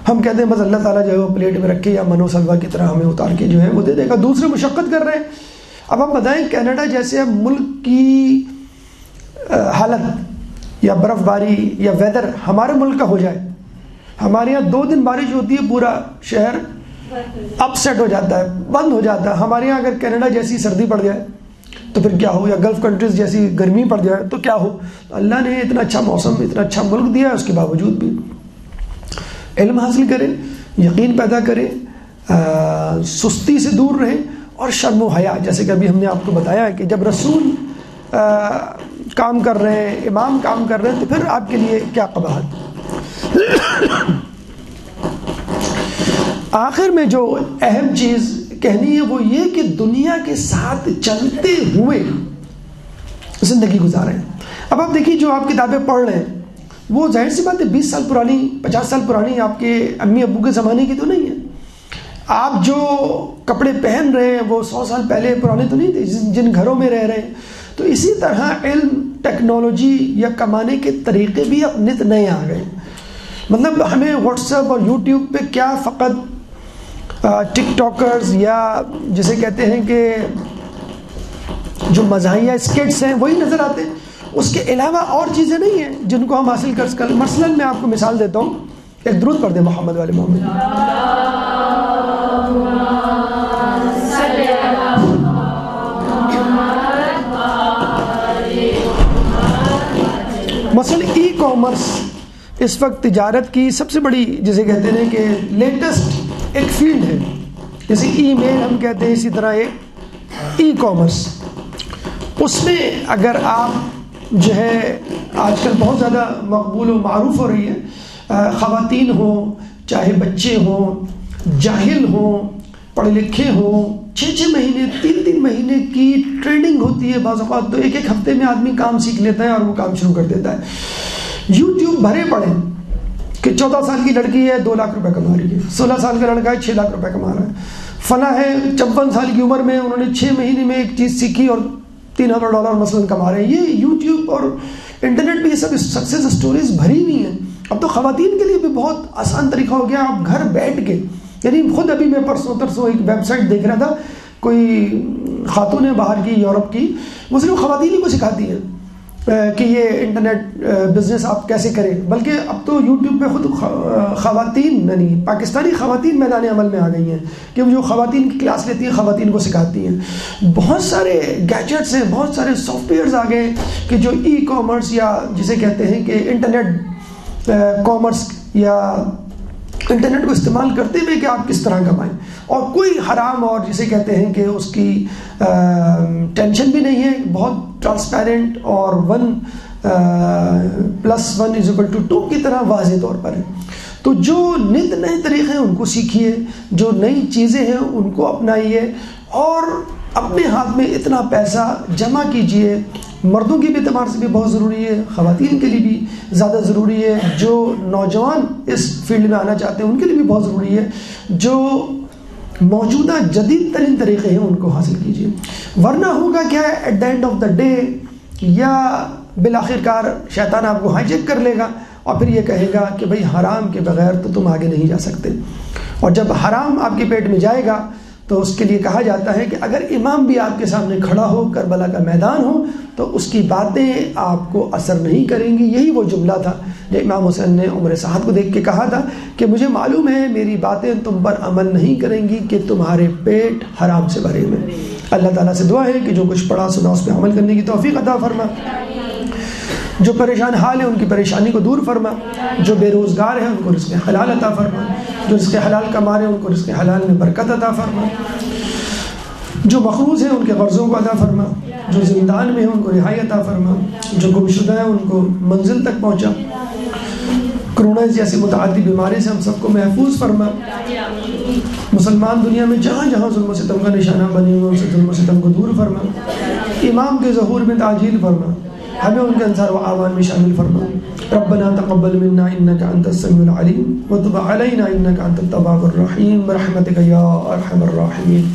Speaker 1: ہم کہتے ہیں بس اللہ تعالیٰ جو ہے وہ پلیٹ میں رکھ کے یا منو سلوا کی طرح ہمیں اتار کے جو ہے وہ دے دے گا. دوسرے مشقت کر رہے ہیں. اب ہم بتائیں کینیڈا جیسے ملک کی حالت یا برف باری یا ویدر ہمارے ملک کا ہو جائے, ہمارے یہاں 2 دن بارش ہوتی ہے, پورا شہر اپ سیٹ ہو جاتا ہے, بند ہو جاتا ہے. ہمارے یہاں اگر کینیڈا جیسی سردی پڑ جائے تو پھر کیا ہو, یا گلف کنٹریز جیسی گرمی پڑ جائے تو کیا ہو. اللہ نے اتنا اچھا موسم, اتنا اچھا ملک دیا ہے, اس کے باوجود بھی علم حاصل کریں, یقین پیدا کریں, سستی سے دور رہیں, اور شرم و حیا, جیسے کہ ابھی ہم نے آپ کو بتایا ہے کہ جب رسول کام کر رہے ہیں, امام کام کر رہے ہیں, تو پھر آپ کے لیے کیا قباحت. آخر میں جو اہم چیز کہنی ہے وہ یہ کہ دنیا کے ساتھ چلتے ہوئے زندگی گزاریں. اب آپ دیکھیے جو آپ کتابیں پڑھ رہے ہیں وہ ظاہر سی بات ہے 20 سال پرانی, 50 سال پرانی آپ کے امی ابو کے زمانے کی تو نہیں ہے. آپ جو کپڑے پہن رہے ہیں وہ 100 سال پہلے پرانے تو نہیں تھے, جن گھروں میں رہ رہے ہیں. تو اسی طرح علم, ٹیکنالوجی یا کمانے کے طریقے بھی اب نت نئے آ گئے. مطلب ہمیں واٹس ایپ اور یوٹیوب پہ کیا فقط ٹک ٹاکرز یا جسے کہتے ہیں کہ جو مزاحیہ اسکٹس ہیں وہی نظر آتے ہیں, اس کے علاوہ اور چیزیں نہیں ہیں جن کو ہم حاصل کر. مثلاً میں آپ کو مثال دیتا ہوں, ایک درود پڑھ دیں محمد والے محمد. مثلاً ای کامرس اس وقت تجارت کی سب سے بڑی جسے کہتے ہیں کہ لیٹسٹ ایک فیلڈ ہے. جیسے ای میل ہم کہتے ہیں, اسی طرح ایک ای کامرس. اس میں اگر آپ جو ہے آج کل بہت زیادہ مقبول و معروف ہو رہی ہے, خواتین ہوں چاہے بچے ہوں, جاہل ہوں پڑھے لکھے ہوں, 6 مہینے 3 مہینے کی ٹریننگ ہوتی ہے. بعض اوقات تو 1 ہفتے میں آدمی کام سیکھ لیتا ہے اور وہ کام شروع کر دیتا ہے. یوٹیوب بھرے پڑے کہ 14 سال کی لڑکی ہے 2 لاکھ روپے کما رہی ہے, 16 سال کا لڑکا ہے 6 لاکھ روپے کما رہا ہے, فلاں ہے 54 سال کی عمر میں انہوں نے 6 مہینے میں ایک چیز سیکھی اور $3,000 مثلاً کما رہے ہیں. یہ یوٹیوب اور انٹرنیٹ پہ یہ سب سکسیز اسٹوریز بھری ہوئی ہیں. اب تو خواتین کے لیے بھی بہت آسان طریقہ ہو گیا, آپ گھر بیٹھ کے, یعنی خود ابھی میں پرسوں ایک ویب سائٹ دیکھ رہا تھا, کوئی خاتون ہے باہر کی, یورپ کی, وہ صرف خواتین ہی کو سکھاتی ہیں کہ یہ انٹرنیٹ بزنس آپ کیسے کریں. بلکہ اب تو یوٹیوب پہ خود خواتین, یعنی پاکستانی خواتین میدان عمل میں آ گئی ہیں کہ جو خواتین کی کلاس لیتی ہیں خواتین کو سکھاتی ہیں. بہت سارے گیجٹس ہیں, بہت سارے سافٹ ویئرز آ گئے کہ جو ای کامرس یا جسے کہتے ہیں کہ انٹرنیٹ کامرس یا انٹرنیٹ کو استعمال کرتے ہوئے کہ آپ کس طرح کمائیں, اور کوئی حرام اور جسے کہتے ہیں کہ اس کی ٹینشن بھی نہیں ہے, بہت ٹرانسپیرنٹ اور 1+1=2 کی طرح واضح طور پر ہے. تو جو نت نئے طریقے ہیں ان کو سیکھیے, جو نئی چیزیں ہیں ان کو اپنائیے, اور اپنے ہاتھ میں اتنا پیسہ جمع کیجئے. مردوں کی بھی اعتبار سے بھی بہت ضروری ہے, خواتین کے لیے بھی زیادہ ضروری ہے, جو نوجوان اس فیلڈ میں آنا چاہتے ہیں ان کے لیے بھی بہت ضروری ہے. جو موجودہ جدید ترین طریقے ہیں ان کو حاصل کیجئے, ورنہ ہوگا کیا ہے at the end of the day, یا بالآخر کار شیطان آپ کو ہائی جیک کر لے گا اور پھر یہ کہے گا کہ بھئی حرام کے بغیر تو تم آگے نہیں جا سکتے. اور جب حرام آپ کے پیٹ میں جائے گا تو اس کے لیے کہا جاتا ہے کہ اگر امام بھی آپ کے سامنے کھڑا ہو, کربلا کا میدان ہو, تو اس کی باتیں آپ کو اثر نہیں کریں گی. یہی وہ جملہ تھا جو امام حسین نے عمر سعد کو دیکھ کے کہا تھا کہ مجھے معلوم ہے میری باتیں تم پر عمل نہیں کریں گی کہ تمہارے پیٹ حرام سے بھرے ہوئے. اللہ تعالیٰ سے دعا ہے کہ جو کچھ پڑھا سنا اس پہ عمل کرنے کی توفیق عطا فرما, جو پریشان حال ہیں ان کی پریشانی کو دور فرما, جو بے روزگار ہیں ان کو رزق حلال عطا فرما, جو رزق حلال کما رہے ہیں ان کو رزق حلال میں برکت عطا فرما, جو مقروض ہیں ان کے قرضوں کو عطا فرما, جو زندان میں ہیں ان کو رہائی عطا فرما, جو گمشدہ ہیں ان کو منزل تک پہنچا. کرونا جیسی متعدی بیماری سے ہم سب کو محفوظ فرما. مسلمان دنیا میں جہاں جہاں ظلم و ستم کا نشانہ بنے ہوئے ان سے ظلم و ستم کو دور فرما. امام کے ظہور میں تعجیل فرما. ہمیں ان کے انصار و اعوان میں شامل فرما. ربنا تقبل منا انك انت السميع العليم وتب علينا انك انت التواب الرحيم برحمتك يا ارحم الراحمين.